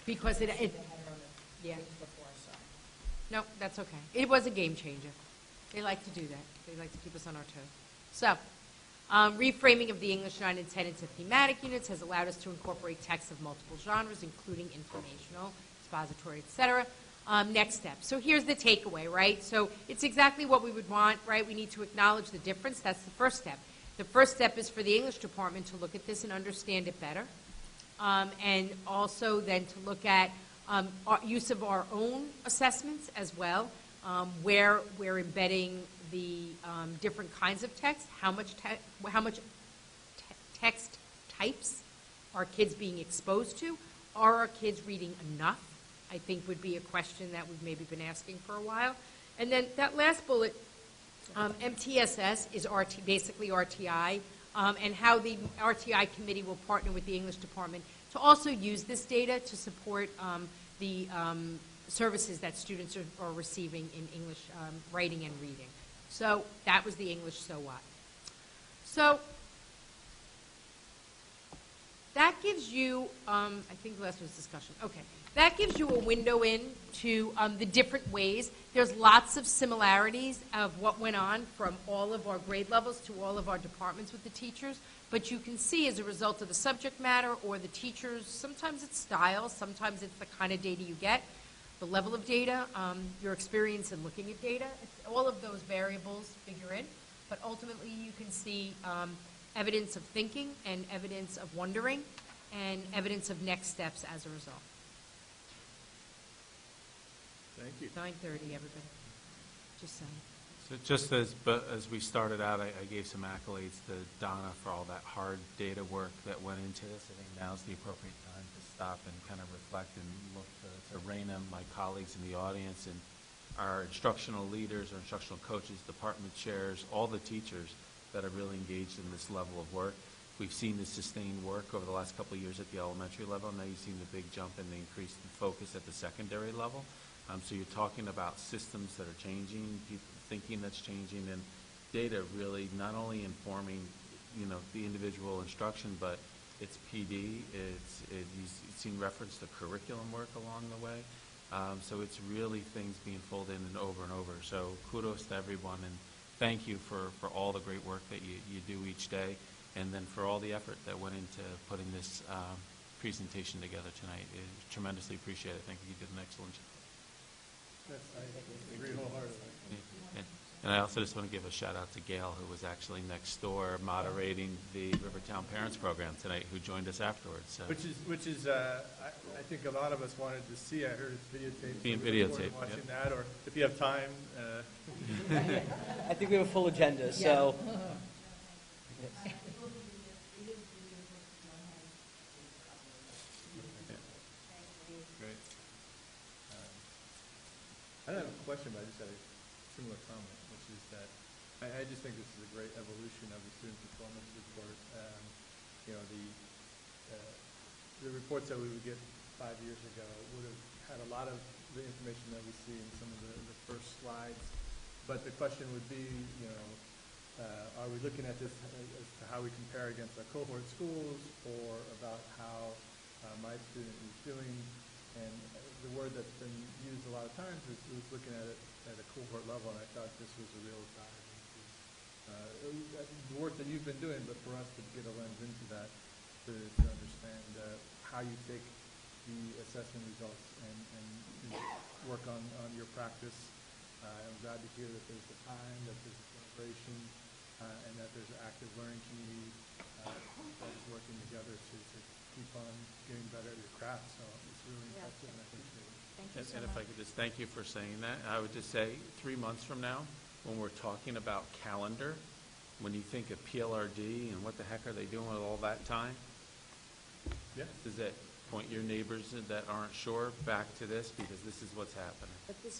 Because it They had it on the yeah. page before, so. No, that's okay. It was a game changer. They like to do that. They like to keep us on our toes. So, reframing of the English 9 and 10 into thematic units has allowed us to incorporate texts of multiple genres, including informational, expository, etc. Next step. So here's the takeaway, right? So it's exactly what we would want, right? We need to acknowledge the difference. That's the first step. The first step is for the English department to look at this and understand it better. And also then to look at our use of our own assessments as well, where we're embedding the different kinds of text, how much text types are kids being exposed to? Are our kids reading enough? I think would be a question that we've maybe been asking for a while. And then that last bullet, MTSS is basically RTI, and how the RTI committee will partner with the English department to also use this data to support the services that students are receiving in English writing and reading. So that was the English so what. So that gives you, I think the last was discussion. Okay. That gives you a window into the different ways. There's lots of similarities of what went on from all of our grade levels to all of our departments with the teachers. But you can see as a result of the subject matter or the teachers, sometimes it's style, sometimes it's the kind of data you get, the level of data, your experience in looking at data. All of those variables figure in. But ultimately you can see evidence of thinking and evidence of wondering and evidence of next steps as a result. Thank you. 9:30, everybody. Just saying. So just as we started out, I gave some accolades to Donna for all that hard data work that went into this. I think now's the appropriate time to stop and kind of reflect and look to Raina, my colleagues in the audience, and our instructional leaders, our instructional coaches, department chairs, all the teachers that are really engaged in this level of work. We've seen the sustained work over the last couple of years at the elementary level. Now you've seen the big jump in the increase in focus at the secondary level. So you're talking about systems that are changing, people thinking that's changing, and data really not only informing, the individual instruction, but it's PD. You've seen reference to curriculum work along the way. So it's really things being folded in and over. So kudos to everyone, and thank you for all the great work that you do each day, and then for all the effort that went into putting this presentation together tonight. It's tremendously appreciated. I think you did an excellent job. Yes, I agree wholeheartedly. And I also just want to give a shout out to Gail, who was actually next door moderating the Rivertown Parents Program tonight, who joined us afterwards. So. Which is I think a lot of us wanted to see. I heard it's videotaped. Being so we look videotaped, forward to watching that, or if you have time. I think we have a full agenda, so. Great. I don't have a question, but I just had a similar comment, which is that I just think this is a great evolution of the student performance report. The reports that we would get 5 years ago would have had a lot of the information that we see in some of the first slides. But the question would be, are we looking at this as to how we compare against our cohort schools, or about how my student is doing? And the word that's been used a lot of times is looking at it at a cohort level, and I thought this was a real dive into the work that you've been doing, but for us to get a lens into that, to understand how you take the assessment results and work on your practice. I'm glad to hear that there's the time, that there's the collaboration, and that there's an active learning community that is working together to keep on getting better at your craft. So it's really impressive, and I appreciate it. Thank you so And if I could just thank you for saying that, I would just say 3 months from now, when we're talking about calendar, when you think of PLRD and what the heck are they doing with all that time? Yeah. Does that point your neighbors that aren't sure back to this, because this is what's happening? But this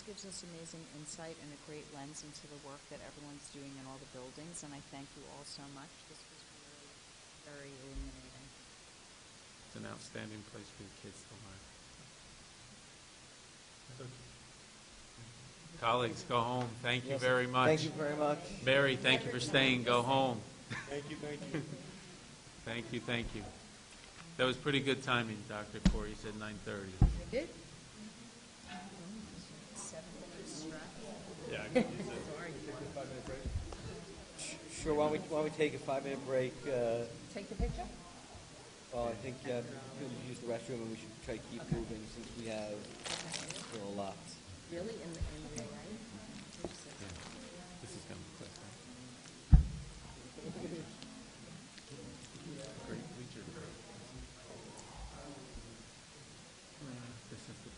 gives us amazing insight and a great lens into the work that everyone's doing in all the buildings, and I thank you all so much. This was really very illuminating. It's an outstanding place for the kids to learn. Colleagues, go home. Thank you very much. Thank you very much. Mary, thank you for staying. Go home. Thank you. Thank you. That was pretty good timing, Dr. Corey. You said 9:30. I did? 7 minutes stretch. Yeah, I can use it. Take a 5-minute break. Sure, why don't we take a 5-minute break? Take the picture? Well, I think we'll use the restroom, and we should try to keep moving since we have still a lot. Really? In the way, right? This is going to be quick, right? Great bleacher. This is the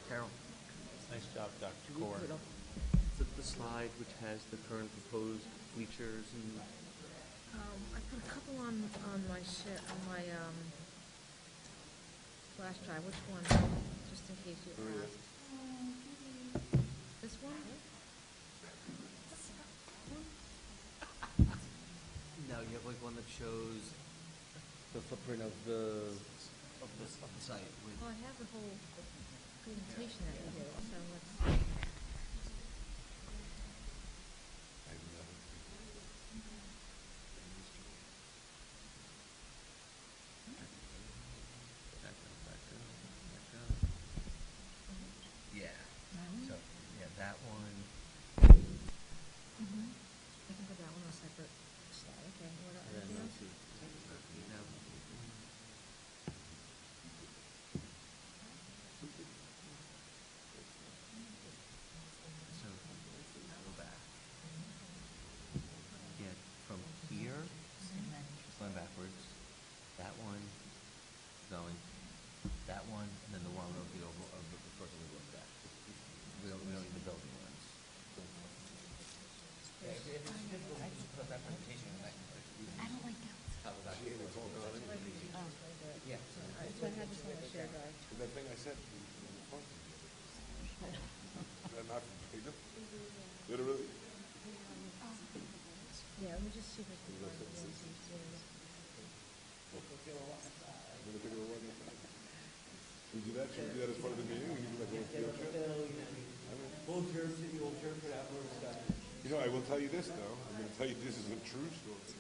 Carol, nice job, Dr. Corey. the slide which has the current proposed bleachers and... I put a couple on my flash drive. Which one? Just in case you asked. This one? No, you have like one that shows the footprint of the site. Well, I have the whole presentation that you did, so let's... Yeah. So, yeah, that one. I can put that one on a separate slide. Okay, what else? And then Anything let's else? see. Literally? Yeah, let me just see if I can find it. We do that? Should we do that as part of the meeting? We do like a little field trip? You know, I will tell you this, though. I'm going to tell you this is a true story.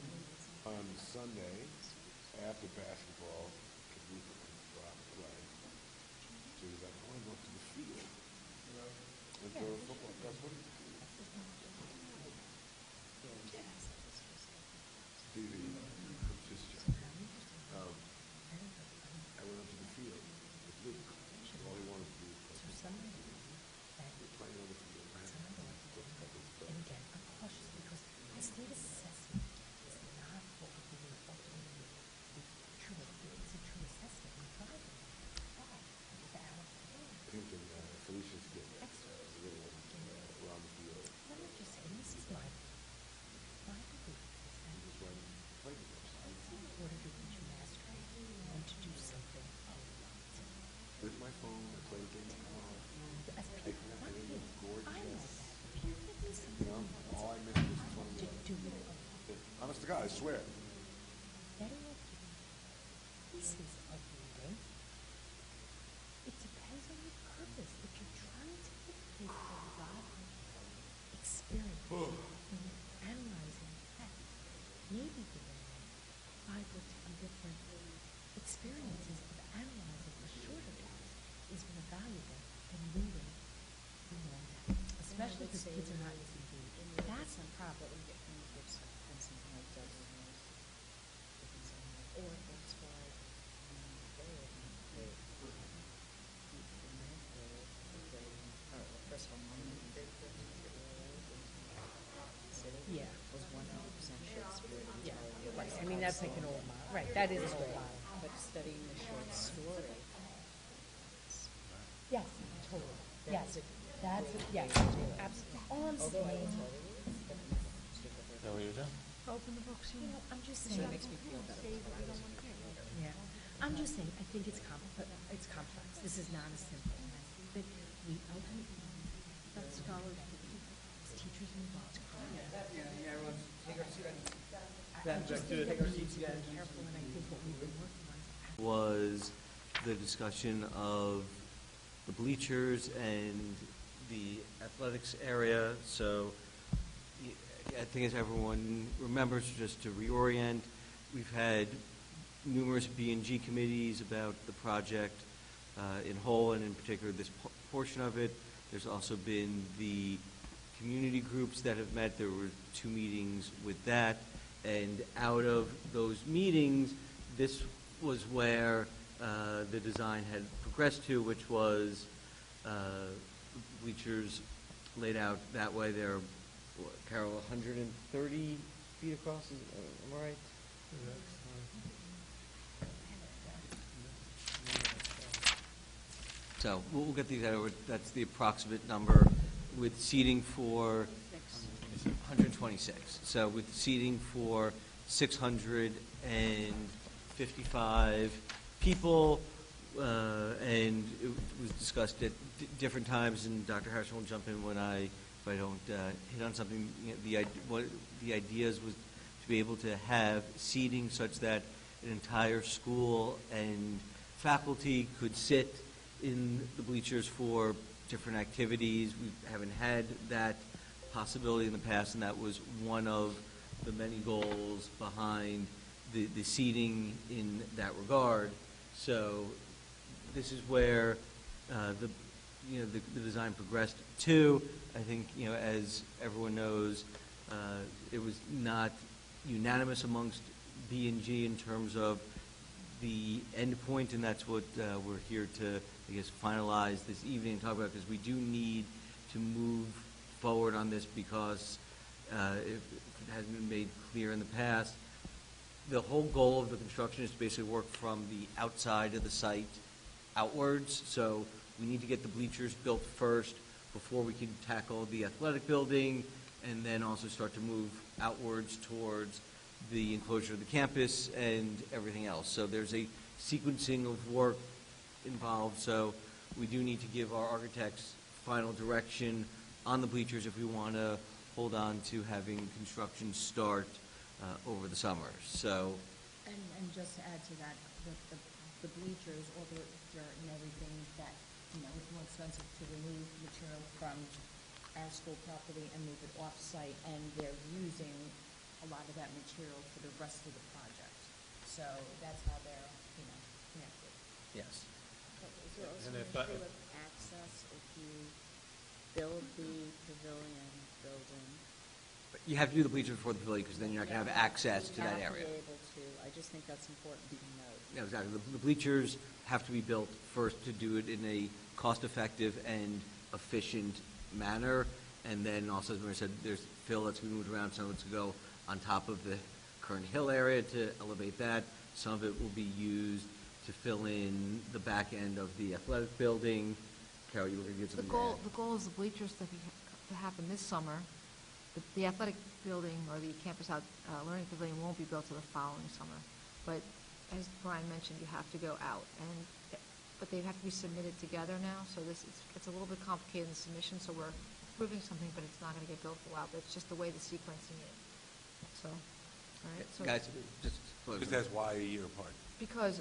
On Sunday, after basketball, because we go out and play, she was like, I want to go to the field and throw a football. That's what it is. Stevie, just I went up to the field with Luke. All he wanted to do was play football. Playing on the field. And again, I'm cautious because a state assessment is not what we're being ultimately true. It's a true assessment. We're driving. But Pink and Felicia's good. excellent. The little one around the field. Let me just say, and this is my belief, is that He was running, playing with us. in order to reach mastery, you need to do something a lot. With my phone, I played a game. As people, not you. Gorgeous. I know that. If you give me You something know, all I missed was 20 to minutes. do with a Honest to God, I swear. better of giving pieces of reading, it depends on your purpose. If you're trying to dictate a lot of experience and you're analyzing text, maybe giving them 5 or 10 different experiences of analyzing a shorter text is more valuable than reading a long text, especially because kids are not in TV. That's the problem. Something like dozen years. Or that's why first of all, Yeah. was 100% Shakespeare. Yeah, right. I mean, that's like an old model. Right, that is an old model. But studying the short story. Yes, totally. Yes, that's, yes, absolutely. All I'm saying, Is that what you're doing? open the books, you know, I'm just saying. It makes me feel better. Yeah, I'm just saying, I think it's complex. This is not as simple. And I think that we ultimately, that scholars, as teachers involved, just think that we need to be careful, and I think what we've been working on Was the discussion of the bleachers and the athletics area. So I think as everyone remembers, just to reorient, we've had numerous B&G committees about the project in whole, and in particular this portion of it. There's also been the community groups that have met. There were 2 meetings with that. And out of those meetings, this was where the design had progressed to, which was bleachers laid out that way. They're, Carol, 130 feet across, am I right? So we'll get these out. That's the approximate number with seating for 126. So with seating for 655 people, and it was discussed at different times, and Dr. Harrison will jump in if I don't hit on something. You know, what the ideas was to be able to have seating such that an entire school and faculty could sit in the bleachers for different activities. We haven't had that possibility in the past, and that was one of the many goals behind the seating in that regard. So this is where the design progressed to. I think, as everyone knows, it was not unanimous amongst B&G in terms of the end point, and that's what we're here to, I guess, finalize this evening and talk about, because we do need to move forward on this, because if it hasn't been made clear in the past, the whole goal of the construction is to basically work from the outside of the site outwards. So we need to get the bleachers built first before we can tackle the athletic building, and then also start to move outwards towards the enclosure of the campus and everything else. So there's a sequencing of work involved. So we do need to give our architects final direction on the bleachers if we want to hold on to having construction start over the summer. So, And just to add to that, the bleachers, all the dirt and everything, that, it's more expensive to remove material from our school property and move it off-site, and they're using a lot of that material for the rest of the project. So that's how they're, connected. yes. But is there also And an if I- issue of access if you build the pavilion building? You have to do the bleachers before the pavilion because then you're not going to have access to that area. You have to be able to, I just think that's important to note. No, exactly. The bleachers have to be built first to do it in a cost-effective and efficient manner. And then also, as Maria said, there's fill that's been moved around. Some of it's to go on top of the current hill area to elevate that. Some of it will be used to fill in the back end of the athletic building. Carol, you were going to give The something goal, to the goal is the bleachers to happen this summer. The athletic building or the campus learning pavilion won't be built till the following summer. But as Brian mentioned, you have to go out, but they have to be submitted together now. So it's a little bit complicated in the submission. So we're approving something, but it's not going to get built for a while. But it's just the way the sequencing is. So, all right. So Guys, just Just ask why a year apart. because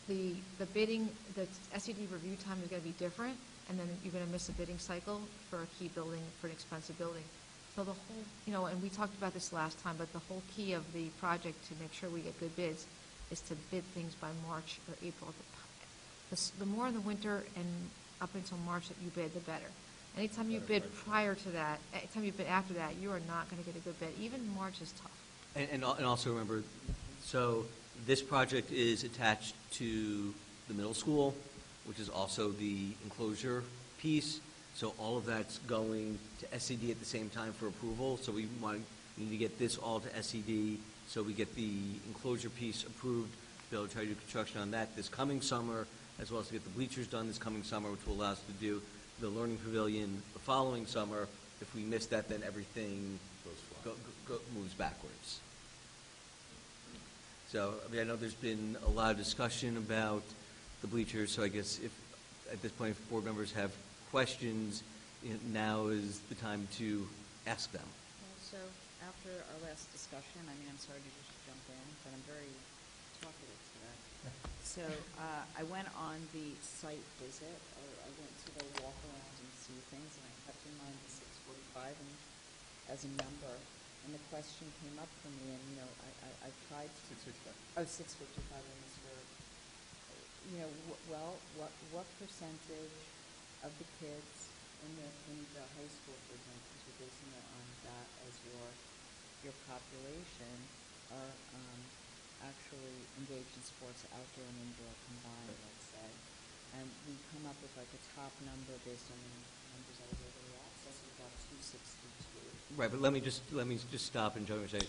the bidding, the SED review time is going to be different, and then you're going to miss a bidding cycle for a key building, for an expensive building. So the whole, and we talked about this last time, but the whole key of the project to make sure we get good bids is to bid things by March or April. The more in the winter and up until March that you bid, the better. Anytime you bid prior to that, anytime you bid after that, you are not going to get a good bid. Even March is tough. And also remember, so this project is attached to the middle school, which is also the enclosure piece. So all of that's going to SED at the same time for approval. So we need to get this all to SED so we get the enclosure piece approved, to be able to try to do construction on that this coming summer, as well as to get the bleachers done this coming summer, which will allow us to do the learning pavilion the following summer. If we miss that, then everything moves backwards. So, I know there's been a lot of discussion about the bleachers, so I guess if, at this point, if board members have questions, now is the time to ask them. Well, so after our last discussion, I'm sorry to just jump in, but I'm very talkative today. So I went on the site visit, or I went to the walk around and see things, and I kept in mind the 645 and as a number, and the question came up for me, and I've tried to. 655. Oh, 655, and what percentage of the kids in the high school, for example, because you're basing it on that as your population, are actually engaged in sports, outdoor and indoor combined, let's say. And we come up with like a top number based on the numbers that are able to access of about 262. Right, but let me just stop and jump and say,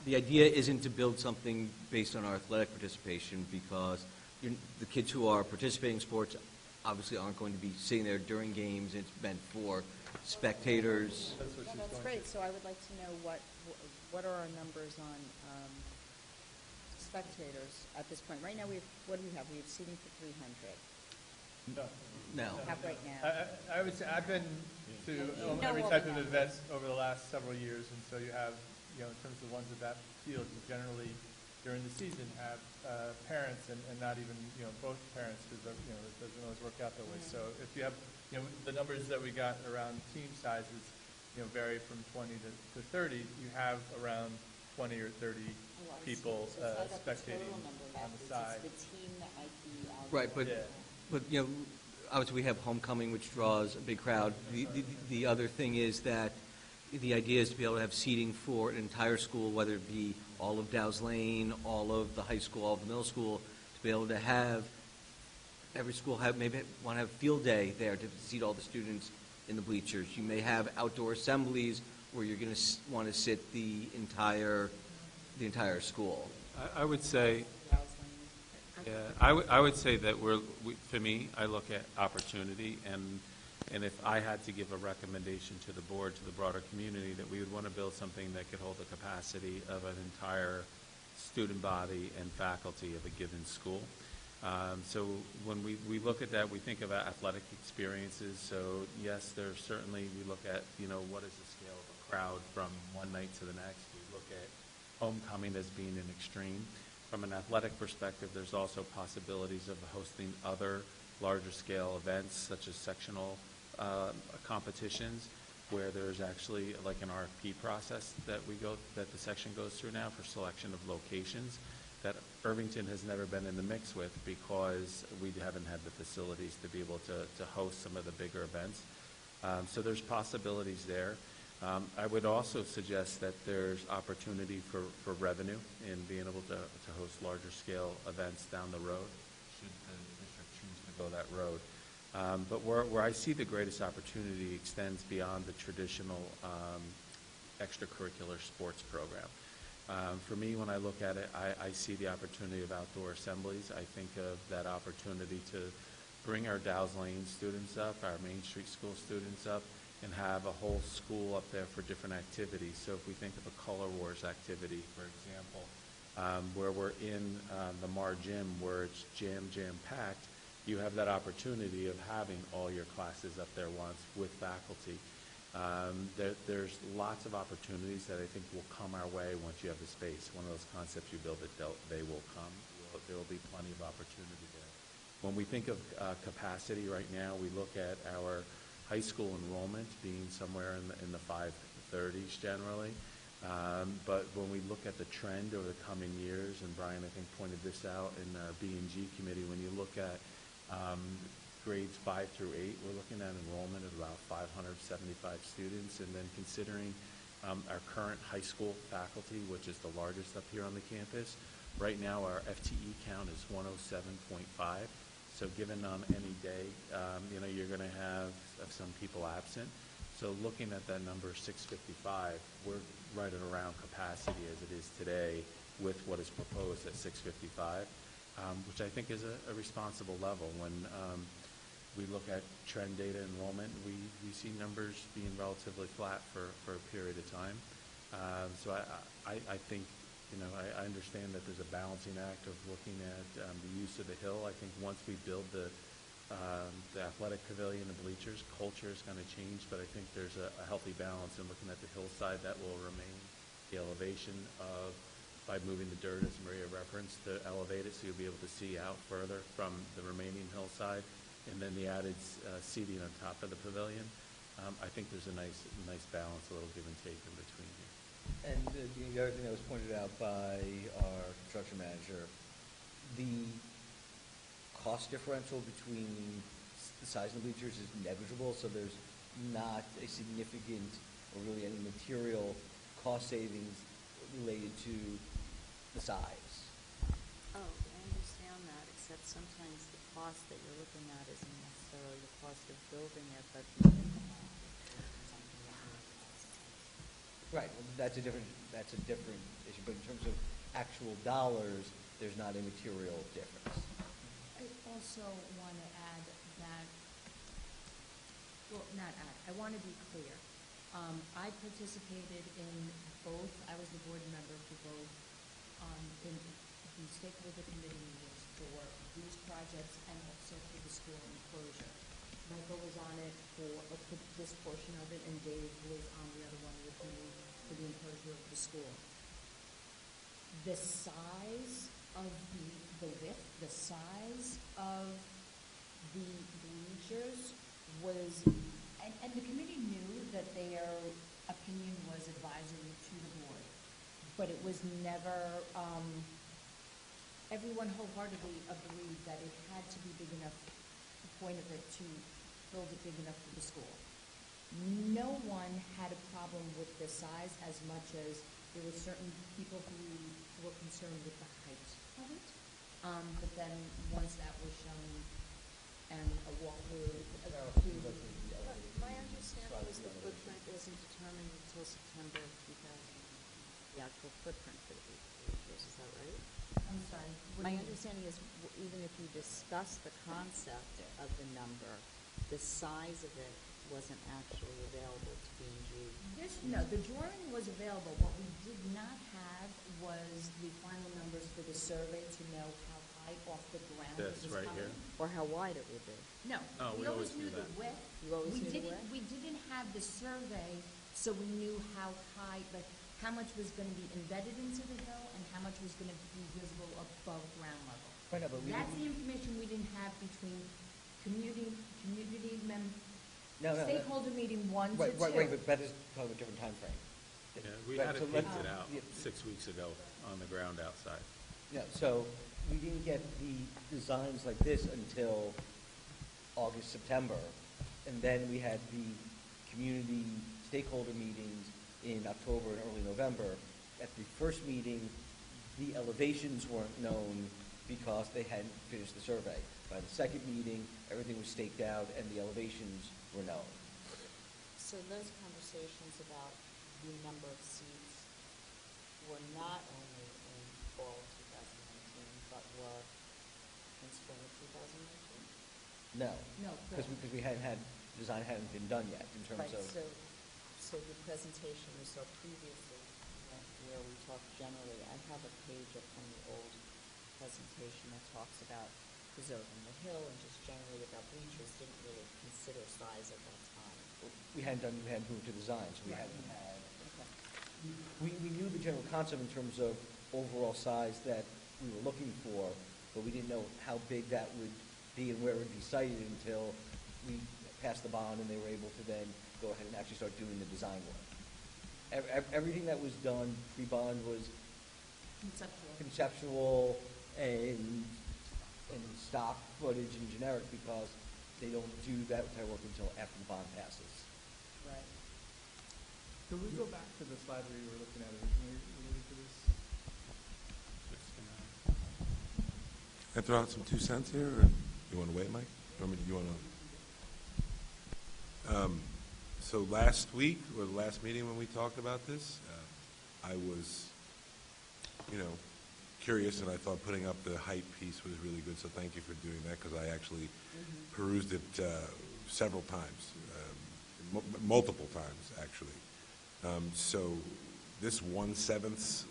the idea isn't to build something based on our athletic participation, because the kids who are participating in sports obviously aren't going to be sitting there during games. It's meant for spectators. That's great. So I would like to know what are our numbers on spectators at this point. Right now, what do we have? We have seating for 300. No. We have right now. I would say I've been to every all type the of numbers. event over the last several years, and so you have, in terms of the ones at that field, you generally during the season have parents and not even both parents, because it doesn't always work out that way. So if you have the numbers that we got around team sizes vary from 20 to 30, you have around 20 or 30 people spectating on the side. It's the team that might be out Right, there. but obviously we have homecoming, which draws a big crowd. The other thing is that the idea is to be able to have seating for an entire school, whether it be all of Dow's Lane, all of the high school, all of the middle school, to be able to have every school maybe want to have field day there to seat all the students in the bleachers. You may have outdoor assemblies where you're going to want to sit the entire school. I would say, I would say that for me, I look at opportunity, and if I had to give a recommendation to the board, to the broader community, that we would want to build something that could hold the capacity of an entire student body and faculty of a given school. So when we look at that, we think about athletic experiences. So yes, there's certainly, we look at, what is the scale of a crowd from one night to the next. We look at homecoming as being an extreme. From an athletic perspective, there's also possibilities of hosting other larger scale events such as sectional competitions, where there's actually like an RFP process that the section goes through now for selection of locations that Irvington has never been in the mix with because we haven't had the facilities to be able to host some of the bigger events. So there's possibilities there. I would also suggest that there's opportunity for revenue in being able to host larger scale events down the road, should the district choose to go that road. But where I see the greatest opportunity extends beyond the traditional extracurricular sports program. For me, when I look at it, I see the opportunity of outdoor assemblies. I think of that opportunity to bring our Dow's Lane students up, our Main Street School students up, and have a whole school up there for different activities. So if we think of a Color Wars activity, for example, where we're in the Mar Gym where it's jam-packed, you have that opportunity of having all your classes up there once with faculty. There's lots of opportunities that I think will come our way once you have the space. One of those concepts you build, they will come. There will be plenty of opportunity there. When we think of capacity right now, we look at our high school enrollment being somewhere in the 530s generally. But when we look at the trend over the coming years, and Brian, I think, pointed this out in our B&G committee, when you look at grades 5 through 8, we're looking at enrollment of about 575 students, and then considering our current high school faculty, which is the largest up here on the campus, right now our FTE count is 107.5. So given on any day, you're going to have some people absent. So looking at that number 655, we're right at around capacity as it is today with what is proposed at 655, which I think is a responsible level. When we look at trend data enrollment, we see numbers being relatively flat for a period of time. So I think, I understand that there's a balancing act of looking at the use of the hill. I think once we build the athletic pavilion, the bleachers, culture is going to change, but I think there's a healthy balance in looking at the hillside that will remain. The elevation by moving the dirt, as Maria referenced, to elevate it so you'll be able to see out further from the remaining hillside, and then the added seating on top of the pavilion. I think there's a nice balance, a little give and take in between here. And the other thing that was pointed out by our construction manager, the cost differential between the size of the bleachers is negligible, so there's not a significant or really any material cost savings related to the size. Oh, I understand that, except sometimes the cost that you're looking at isn't necessarily the cost of building it, but the Right, well, that's a different issue, but in terms of actual dollars, there's not a material difference. I also want to add that, well, not add, I want to be clear. I participated in both, I was the board member for both, in the stakeholder committee meetings for these projects and also for the school enclosure. Michael was on it for this portion of it, and Dave was on the other one with me for the enclosure of the school. The size of the width, the size of the bleachers was, and the committee knew that their opinion was advisory to the board, but it was never, everyone wholeheartedly agreed that it had to be big enough, the point of it, to build it big enough for the school. No one had a problem with the size as much as there were certain people who were concerned with the height of it. But then once that was shown and a walkthrough, my understanding is the footprint wasn't determined until September of 2000, the actual footprint for the bleachers, is that right? I'm sorry. My understanding is even if you discuss the concept of the number, the size of it wasn't actually available to B&G. No, the drawing was available. What we did not have was the final numbers for the survey to know how high height off the ground it This was right coming? here. Or how wide it would be? No, Oh, we always knew the that. width. You always knew the width? We didn't have the survey, so we knew how high, like, how much was gonna be embedded into the hill and how much was gonna be visible above ground level. Right, no, but we That's didn't- the information we didn't have between community No, no, stakeholder meeting 1 to 2. Right, but that is probably a different timeframe. Yeah, we Right, had so it let's- painted out yeah. 6 weeks ago on the ground outside. Yeah, so we didn't get the designs like this until August, September, and then we had the community stakeholder meetings in October and early November. At the first meeting, the elevations weren't known because they hadn't finished the survey. By the second meeting, everything was staked out and the elevations were known. So those conversations about the number of seats were not only in fall of 2019, but were in spring of 2019? No. No, Because we hadn't had, design hadn't been done yet in terms Right, of. so the presentation we saw previously, where we talked generally, I have a page up from the old presentation that talks about preserving the hill and just generally about bleachers, didn't really consider size at that time. We hadn't moved to design, so we Right. hadn't had. Okay. We knew the general concept in terms of overall size that we were looking for, but we didn't know how big that would be and where it would be sited until we passed the bond and they were able to then go ahead and actually start doing the design work. Everything that was done pre-bond was conceptual and stock footage and generic because they don't do that type of work until after the bond passes. Right. Can we go back to the slide where you were looking at originally related to this? Can I throw out some 2 cents here, or you want to wait, Mike? You want to? So last week, or the last meeting when we talked about this, I was, curious, and I thought putting up the height piece was really good, so thank you for doing that, because I actually perused it several times, multiple times, actually. So this 1/7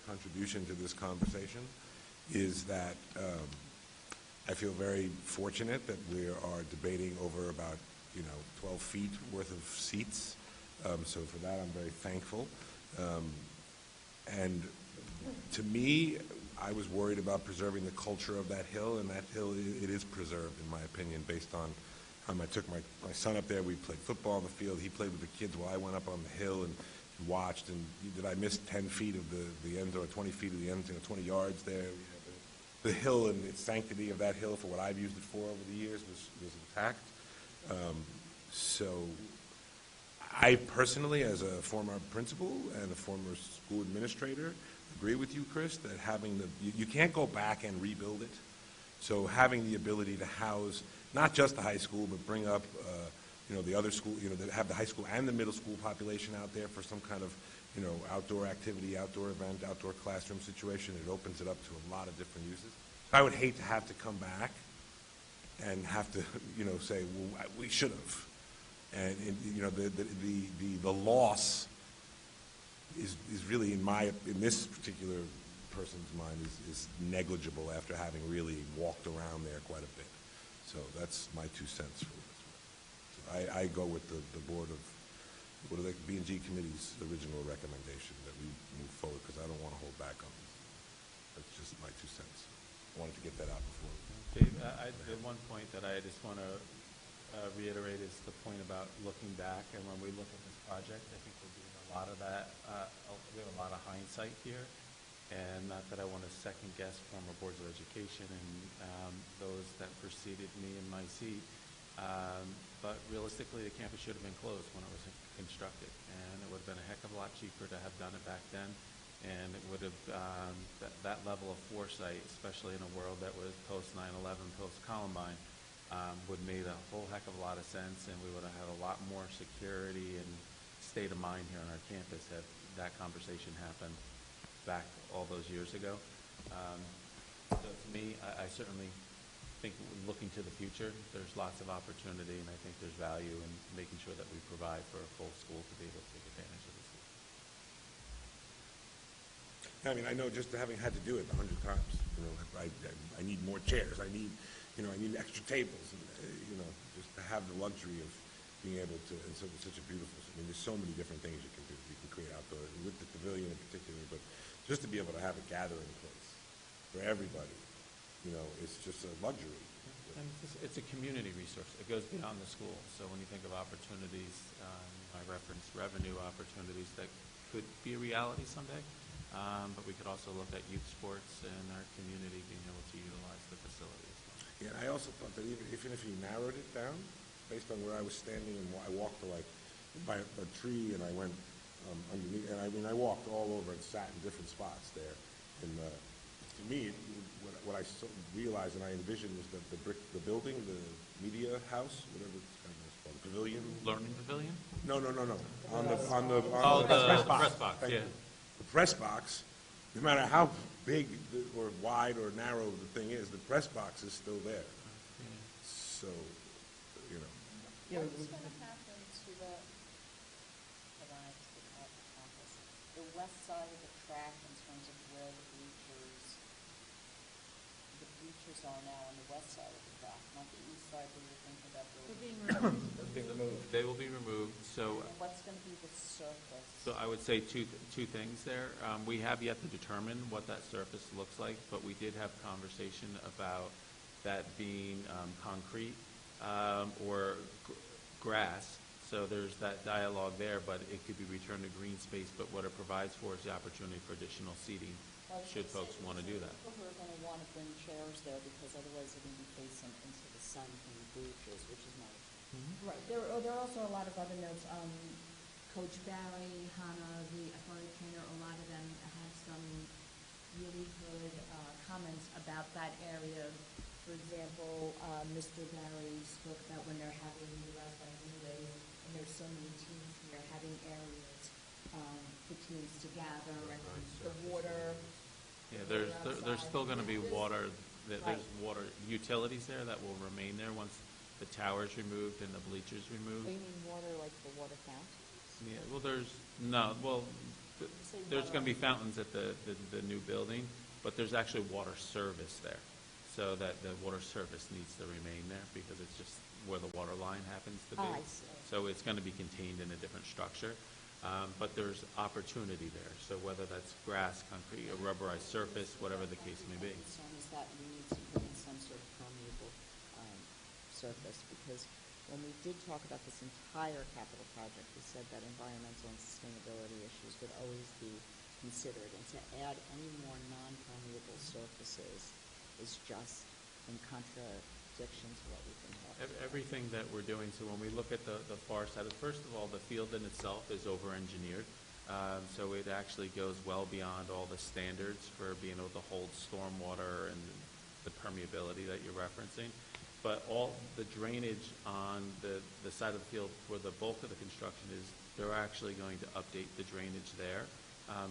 contribution to this conversation is that I feel very fortunate that we are debating over about 12 feet worth of seats. So for that, I'm very thankful. And to me, I was worried about preserving the culture of that hill, and that hill, it is preserved, in my opinion, based on I took my son up there. We played football on the field. He played with the kids while I went up on the hill and watched. And did I miss 10 feet of the end, or 20 feet of the end, 20 yards there? The hill and its sanctity of that hill, for what I've used it for over the years, was intact. So I personally, as a former principal and a former school administrator, agree with you, Chris, that having you can't go back and rebuild it. So having the ability to house not just the high school, but bring up, the other school, have the high school and the middle school population out there for some kind of, outdoor activity, outdoor event, outdoor classroom situation, it opens it up to a lot of different uses. I would hate to have to come back and have to, say, well, we should have. And the loss is really in this particular person's mind is negligible after having really walked around there quite a bit. So that's my 2 cents for this. So I go with the board of B&G committee's original recommendation that we move forward, because I don't want to hold back on this. That's just my 2 cents. I wanted to get that out before. Dave, the one point that I just want to reiterate is the point about looking back. And when we look at this project, I think we're doing a lot of that. We have a lot of hindsight here. And not that I want to second guess former boards of education and those that preceded me in my seat, but realistically the campus should have been closed when it was constructed, and it would have been a heck of a lot cheaper to have done it back then, and it would have, that level of foresight, especially in a world that was post 9/11, post Columbine, would have made a whole heck of a lot of sense, and we would have had a lot more security and state of mind here on our campus had that conversation happened back all those years ago. So to me, I certainly think looking to the future, there's lots of opportunity, and I think there's value in making sure that we provide for a full school to be able to take advantage of this. I mean, I know just having had to do it 100 times, you know, I need more chairs, I need extra tables, and, just to have the luxury of being able to, and such a beautiful, I mean, there's so many different things you can do. You can create outdoor, with the pavilion in particular, but just to be able to have a gathering place for everybody, it's just a luxury. And it's a community resource. It goes beyond the school. So when you think of opportunities, I referenced revenue opportunities that could be a reality someday, but we could also look at youth sports and our community being able to utilize the facility as well. Yeah, and I also thought that even if you narrowed it down, based on where I was standing, and I walked by a tree, and I went underneath, and I walked all over and sat in different spots there. And to me, what I realized and I envisioned was that the building, the media house, whatever it's called, the pavilion. Learning pavilion? No. On the press box. Thank Yeah. you. The press box, no matter how big or wide or narrow the thing is, the press box is still there. So, What's going to happen to the campus, the west side of the track in terms of where the bleachers are now on the west side of the track, not the east side where you're thinking about building? They will be removed. So, And what's going to be the surface? so I would say two things there. We have yet to determine what that surface looks like, but we did have conversation about that being concrete or grass. So there's that dialogue there, but it could be returned to green space. But what it provides for is the opportunity for additional seating, should folks want to do that. People who are going to want to bring chairs there because otherwise they're going to be facing into the sun from the bleachers, which is nice. Right. There are also a lot of other notes. Coach Barry, Hannah, the athletic trainer, a lot of them had some really good comments about that area. For example, Mr. Barry spoke about when they're having the last night relays, and there's so many teams here, having areas for teams to gather, and the water. Yeah, there's still going to be water. There's water utilities there that will remain there once the tower's removed and the bleachers removed. Do you mean water like the water fountains? Yeah, well, there's going to be fountains at the new building, but there's actually water service there. So that the water service needs to remain there because it's just where the water line happens to be. I see. So it's going to be contained in a different structure. But there's opportunity there. So whether that's grass, concrete, or rubberized surface, whatever the case may be. My concern is that we need to put in some sort of permeable surface, because when we did talk about this entire capital project, we said that environmental and sustainability issues would always be considered, and to add any more non-permeable surfaces is just in contradiction to what we've been talking about. Everything that we're doing, so when we look at the far side, first of all, the field in itself is over-engineered. So it actually goes well beyond all the standards for being able to hold stormwater and the permeability that you're referencing. But all the drainage on the side of the field where the bulk of the construction is, they're actually going to update the drainage there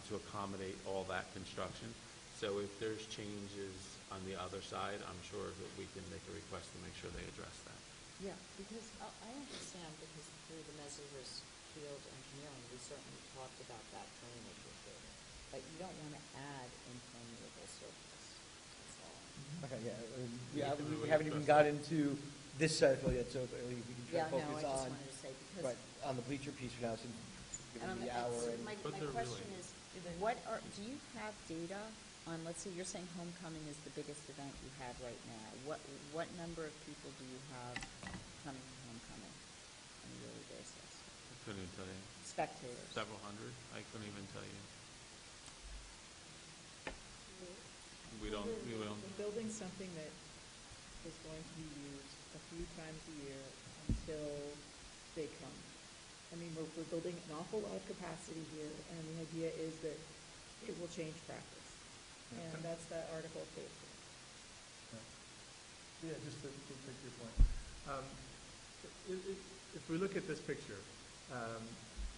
to accommodate all that construction. So if there's changes on the other side, I'm sure that we can make a request to make sure they address that. Yeah, because I understand, because through the Measures Field Engineering, we certainly talked about that drainage issue. But you don't want to add impermeable surface, that's all. Okay, we haven't even got into this side of it yet, so we can try to focus I just on, wanted to say, because. on the bleacher piece for now, since given the hour. So And my But they're question is, do you have data on, let's say you're saying homecoming is the biggest event you have right now. What number of people do you have coming to homecoming on a yearly basis? I couldn't even tell you. Spectators? Several hundred. I couldn't even tell you. We don't. We're building something that is going to be used a few times a year until they come. I mean, we're building an awful lot of capacity here, and the idea is that it will change practice. And that's that Article 8. Yeah, just to take your point. If we look at this picture,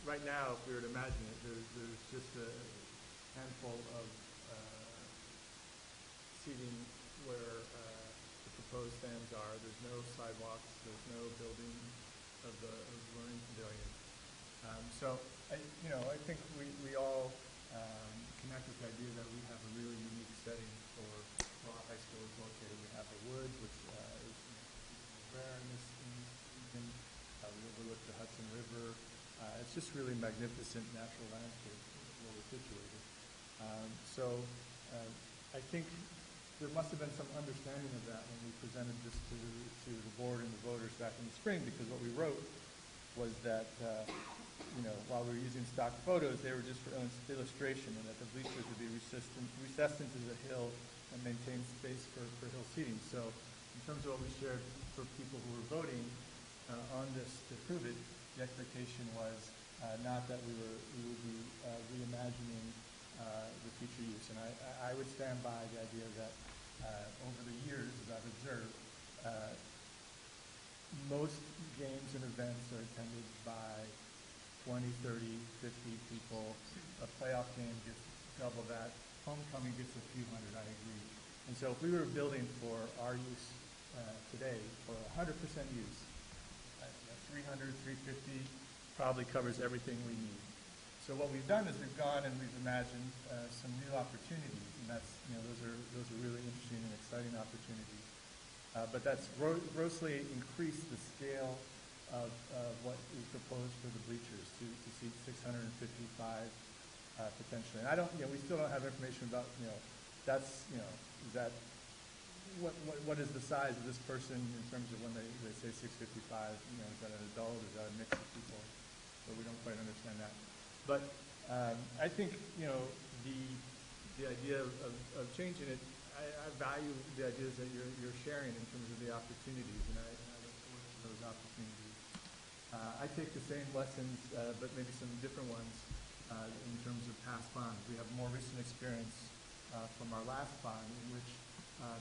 right now, if we were to imagine it, there's just a handful of seating where the proposed stands are. There's no sidewalks. There's no building of the learning pavilion. So, I think we all connect with the idea that we have a really unique setting for where our high school is located. We have the woods, which is rare in this region. We overlook the Hudson River. It's just really magnificent natural landscape where we're situated. I think there must have been some understanding of that when we presented this to the board and the voters back in the spring, because what we wrote was that, while we were using stock photos, they were just for illustration, and that the bleachers would be recessed into the hill and maintain space for hill seating. So in terms of what we shared for people who were voting on this to approve it, the expectation was not that we would be reimagining the future use. And I would stand by the idea that over the years, as I've observed, most games and events are attended by 20, 30, 50 people. A playoff game gets double that. Homecoming gets a few hundred, I agree. And so if we were building for our use today, for 100% use, 300, 350 probably covers everything we need. So what we've done is we've gone and we've imagined some new opportunities, and that's, those are really interesting and exciting opportunities. But that's grossly increased the scale of what is proposed for the bleachers to seat 655 potentially. And I don't, we still don't have information about, that's, is that, what is the size of this person in terms of when they say 655, is that an adult, is that a mix of people? So we don't quite understand that. But I think, the idea of changing it, I value the ideas that you're sharing in terms of the opportunities, and I look forward to those opportunities. I take the same lessons, but maybe some different ones in terms of past bonds. We have more recent experience from our last bond in which,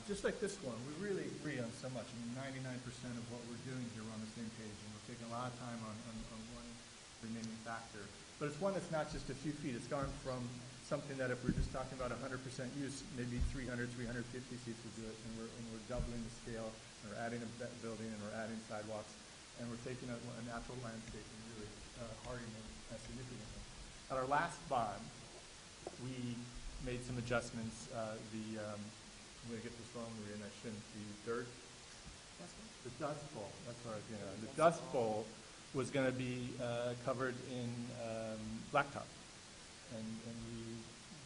just like this one, we really agree on so much. 99% of what we're doing here, we're on the same page, and we're taking a lot of time on one remaining factor. But it's one that's not just a few feet. It's gone from something that if we're just talking about 100% use, maybe 300, 350 seats would do it, and we're doubling the scale, and we're adding a building, and we're adding sidewalks, and we're taking a natural landscape and really hardening it significantly. At our last bond, we made some adjustments. I'm going to get this wrong, Maria, and I shouldn't. The Dust Bowl. That's what I was getting at. The Dust Bowl was going to be covered in blacktop. And we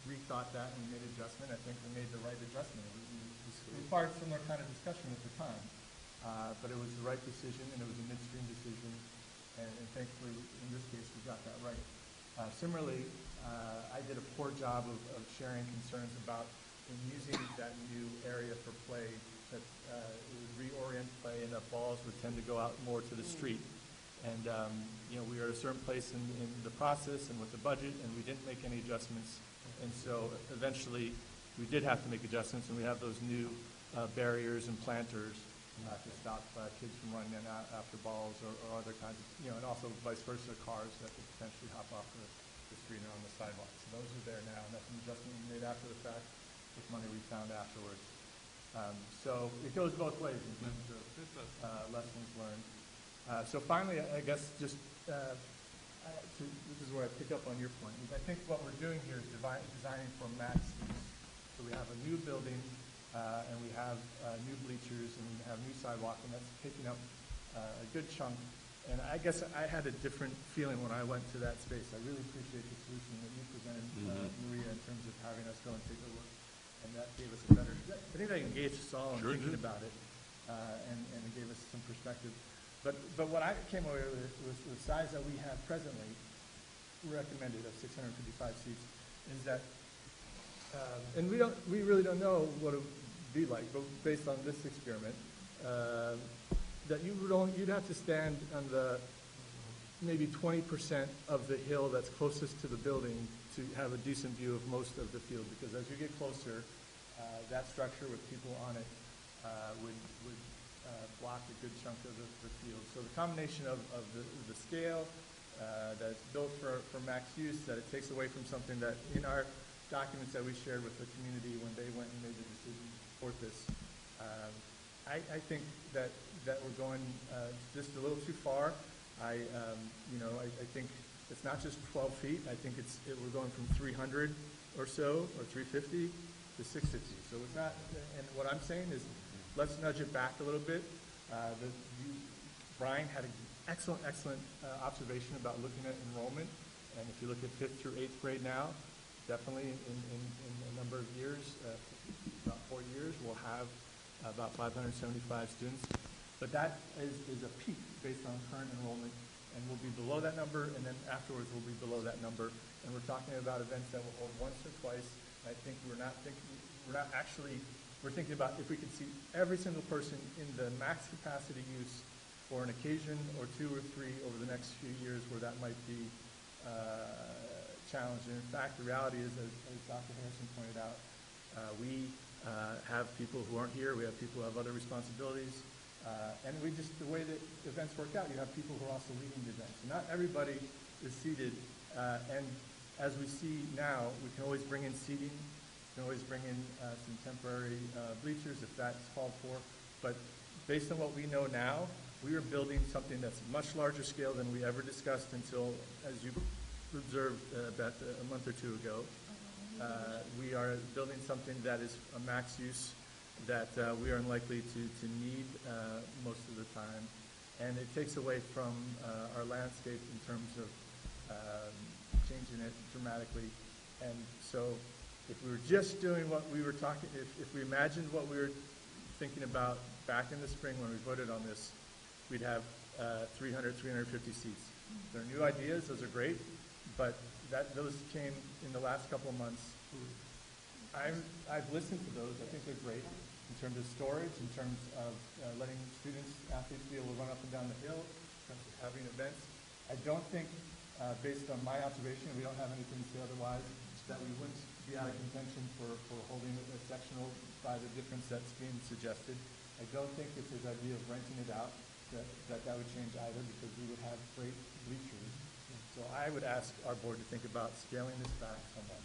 rethought that and we made an adjustment. I think we made the right adjustment. We required similar kind of discussion at the time, but it was the right decision, and it was a midstream decision, and thankfully, in this case, we got that right. Similarly, I did a poor job of sharing concerns about using that new area for play, that it would reorient play, and that balls would tend to go out more to the street. And we are at a certain place in the process and with the budget, and we didn't make any adjustments. And so eventually, we did have to make adjustments, and we have those new barriers and planters to stop kids from running in after balls or other kinds of, and also vice versa, cars that could potentially hop off the street and on the sidewalk. So those are there now, and that's an adjustment we made after the fact with money we found afterwards. So it goes both ways in terms of lessons learned. So finally, I guess just this is where I pick up on your point. I think what we're doing here is designing for max use. So we have a new building, and we have new bleachers, and we have new sidewalk, and that's taking up a good chunk. And I guess I had a different feeling when I went to that space. I really appreciate the solution that you presented, Maria, in terms of having us go and take a look. And that gave us a better, I think that engaged us all in thinking about it, and it gave us some perspective. But what I came away with was the size that we have presently, recommended of 655 seats, is that, and we really don't know what it would be like, but based on this experiment, that you'd have to stand on the maybe 20% of the hill that's closest to the building to have a decent view of most of the field, because as you get closer, that structure with people on it would block a good chunk of the field. So the combination of the scale that's built for max use, that it takes away from something that in our documents that we shared with the community when they went and made the decision to support this, I think that we're going just a little too far. I think it's not just 12 feet. I think we're going from 300 or so, or 350 to 650. So it's not, and what I'm saying is, let's nudge it back a little bit. Brian had an excellent observation about looking at enrollment. And if you look at 5th through 8th grade now, definitely in a number of years, about 4 years, we'll have about 575 students. But that is a peak based on current enrollment, and we'll be below that number, and then afterwards we'll be below that number. And we're talking about events that will hold once or twice. I think we're thinking about if we could see every single person in the max capacity use for an occasion or 2 or 3 over the next few years where that might be challenging. In fact, the reality is, as Dr. Harrison pointed out, we have people who aren't here. We have people who have other responsibilities. And the way that events work out, you have people who are also leading the events. So not everybody is seated. And as we see now, we can always bring in seating. We can always bring in some temporary bleachers if that's called for. But based on what we know now, we are building something that's much larger scale than we ever discussed until, as you observed about a month or 2 ago. We are building something that is a max use that we are unlikely to need most of the time. And it takes away from our landscape in terms of changing it dramatically. And so if we were just doing what we were talking, if we imagined what we were thinking about back in the spring when we voted on this, we'd have 300, 350 seats. They're new ideas, those are great, but those came in the last couple of months. I've listened to those, I think they're great in terms of storage, in terms of letting students, athletes be able to run up and down the hill, in terms of having events. I don't think, based on my observation, we don't have anything to say otherwise, that we wouldn't be out of contention for holding a sectional by the difference that's being suggested. I don't think it's his idea of renting it out that would change either, because we would have great bleachers. So I would ask our board to think about scaling this back somewhat.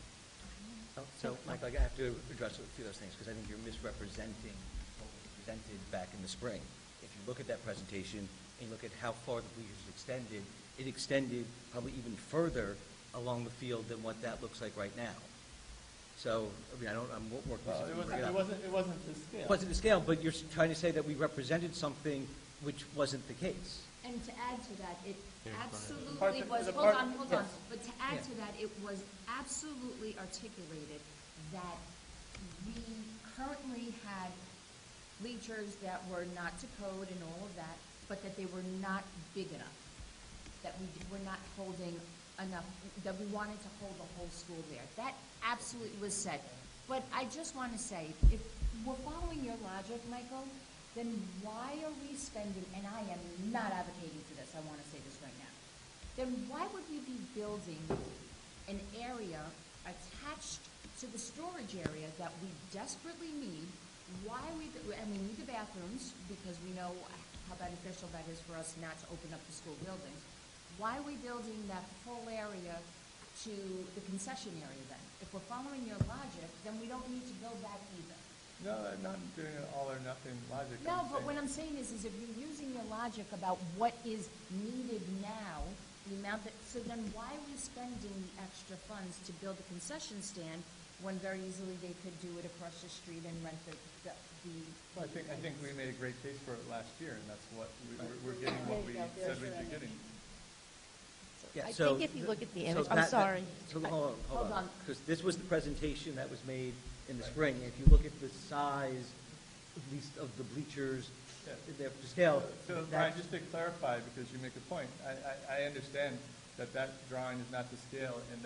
So, Mike, I have to address a few of those things because I think you're misrepresenting what was presented back in the spring. If you look at that presentation and you look at how far the bleachers extended, it extended probably even further along the field than what that looks like right now. So, I mean, I'm working with you. It wasn't the scale. It wasn't the scale, but you're trying to say that we represented something which wasn't the case. And to add to that, it absolutely Part- was, the hold part- on, yes. but to add Yeah. to that, it was absolutely articulated that we currently had bleachers that were not to code and all of that, but that they were not big enough, that we were not holding enough, that we wanted to hold the whole school there. That absolutely was said. But I just want to say, if we're following your logic, Michael, then why are we spending, and I am not advocating for this, I want to say this right now, then why would we be building an area attached to the storage area that we desperately need? And we need the bathrooms because we know how beneficial that is for us not to open up the school buildings. Why are we building that whole area to the concession area then? If we're following your logic, then we don't need to build that either. No, I'm not doing an all or nothing logic. No, but what I'm saying is if you're using your logic about what is needed now, the amount that, so then why are we spending the extra funds to build a concession stand when very easily they could do it across the street and rent the Well, I think we made a great case for it last year, and that's what we're getting what we said we'd be getting. Yeah, I so think if you look at the so image, I'm that- sorry. So hold Hold on, on. because this was the presentation that was made in the spring. If you look at the size, at least of the bleachers, Yeah. their scale. So, Brian, just to clarify, because you make a point, I understand that drawing is not to scale, and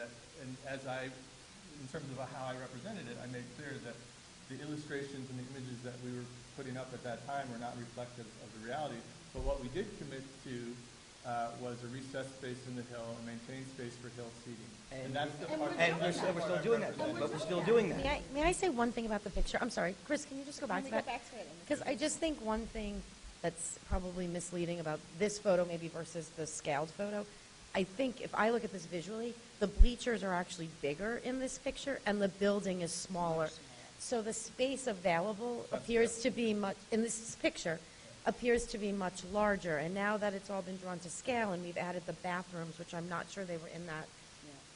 as in terms of how I represented it, I made clear that the illustrations and the images that we were putting up at that time were not reflective of the reality. But what we did commit to was a recessed space in the hill and maintained space for hill seating. And that's the part. And we're still doing that, but we're still doing that. May I say one thing about the picture? I'm sorry, Chris, can you just go back to that? Because I just think one thing that's probably misleading about this photo maybe versus the scaled photo, I think if I look at this visually, the bleachers are actually bigger in this picture and the building is smaller. So the space available appears to be much, in this picture, appears to be much larger. And now that it's all been drawn to scale and we've added the bathrooms, which I'm not sure they were in that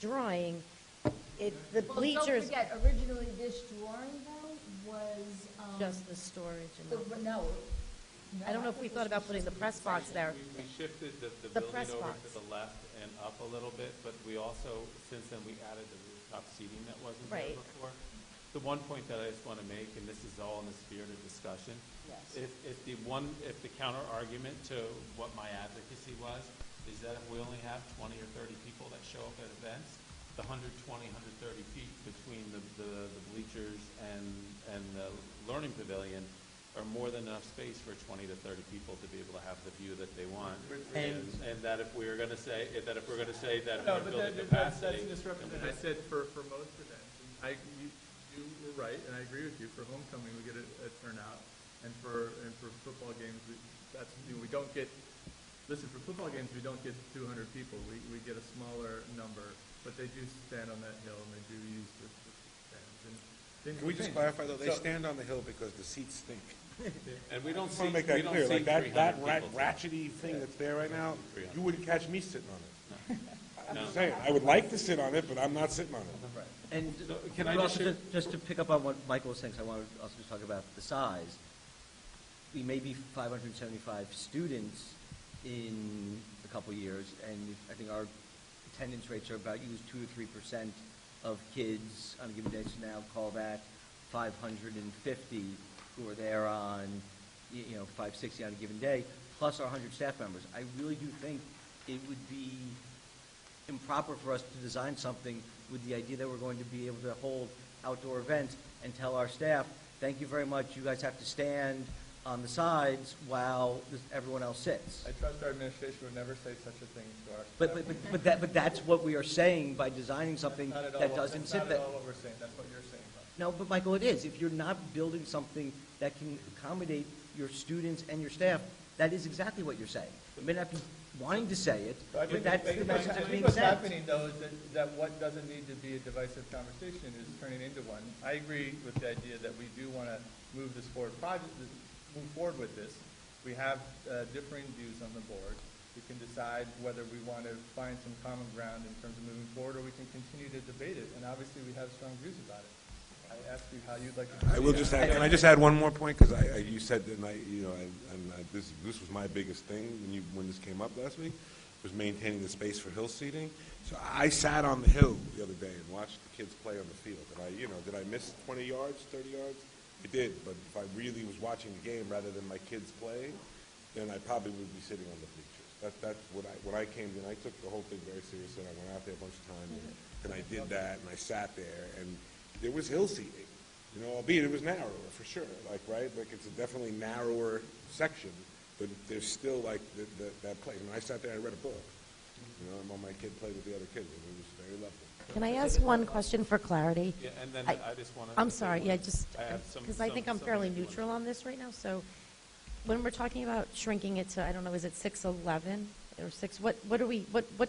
drawing, the Well, don't bleachers, forget, originally this drawing though was, just the storage and the- no. I don't know if we thought about putting the press box there. We shifted the The building press over box. to the left and up a little bit, but we also, since then, we added the rooftop seating that wasn't there Right. before. The one point that I just want to make, and this is all in the spirit of discussion, Yes. if the counter argument to what my advocacy was, is that if we only have 20 or 30 people that show up at events, the 120, 130 feet between the bleachers and the learning pavilion are more than enough space for 20 to 30 people to be able to have the view that they want. And that if we're going to say, that if we're going to say that No, we're but building that's capacity. misrepresented. I said for most events, you were right, and I agree with you. For homecoming, we get a turnout, and for football games, we don't get. Listen, for football games, we don't get 200 people. We get a smaller number, but they do stand on that hill, and they do use the stands. And things Can we will just change. clarify, though, they So- stand on the hill because the seats stink. And we don't I just see, want to make we that don't clear, see like that 300 people. ratchety thing that's there right now, 300. you wouldn't catch me sitting on it. I'm No. just saying, I would like to sit on it, but I'm not sitting on it. And So, can I but just also share- just to pick up on what Michael was saying, 'cause I wanted also to talk about the size. We may be 575 students in a couple of years, and I think our attendance rates are about 2 to 3% of kids on a given day. So now call that 550 who are there on, 560 on a given day, plus our 100 staff members. I really do think it would be improper for us to design something with the idea that we're going to be able to hold outdoor events and tell our staff, thank you very much, you guys have to stand on the sides while everyone else sits. I trust our administration would never say such a thing to our staff. But that's what we are saying by designing something Not at all that what- doesn't that's sit not there. at all what we're saying. That's what you're saying, Bob. No, but Michael, it is. If you're not building something that can accommodate your students and your staff, that is exactly what you're saying. You may not be wanting to say it, So I but think that's the message I that's think being what's sent. happening, though, is that what doesn't need to be a divisive conversation is turning into one. I agree with the idea that we do want to move forward with this. We have differing views on the board. We can decide whether we want to find some common ground in terms of moving forward, or we can continue to debate it. And obviously, we have strong views about it. I asked you how you'd like to. I will just add, can I just add one more point? Because you said that, this was my biggest thing when this came up last week, was maintaining the space for hill seating. So I sat on the hill the other day and watched the kids play on the field. And did I miss 20 yards, 30 yards? I did, but if I really was watching the game rather than my kids play, then I probably would be sitting on the bleachers. That's when I came in, I took the whole thing very seriously. I went out there a bunch of times, and I did that, and I sat there, and there was hill seating, albeit it was narrower for sure, it's a definitely narrower section, but there's still that place. And I sat there and I read a book, and while my kid played with the other kids, and it was very lovely. Can I ask one question for clarity? Yeah, and then I just want to. I'm sorry, just, I have some- because I think I'm some fairly issues. neutral on this right now, so when we're talking about shrinking it to, I don't know, is it 611 or 6, what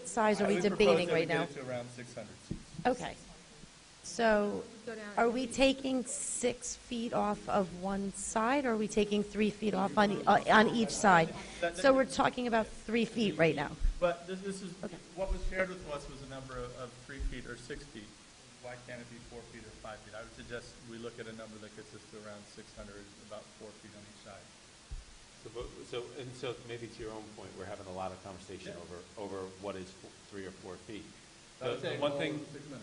size are we debating right now? I would propose that we get it to around 600 seats. Okay. So are we taking 6 feet off of one side, or are we taking 3 feet off on each side? So we're talking about 3 feet right now. But this is, Okay. what was shared with us was a number of 3 feet or 6 feet. Why can't it be 4 feet or 5 feet? I would suggest we look at a number that gets us to around 600, about 4 feet on each side. So maybe to your own point, we're having a lot of conversation over what is 3 or 4 feet. The one thing,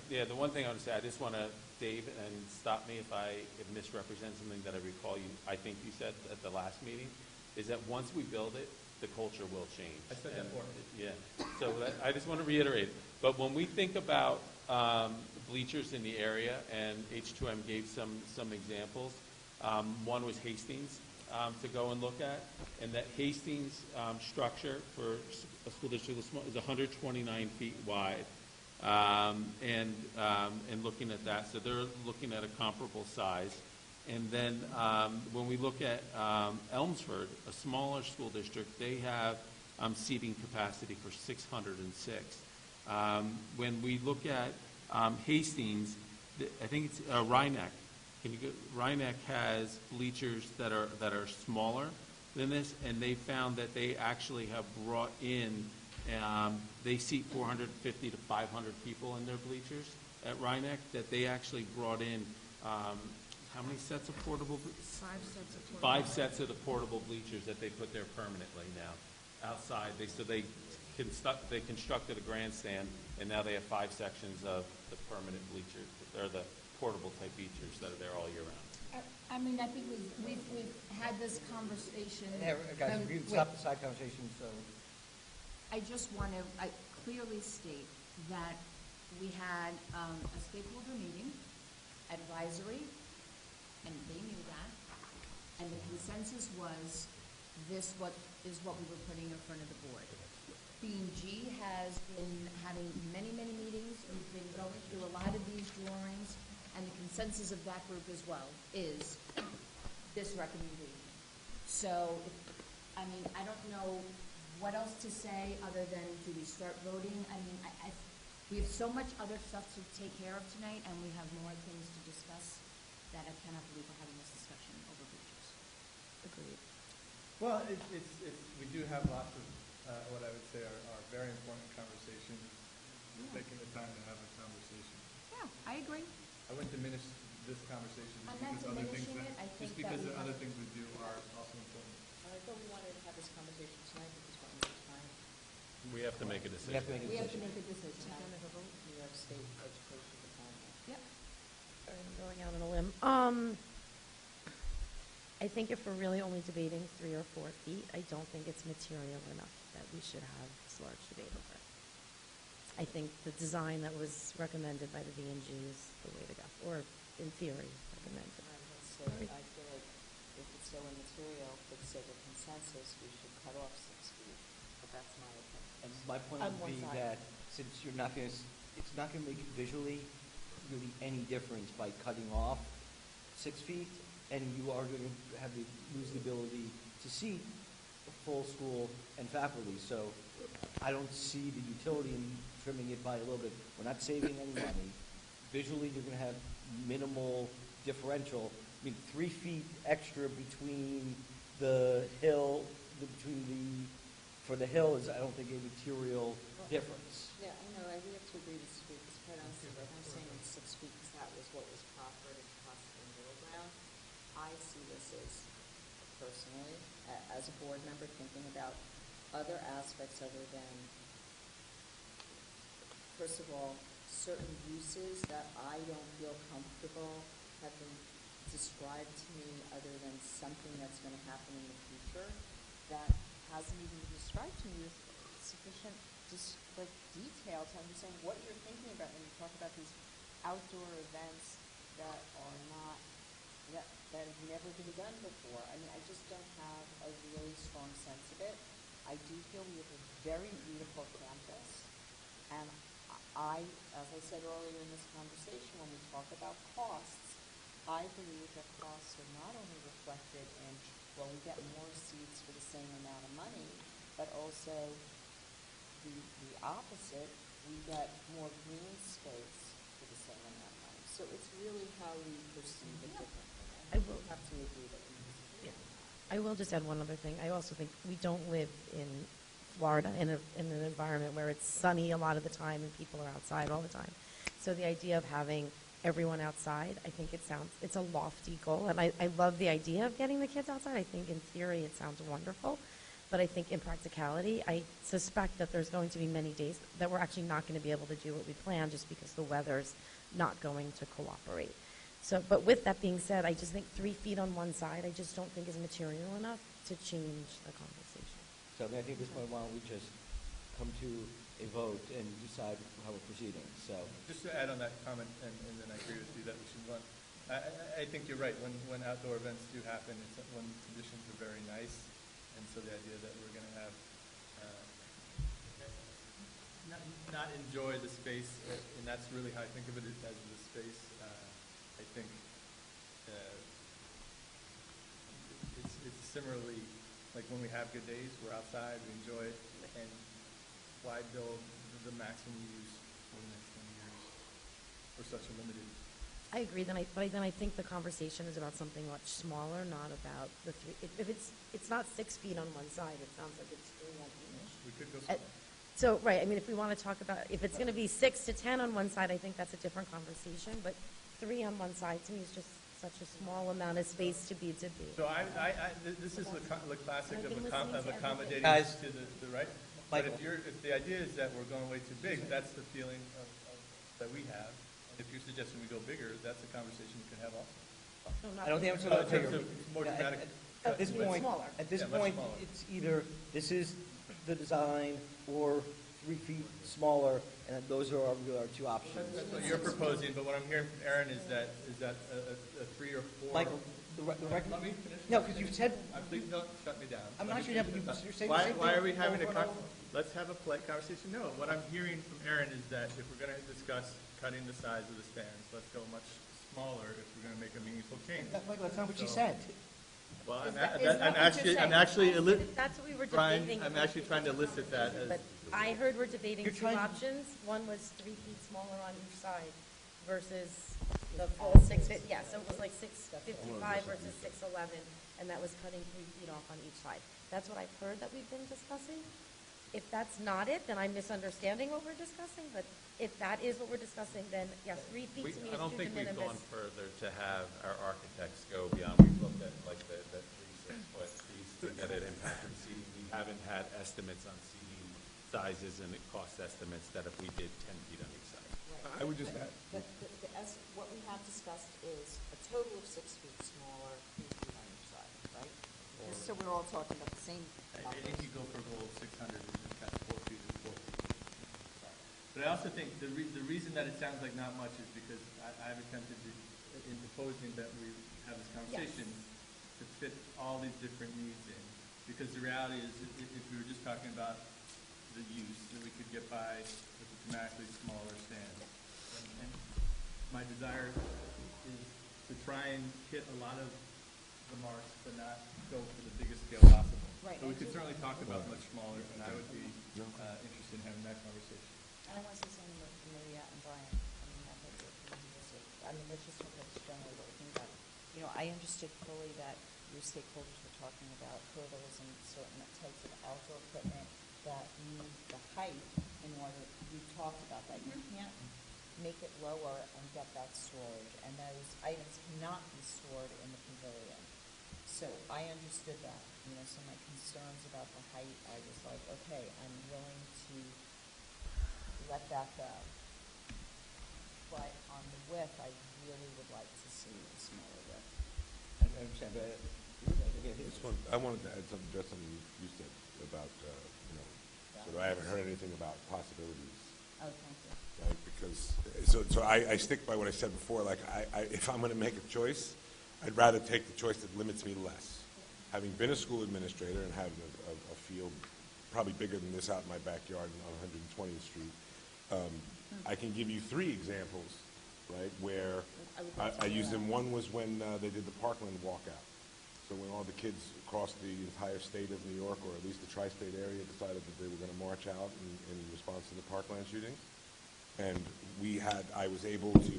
the one thing I would say, I just want to, Dave, and stop me if I misrepresent something that I recall I think you said at the last meeting, is that once we build it, the culture will change. I said that before. Yeah, so I just want to reiterate. But when we think about bleachers in the area, and H2M gave some examples, one was Hastings to go and look at, and that Hastings structure for a school district is 129 feet wide. And looking at that, so they're looking at a comparable size. And then when we look at Elmsford, a smaller school district, they have seating capacity for 606. When we look at Hastings, I think it's Rhinebeck. Rhinebeck has bleachers that are smaller than this, and they found that they actually have brought in, they seat 450 to 500 people in their bleachers at Rhinebeck, that they actually brought in, how many sets of portable? 5 sets of portable. 5 sets of the portable bleachers that they put there permanently now outside. They constructed a grandstand, and now they have 5 sections of the permanent bleachers, or the portable type bleachers that are there all year round. I mean, I think we've had this conversation. Guys, we can stop the side conversation, so. I just want to clearly state that we had a stakeholder meeting, advisory, and they knew that. And the consensus was this is what we were putting in front of the board. B&G has been having many, many meetings. We've been going through a lot of these drawings, and the consensus of that group as well is this recommendation. So, I mean, I don't know what else to say other than do we start voting? I mean, we have so much other stuff to take care of tonight, and we have more things to discuss that I cannot believe we're having this discussion over bleachers. Agreed. Well, we do have lots of, what I would say are very important conversations, taking the time to have a conversation. Yeah, I agree. I wouldn't diminish this conversation I'm not just because other things diminishing it. I think just because that the other things we do are also important. I thought we wanted to have this conversation tonight because we're under time. We have to make a decision. We have to make a decision. New York State Education Department. Yep. Sorry, I'm going out on a limb. I think if we're really only debating 3 or 4 feet, I don't think it's material enough that we should have this large debate over it. I think the design that was recommended by the V&G is the way to go, or in theory, recommended. So I feel like if it's so immaterial, for the sake of consensus, we should cut off 6 feet. But that's my opinion. And my point On would one be side. that since you're not going to, it's not going to make visually really any difference by cutting off 6 feet, and you are going to lose the ability to seat a full school and faculty. So I don't see the utility in trimming it by a little bit. We're not saving any money. Visually, you're going to have minimal differential. I mean, 3 feet extra between the hill, for the hill is, I don't think, a material difference. Yeah, I know, we have to agree to speak, because quite honestly, like I'm saying it's 6 feet, because that was what was proffered as possible middle ground. I see this as, personally, as a board member, thinking about other aspects other than, first of all, certain uses that I don't feel comfortable have been described to me other than something that's going to happen in the future that hasn't even been described to me with sufficient detail to understand what you're thinking about when you talk about these outdoor events that are not, that have never been done before. I mean, I just don't have a really strong sense of it. I do feel we have a very beautiful campus, and I, as I said earlier in this conversation, when we talk about costs, I believe that costs are not only reflected in, well, we get more seats for the same amount of money, but also the opposite, we get more green space for the same amount of money. So it's really how we perceive it differently. I will have to agree that we disagree. I will just add one other thing. I also think we don't live in Florida in an environment where it's sunny a lot of the time and people are outside all the time. So the idea of having everyone outside, I think it's a lofty goal. And I love the idea of getting the kids outside. I think in theory it sounds wonderful. But I think in practicality, I suspect that there's going to be many days that we're actually not going to be able to do what we planned just because the weather's not going to cooperate. So, but with that being said, I just think 3 feet on one side, I just don't think is material enough to change the conversation. So I mean, I think at this point, why don't we just come to a vote and decide how we're proceeding, so. Just to add on that comment, and then I agree with you that we should run. I think you're right. When outdoor events do happen, it's when conditions are very nice, and so the idea that we're going to have not enjoy the space, and that's really how I think of it as the space. I think it's similarly like when we have good days, we're outside, we enjoy it, and why build the maximum use for the next 20 years for such a limited I agree, but then I think the conversation is about something much smaller, not about the three. If it's not 6 feet on one side, it sounds like it's 3 on each. We could go smaller. So, right, I mean, if we want to talk about, if it's going to be 6 to 10 on one side, I think that's a different conversation, but 3 on one side to me is just such a small amount of space to be. So this is the classic I've been of listening to accommodating Guys. to the right. Michael. But if the idea is that we're going way too big, that's the feeling that we have. If you're suggesting we go bigger, that's a conversation we can have also. No, not I don't think I'm bigger. talking about In terms bigger. of more Yeah, dramatic At this cuts, but point, smaller. at this Yeah, much point, smaller. it's either this is the design or 3 feet smaller, and those are our 2 options. That's what you're proposing, but what I'm hearing from Aaron is that a 3 or 4. Michael, the record. Let me finish. No, because you said, Please don't shut me down. I'm Let not me sure you have, finish. you're saying the same thing. Why are we having over and over. let's have a polite conversation? No, what I'm hearing from Aaron is that if we're going to discuss cutting the size of the stands, let's go much smaller if we're going to make a meaningful change. Michael, that's not what you So- said. Well, Is that what you're I'm saying? actually, If that's what we were Brian, debating. I'm actually trying to elicit that as. But I heard we're debating You're 2 trying to- options. One was 3 feet smaller on each side versus the full 6 feet. Yeah, so it was like 655 versus 611, and that was cutting 3 feet off on each side. That's what I've heard that we've been discussing. If that's not it, then I'm misunderstanding what we're discussing, but if that is what we're discussing, then yes, 3 feet to me I is don't too de think we've minimis. gone further to have our architects go beyond, we've looked at like the 3 6-foot piece to get it impacted seating. We haven't had estimates on seating sizes and cost estimates that if we did 10 feet on each side. Right. I would just add, What we have discussed is a total of 6 feet smaller, 3 feet on each side, right? Just so we're all talking about the same I numbers. think you go for a goal of 600 and just cut 4 feet to 4 feet. But I also think the reason that it sounds like not much is because I've attempted to, in proposing that we have this conversation, to fit all these different needs in. Because the reality is, if we were just talking about the use, that we could get by with a dramatically smaller stand. And my desire is to try and hit a lot of the marks, but not go for the biggest scale possible. Right. So we could certainly talk about much smaller, and I would be interested in having that conversation. And I want to say something with Maria and Brian. Let's just talk about this generally, what we think about it. You know, I understood fully that your stakeholders were talking about hurdles and certain types of outdoor equipment that need the height in order, we talked about that. You can't make it lower and get that storage, and those items cannot be stored in the pavilion. So I understood that, you know, so my concerns about the height, I was like, okay, I'm willing to let that go. But on the width, I really would like to see a smaller width. I understand, but, again, this one, I wanted to add something, just something you said about, so I haven't heard anything about possibilities. Oh, thank you. Right, because, so I stick by what I said before, like, if I'm gonna make a choice, I'd rather take the choice that limits me less. Having been a school administrator and having a field probably bigger than this out in my backyard on 120th Street, I can give you 3 examples, right, where I used them. One was when they did the Parkland walkout. So when all the kids across the entire state of New York, or at least the tri-state area, decided that they were going to march out in response to the Parkland shooting. And I was able to,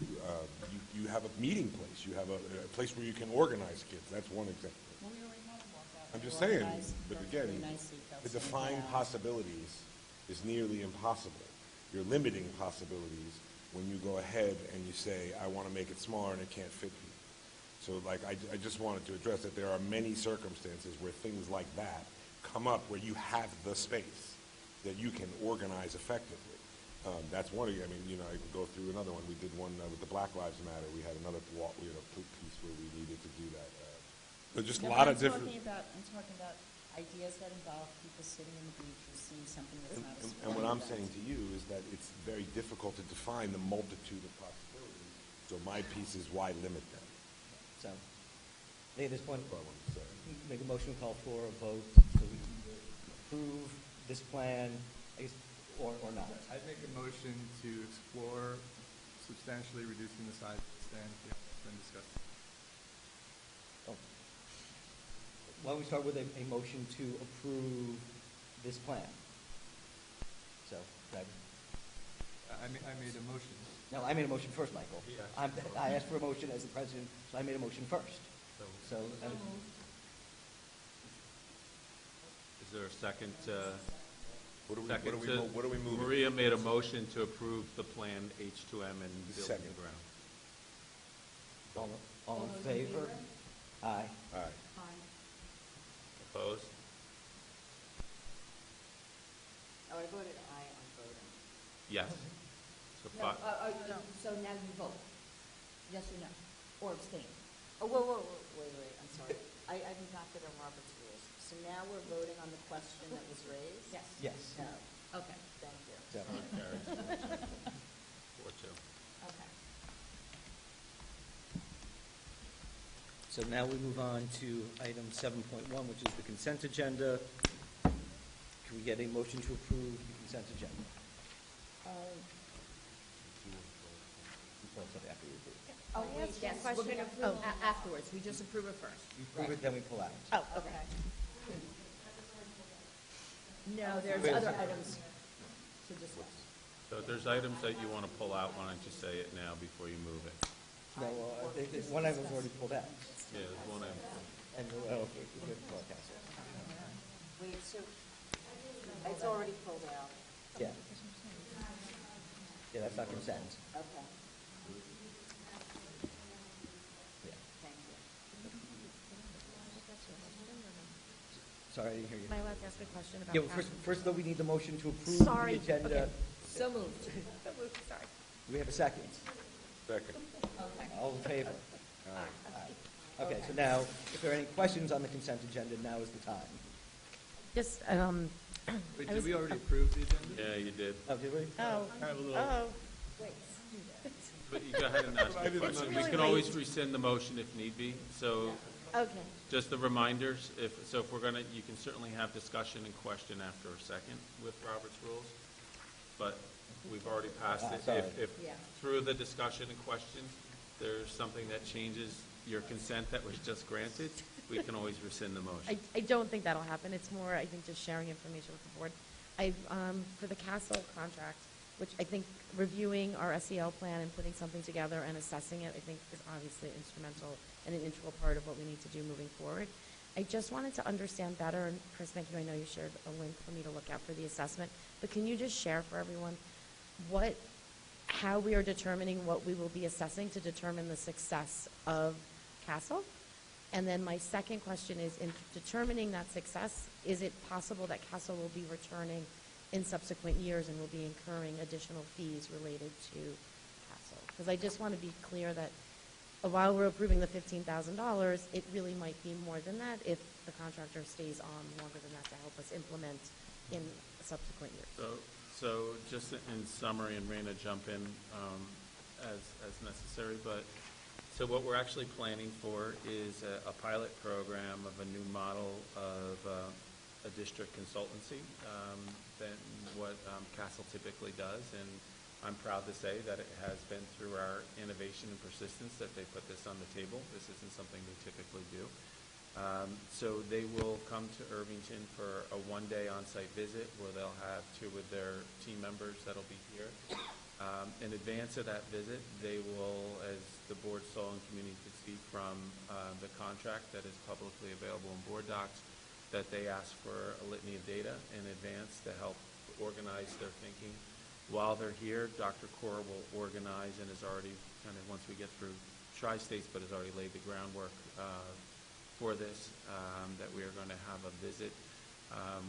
you have a meeting place. You have a place where you can organize kids. That's one example. Well, we already had a walkout. I'm just We saying, organized but perfectly again, nicely, felt to safe define around. possibilities is nearly impossible. You're limiting possibilities when you go ahead and you say, I want to make it smaller and it can't fit people. So like, I just wanted to address that there are many circumstances where things like that come up where you have the space that you can organize effectively. That's one of the, I mean, you know, I can go through another one. We did one with the Black Lives Matter. We had another piece where we needed to do that. There's just a lot of different. I'm talking about ideas that involve people sitting in the bleachers, seeing something that's not a sporting And what I'm event. saying to you is that it's very difficult to define the multitude of possibilities. So my piece is why limit them. so, I think at this point, That's what I wanted to say. make a motion, call for a vote, so we can either approve this plan, I guess, or not. I'd make a motion to explore substantially reducing the size of the stand beyond what's been discussed. Oh. Why don't we start with a motion to approve this plan? So, I made a motion. no, No, I made a motion first, Michael. He asked I'm- for a I motion. asked for a motion as the president, so I made a motion first. So, Is there a second? What are we, Second what are we, to- mo- what are we moving? Maria made a motion to approve the plan H2M and building Second. the ground. all in favor? Aye. All right. Opposed? Oh, I voted aye on voting. Yes. So No, so now you vote, yes or no, or abstain. Oh, wait, I'm sorry. I did not get on Robert's rules. So now we're voting on the question that was raised? Yes. Yes. No, Okay, thank you. So, Carries. 4-2. okay. so now we move on to item 7.1, which is the consent agenda. Can we get a motion to approve the consent agenda? Before it's up after we approve. Oh, Can I ask you a yes, we're question? going to approve afterwards, we just approve it first. We approve it, then we pull out. Oh, Okay. No, there's Wait a other second. items to discuss. So if there's items that you want to pull out, why don't you say it now before you move it? No, one item was already pulled out. Yeah, there's one item. And, okay, we're good, broadcast. Wait, so it's already pulled out? Yeah. Yeah, that's not consent. Okay, Yeah. thank you. Sorry, I didn't hear you. Am I allowed to ask a question about? Yeah, well, capital? first though, we need the motion to approve Sorry. the agenda. Okay. So moved. Sorry. Do we have a second? Second. Okay. All in favor? Aye. Okay, so now, if there are any questions on the consent agenda, now is the time. Just, Wait, I did was- we already approve the agenda? Yeah, you did. Oh, did we? oh, I have a little, oh, but you go ahead and ask I the didn't question. We really can late. always rescind the motion if need be. So okay. just the reminders, if we're gonna, you can certainly have discussion and question after a second with Robert's rules. But we've already passed it. sorry. If Yeah. through the discussion and questions, there's something that changes your consent that was just granted, we can always rescind the motion. I don't think that'll happen. It's more, I think, just sharing information with the board. For the Castle contract, which I think reviewing our SEL plan and putting something together and assessing it, I think is obviously instrumental and an integral part of what we need to do moving forward. I just wanted to understand better, and Chris, thank you, I know you shared a link for me to look at for the assessment, but can you just share for everyone how we are determining what we will be assessing to determine the success of Castle? And then my second question is, in determining that success, is it possible that Castle will be returning in subsequent years and will be incurring additional fees related to Castle? Because I just want to be clear that while we're approving the $15,000, it really might be more than that if the contractor stays on longer than that to help us implement in subsequent years. So just in summary, and Raina jump in as necessary, but so what we're actually planning for is a pilot program of a new model of a district consultancy than what Castle typically does, and I'm proud to say that it has been through our innovation and persistence that they put this on the table. This isn't something they typically do. So they will come to Irvington for a one-day on-site visit where they'll have 2 of their team members that'll be here. In advance of that visit, they will, as the board saw and community could see from the contract that is publicly available in board docs, that they ask for a litany of data in advance to help organize their thinking. While they're here, Dr. Kaur will organize and has already kind of, once we get through Tri-States, but has already laid the groundwork for this, that we are going to have a visit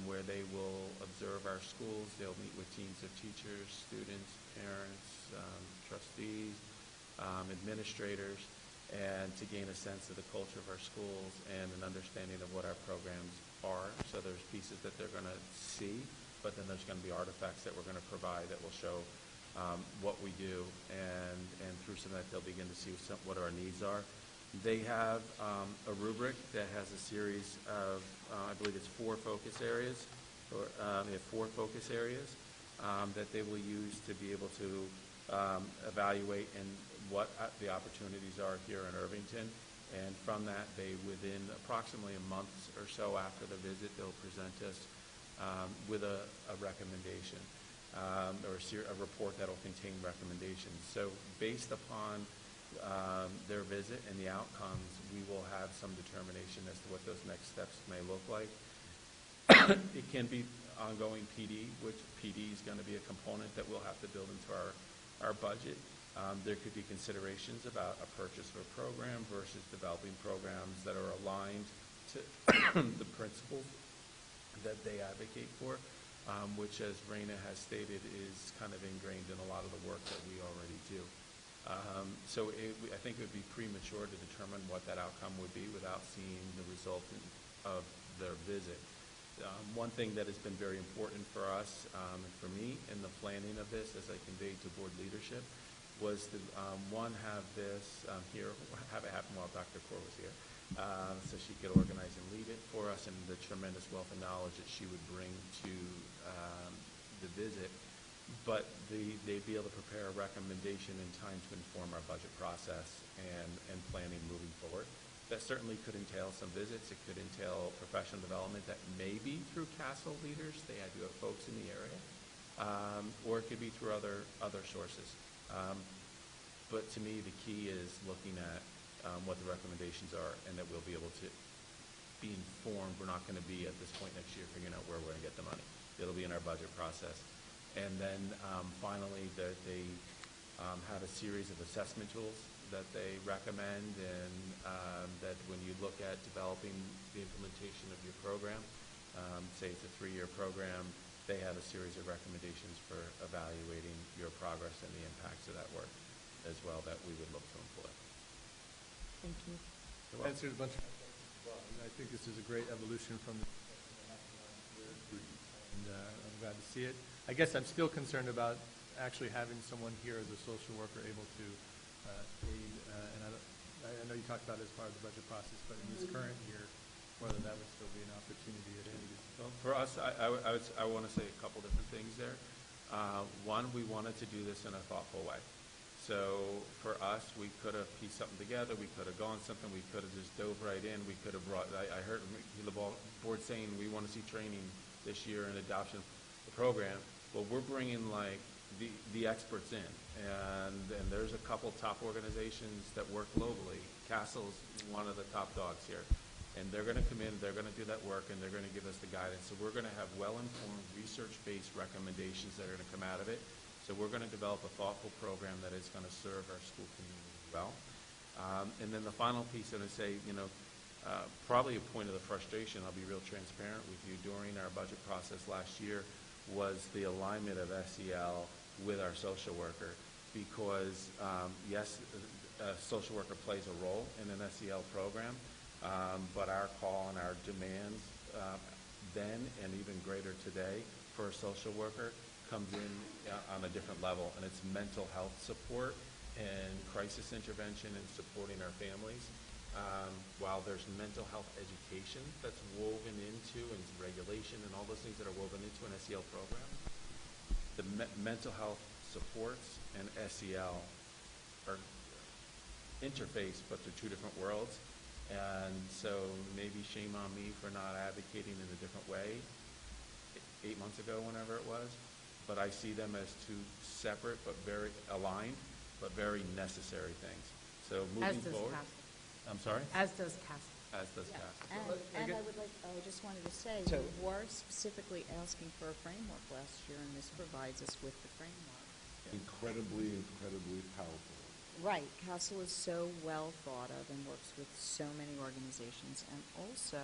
where they will observe our schools. They'll meet with teams of teachers, students, parents, trustees, administrators, and to gain a sense of the culture of our schools and an understanding of what our programs are. So there's pieces that they're going to see, but then there's going to be artifacts that we're going to provide that will show what we do, and through some of that they'll begin to see what our needs are. They have a rubric that has a series of, I believe it's 4 focus areas, or they have 4 focus areas that they will use to be able to evaluate and what the opportunities are here in Irvington. And from that, they, within approximately a month or so after the visit, they'll present us with a recommendation. or a report that will contain recommendations. So based upon their visit and the outcomes, we will have some determination as to what those next steps may look like. It can be ongoing PD, which PD is going to be a component that we'll have to build into our budget. There could be considerations about a purchase of a program versus developing programs that are aligned to the principles that they advocate for, which, as Raina has stated, is kind of ingrained in a lot of the work that we already do. So I think it would be premature to determine what that outcome would be without seeing the result of their visit. One thing that has been very important for us and for me in the planning of this, as I conveyed to board leadership, was to, have this have it happen while Dr. Kaur was here, so she could organize and lead it for us, and the tremendous wealth of knowledge that she would bring to the visit. But they'd be able to prepare a recommendation in time to inform our budget process and planning moving forward. That certainly could entail some visits. It could entail professional development that may be through CASEL leaders. They do have folks in the area. Or it could be through other sources. But to me, the key is looking at what the recommendations are, and that we'll be able to be informed. We're not going to be at this point next year figuring out where we're going to get the money. It'll be in our budget process. And then finally, that they have a series of assessment tools that they recommend, and that when you look at developing the implementation of your program, say it's a 3-year program, they have a series of recommendations for evaluating your progress and the impacts of that work as well that we would look to employ. Thank you. Answered a bunch of questions as well. I think this is a great evolution from the and I'm glad to see it. I guess I'm still concerned about actually having someone here as a social worker able to aid, and I know you talked about it as part of the budget process, but in this current year, whether that would still be an opportunity at any. Well, for us, I want to say a couple different things there. One, we wanted to do this in a thoughtful way. So for us, we could have pieced something together. We could have gone something. We could have just dove right in. We could have brought. I heard the board saying we want to see training this year in adoption of the program. Well, we're bringing like the experts in, and there's a couple top organizations that work globally. CASEL's one of the top dogs here, and they're going to come in. They're going to do that work, and they're going to give us the guidance. So we're going to have well-informed, research-based recommendations that are going to come out of it. So we're going to develop a thoughtful program that is going to serve our school community well. And then the final piece, I'm going to say, probably a point of the frustration, I'll be real transparent with you, during our budget process last year was the alignment of SEL with our social worker, because yes, a social worker plays a role in an SEL program, but our call and our demands then and even greater today for a social worker comes in on a different level, and it's mental health support and crisis intervention and supporting our families. While there's mental health education that's woven into, and regulation and all those things that are woven into an SEL program, the mental health supports and SEL are interfaced, but they're two different worlds. And so maybe shame on me for not advocating in a different way 8 months ago, whenever it was. But I see them as two separate but very aligned, but very necessary things. So moving forward. CASEL. I'm sorry? As does CASEL. As does CASEL. And I would like, I just wanted to say, So- we were specifically asking for a framework last year, and this provides us with the framework. Incredibly powerful. Right, CASEL is so well thought of and works with so many organizations. And also,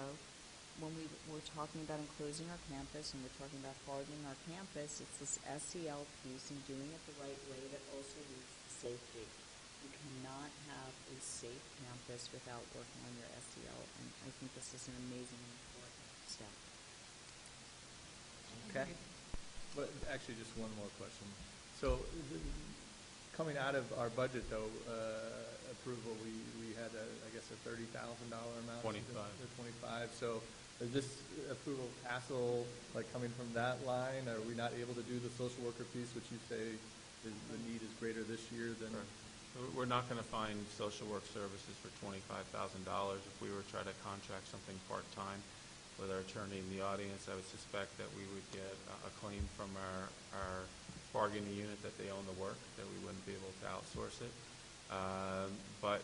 when we were talking about enclosing our campus and we're talking about hardening our campus, it's this SEL piece and doing it the right way that also leads to safety. You cannot have a safe campus without working on your SEL, and I think this is an amazing and important step. Okay. But actually, just one more question. So, coming out of our budget, though, approval, we had, I guess, a $30,000 amount. 25. 25. So, is this approval of CASEL, like, coming from that line? Are we not able to do the social worker piece, which you say the need is greater this year than? We're not going to find social work services for $25,000 if we were to try to contract something part-time. with our attorney in the audience, I would suspect that we would get a claim from our bargaining unit that they own the work, that we wouldn't be able to outsource it. But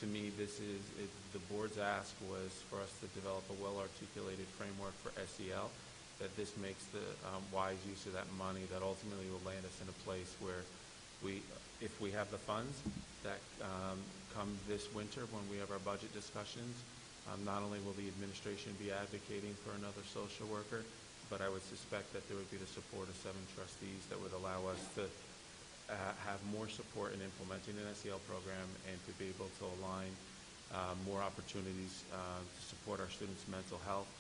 to me, the board's ask was for us to develop a well-articulated framework for SEL, that this makes the wise use of that money that ultimately will land us in a place where if we have the funds that come this winter when we have our budget discussions, not only will the administration be advocating for another social worker, but I would suspect that there would be the support of 7 trustees that would allow us to have more support in implementing an SEL program and to be able to align more opportunities to support our students' mental health.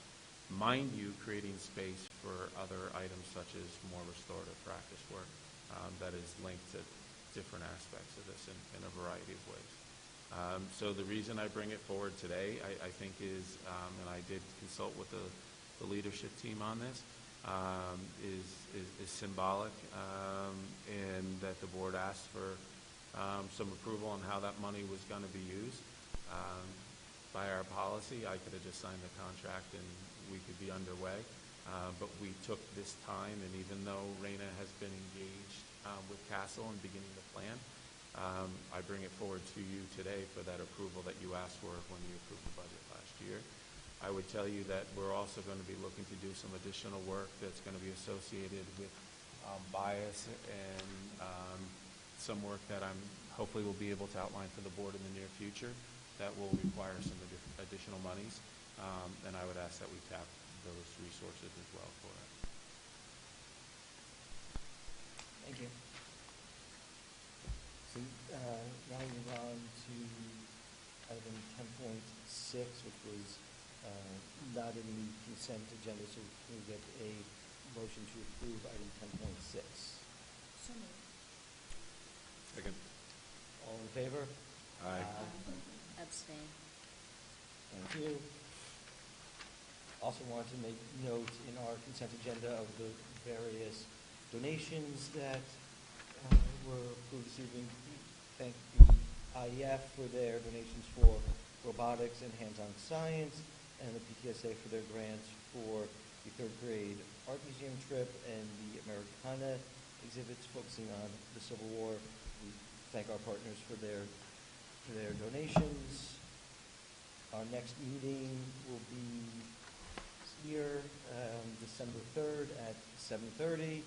Mind you, creating space for other items such as more restorative practice work that is linked to different aspects of this in a variety of ways. So the reason I bring it forward today, I think is, and I did consult with the leadership team on this, is symbolic, and that the board asked for some approval on how that money was going to be used. By our policy, I could have just signed the contract and we could be underway, but we took this time, and even though Raina has been engaged with Castle and beginning to plan, I bring it forward to you today for that approval that you asked for when you approved the budget last year. I would tell you that we're also going to be looking to do some additional work that's going to be associated with bias and some work that I'm hopefully will be able to outline for the board in the near future that will require some additional monies, and I would ask that we tap those resources as well for it. Thank you. So now we move on to item 10.6, which was not in the consent agenda, so can we get a motion to approve item 10.6? So moved. Second. All in favor? Aye. Abstain. Thank you. Also want to make note in our consent agenda of the various donations that were approved this evening. Thank the IEF for their donations for robotics and hands-on science, and the PTSA for their grants for the 3rd grade art museum trip and the Americana exhibits focusing on the Civil War. We thank our partners for their donations. Our next meeting will be here December 3rd at 7:30,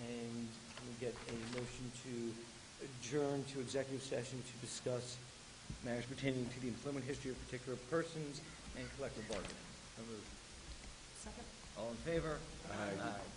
and we'll get a motion to adjourn to executive session to discuss matters pertaining to the employment history of particular persons and collective bargaining. Second. All in favor? Aye.